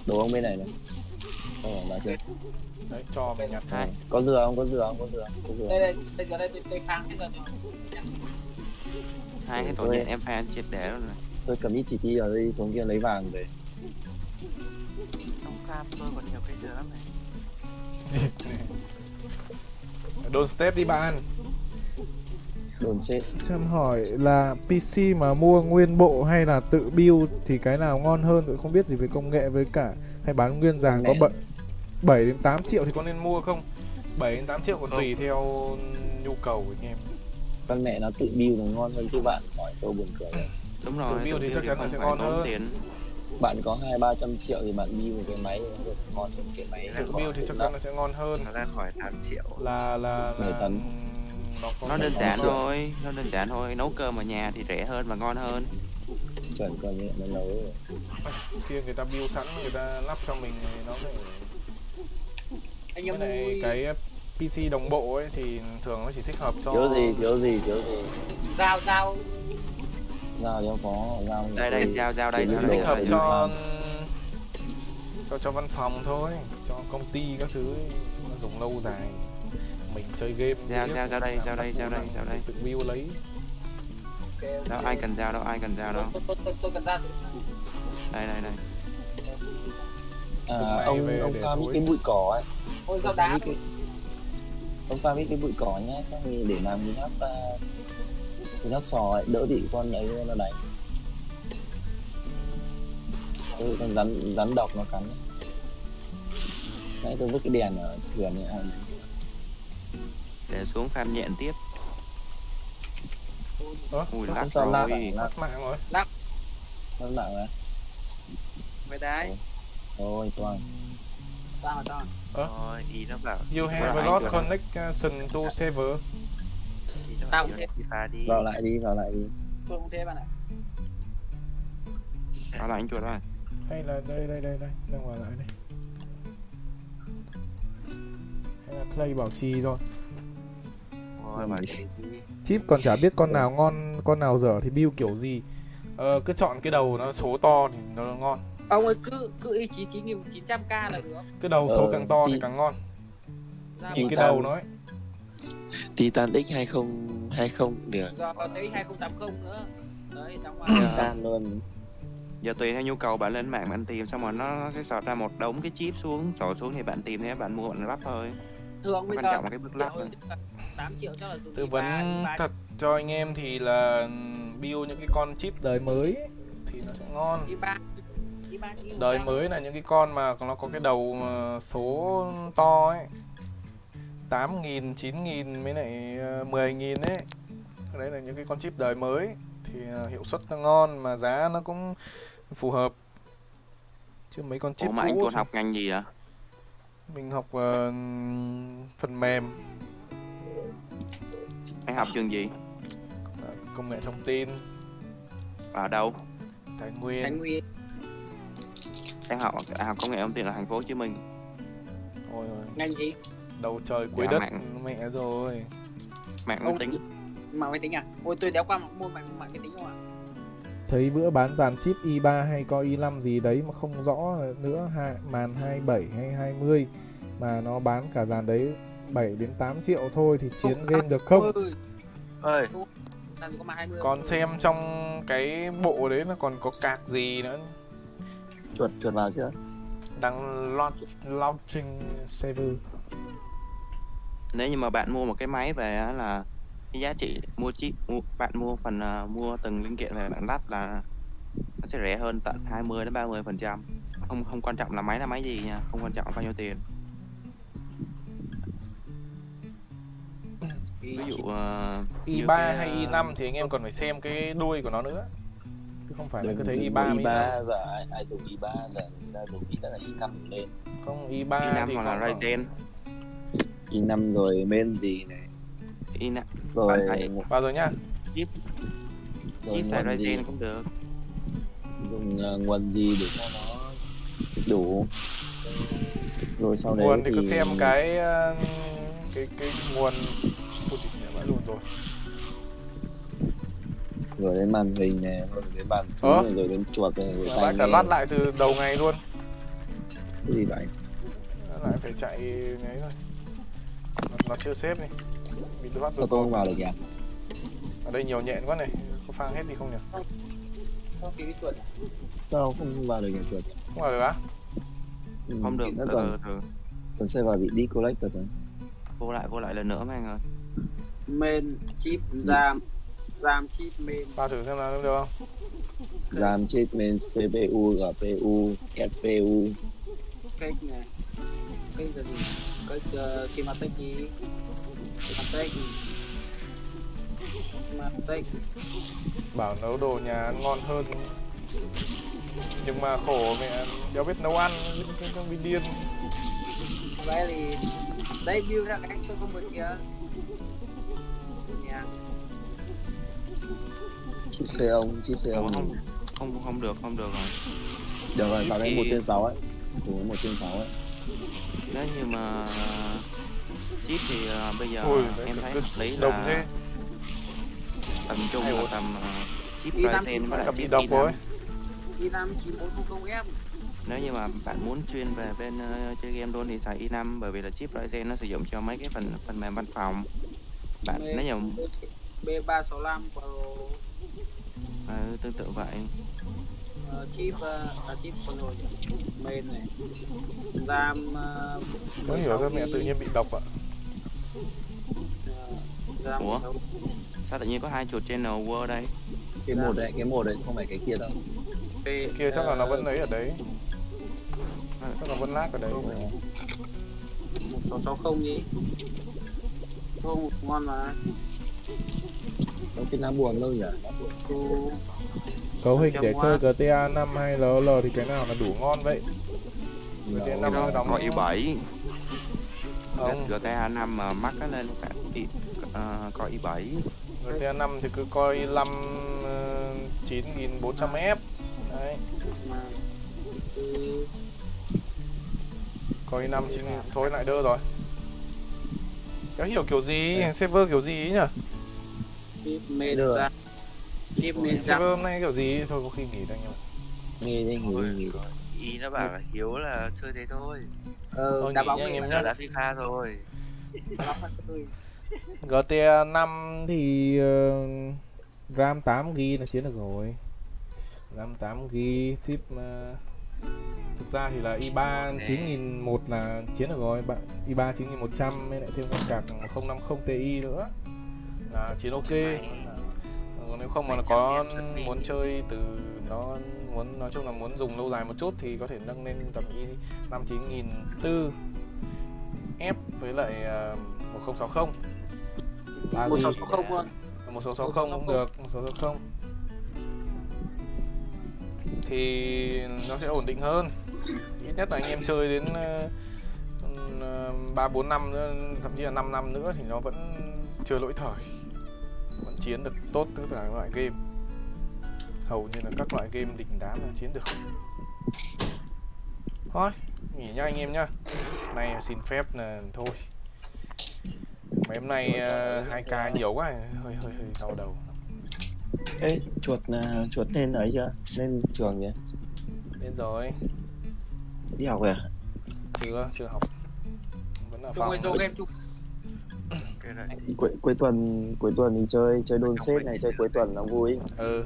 Đồ ông bên này này. Là chưa? Đấy, cho mình nhặt. Có dừa không? Đây tôi phang hết rồi. 2 cái tổ nhện em fan triệt để luôn rồi. Tôi cầm ít thịt đi rồi đi xuống kia lấy vàng về. Trong farm tôi còn nhiều cây dừa lắm này. Don't step đi bạn. Đồn xếp. Cho em hỏi là PC mà mua nguyên bộ hay là tự build thì cái nào ngon hơn? Tôi không biết gì về công nghệ với cả hay bán nguyên dàn có 7 đến 8 triệu thì Có nên mua không? 7 đến 8 triệu còn tùy theo nhu cầu của anh em. Con mẹ nó tự build nó ngon hơn chứ bạn hỏi tôi buồn cười. Đúng rồi. Tự build thì chắc chắn là sẽ ngon hơn. Tiền. Bạn có 200-300 triệu thì bạn build một cái máy nó được ngon hơn cái máy. Tự build thì chắc chắn là sẽ ngon hơn. Nó ra khỏi 8 triệu. Là Nó đơn giản thôi, nấu cơm ở nhà thì rẻ hơn và ngon hơn. Chuẩn, còn như nó nấu rồi. Kia người ta build sẵn, người ta lắp cho mình thì nó phải. Anh Cái em này ơi. cái PC đồng bộ ấy thì thường nó chỉ thích hợp cho thiếu gì Dao dao đéo có dao Đây giao đây. thích hợp cho văn phòng thôi, cho công ty các thứ ấy, nó dùng lâu dài. Mình chơi game Giao đây. tự build lấy. Đâu ai cần giao đâu. Tôi cần dao. Đây. Ông pha mấy cái bụi cỏ ấy. Ôi dao đá. Ông pha mấy cái bụi cỏ nhá, xong rồi để làm cái nhát sò ấy, đỡ bị con ấy nó đánh. Con rắn độc nó cắn ấy. Nãy tôi vứt cái đèn ở thuyền này. Để xuống farm nhện tiếp. Ui lắc sao lắc rồi. Lắc mạng rồi. Lắc mạng rồi. Mày đấy. Ôi toàn. Tao. Rồi đi nó vào. You have a lot connection to server. Tao cũng thế. Đi. Vào lại đi. Tôi cũng thế bạn ạ. Vào lại anh chuột rồi. Hay là đây đang vào lại đây. Hay là Clay bảo trì rồi. Rồi mà Chip còn chả biết con nào ngon, con nào dở thì build kiểu gì. Cứ chọn cái đầu nó số to thì nó lớn ngon. Ông ơi cứ y 9900k là được. Cái đầu số càng to thì càng ngon. Nhìn cái đầu nó ấy. Titan X 2020 được. Giờ tới 2080 nữa. Đấy trong Titan luôn. giờ tùy theo nhu cầu bạn lên mạng bạn tìm, xong rồi nó sẽ sọt ra một đống cái chip sổ xuống thì bạn tìm thế bạn mua bạn lắp thôi. thường bây Quan giờ trọng là cái bước lắp thôi. 8 triệu cho là dùng Tư vấn thật cho anh em thì là build những cái con chip đời mới ấy, thì nó sẽ ngon. Đời mới là những cái con mà nó có cái đầu số to ấy, 8.000, 9.000 với lại 10.000 ấy. Đấy là những cái con chip đời mới thì hiệu suất nó ngon mà giá nó cũng phù hợp. Chứ mấy con chip Ủa mà anh cũ chuột thì học ngành gì ạ? mình học phần mềm, Anh học trường gì? công nghệ thông tin, Ở đâu? Thái Nguyên. Anh học công nghệ thông tin ở thành phố Hồ Chí Minh. Ôi ơi, ngành gì? đầu trời cuối Dạ, đất mạng. mẹ rồi. Mạng máy tính. Mạng máy tính à? Ôi tôi đéo qua mua mạng máy tính không ạ? Thấy bữa bán dàn chip i3 hay có i5 gì đấy mà không rõ nữa, màn 27 hay 20 mà nó bán cả dàn đấy 7 đến 8 triệu thôi thì chiến game được không? Ơi, Còn xem trong cái bộ đấy nó còn có cạc gì nữa. Chuột vào chưa? Đang launching server. nếu như mà bạn mua một cái máy về á là cái giá trị mua chip, bạn mua phần mua từng linh kiện về bạn lắp là nó sẽ rẻ hơn tận 20 đến 30%. Không quan trọng là máy gì nha, không quan trọng là bao nhiêu tiền. Ví dụ i3 hay i5 thì anh em còn phải xem cái đuôi của nó nữa, chứ không phải là cứ thấy i3 i3 i5. giờ ai dùng i3 giờ ra dùng i5 lên. Không, i3 i5 thì hoặc là có Ryzen. i5 rồi main gì này i5 rồi vào rồi nhá. chip rồi xài nguồn gì, Ryzen cũng được. dùng nguồn gì để cho nó đủ, rồi sau đấy Nguồn thì cứ xem cái nguồn. Ôi, vãi luôn rồi. rồi đến màn hình này, rồi đến bàn phím rồi đến chuột này, rồi Bác tai cả nghe. lát lại từ đầu ngày luôn. Cái gì vậy? Lại phải chạy ấy thôi. Nó chưa xếp đi. Bị lót Sao tôi không vào được nhỉ? Ở đây nhiều nhện quá này, có phang hết đi không nhỉ? Sao không vào được nhỉ chuột? Không vào được á? Không được, Nó từ còn server bị disconnected rồi. vô lại lần nữa mà anh ơi. Main chip RAM chip main. Vào thử xem nào được không? RAM chip main, CPU, GPU, FPU. Cái này cái gì? Cái schematic gì? Schematic. Bảo nấu đồ nhà ăn ngon hơn. Nhưng mà khổ mẹ đéo biết nấu ăn, cái bị điên. Vậy thì đây view ra cái tôi không biết kìa. Chip xe ông Không được rồi. Được rồi, vào cái 1/6 ấy. Cùng với 1/6 ấy. Nếu như mà chip thì bây giờ Ôi, em thấy cứ hợp lý đông là thế. tầm trung Ai là ủa? tầm chip Y5 Ryzen với lại Gặp bị chip độc i5. rồi. Y5 9400F. Nếu như mà bạn muốn chuyên về bên chơi game luôn thì xài i5, bởi vì là chip Ryzen nó sử dụng cho mấy cái phần mềm văn phòng. Bạn nếu như B365 Pro tương tự vậy. chip chip con rồi main này, RAM Không hiểu sao mẹ tự nhiên bị độc ạ. RAM Ủa? 16 Sao tự nhiên có hai chuột trên Word đây? Cái một đấy không phải cái kia đâu. Cái kia chắc là nó vẫn lấy ở đấy. Chắc là vẫn lag ở đấy. 1660 đi. Không ngon mà. Nó cái lá buồn đâu nhỉ? Cấu hình để chơi GTA 5 hay LOL thì cái nào là đủ ngon vậy? GTA 5 nó đóng Có i7. không. GTA 5 mà mắc cái lên cả có i7. GTA 5 thì cứ coi 5 9400F. Đấy. Coi 5 9 thôi lại đơ rồi. Kéo hiểu kiểu gì, server kiểu gì ấy nhỉ? Chip main RAM. Chip main RAM. Server hôm nay kiểu gì thôi có khi nghỉ đây nhưng mà. Nghe đi nghỉ. Ý nó bảo là Hiếu là chơi thế thôi. Thôi Đá nghỉ bóng nha anh đi. em Giờ nhá. đã FIFA rồi. GTA 5 thì RAM 8GB là chiến được rồi. RAM 8GB chip thực ra thì là i3 9001 là chiến được rồi bạn. i3 9100 với lại thêm con card 050 Ti nữa là chiến ok. Còn nếu không mà có muốn chơi từ nó muốn nói chung là muốn dùng lâu dài một chút thì có thể nâng lên tầm i5 9400 F với lại 1060. 1660 luôn. 1660 cũng được, 1660 thì nó sẽ ổn định hơn. Ít nhất là anh em chơi đến 3-4 năm nữa, thậm chí là 5 năm nữa thì nó vẫn chưa lỗi thời, vẫn chiến được tốt tất cả các loại game. Hầu như là các loại game đỉnh đám là chiến được. Thôi, nghỉ nha anh em nhá. Nay xin phép là thôi. Mấy hôm nay 2k nhiều quá, hơi đau đầu. Ê, chuột lên ấy chưa? Lên trường nhỉ? Đến rồi, Đi học rồi à? chưa học. Vẫn ở Chung phòng. ơi show game chung. Ok đấy. Cuối tuần thì chơi đôn xếp này, chơi cuối tuần nó vui. Ừ.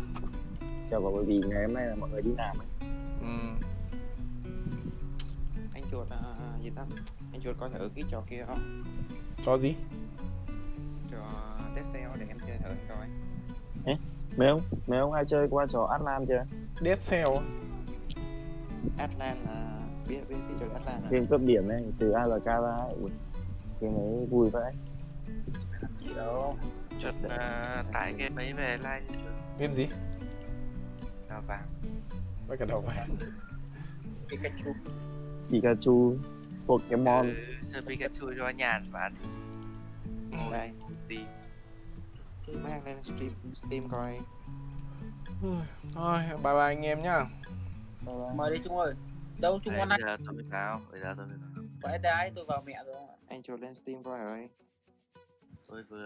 Kiểu bởi vì ngày hôm nay là mọi người đi làm ấy. Anh chuột gì ta? Anh chuột coi thử cái trò kia không? Cho gì? Trò Dead Cell để em chơi thử anh coi. Mấy ông ai chơi qua trò Atlan chưa? Dead Cell. Atlan là biết cái trò Atlan à? Game cấp điểm này, từ ALK ra ấy. Ui, game ấy vui vậy. Gì đâu. Chuột tải game ấy về like cho chưa? Game gì? Đào vàng. Với cả đầu vàng. Pikachu. Pikachu, Pokemon. Chơi Pikachu cho nhàn và Đây, tìm. mang lên Steam coi. Thôi, bye bye anh em nhá. Mời đi Trung ơi. Đâu Trung Đấy, ngon bây anh. giờ tôi mới vào. Phải đái tôi vào mẹ rồi. Anh chuột lên Steam coi rồi. Tôi vừa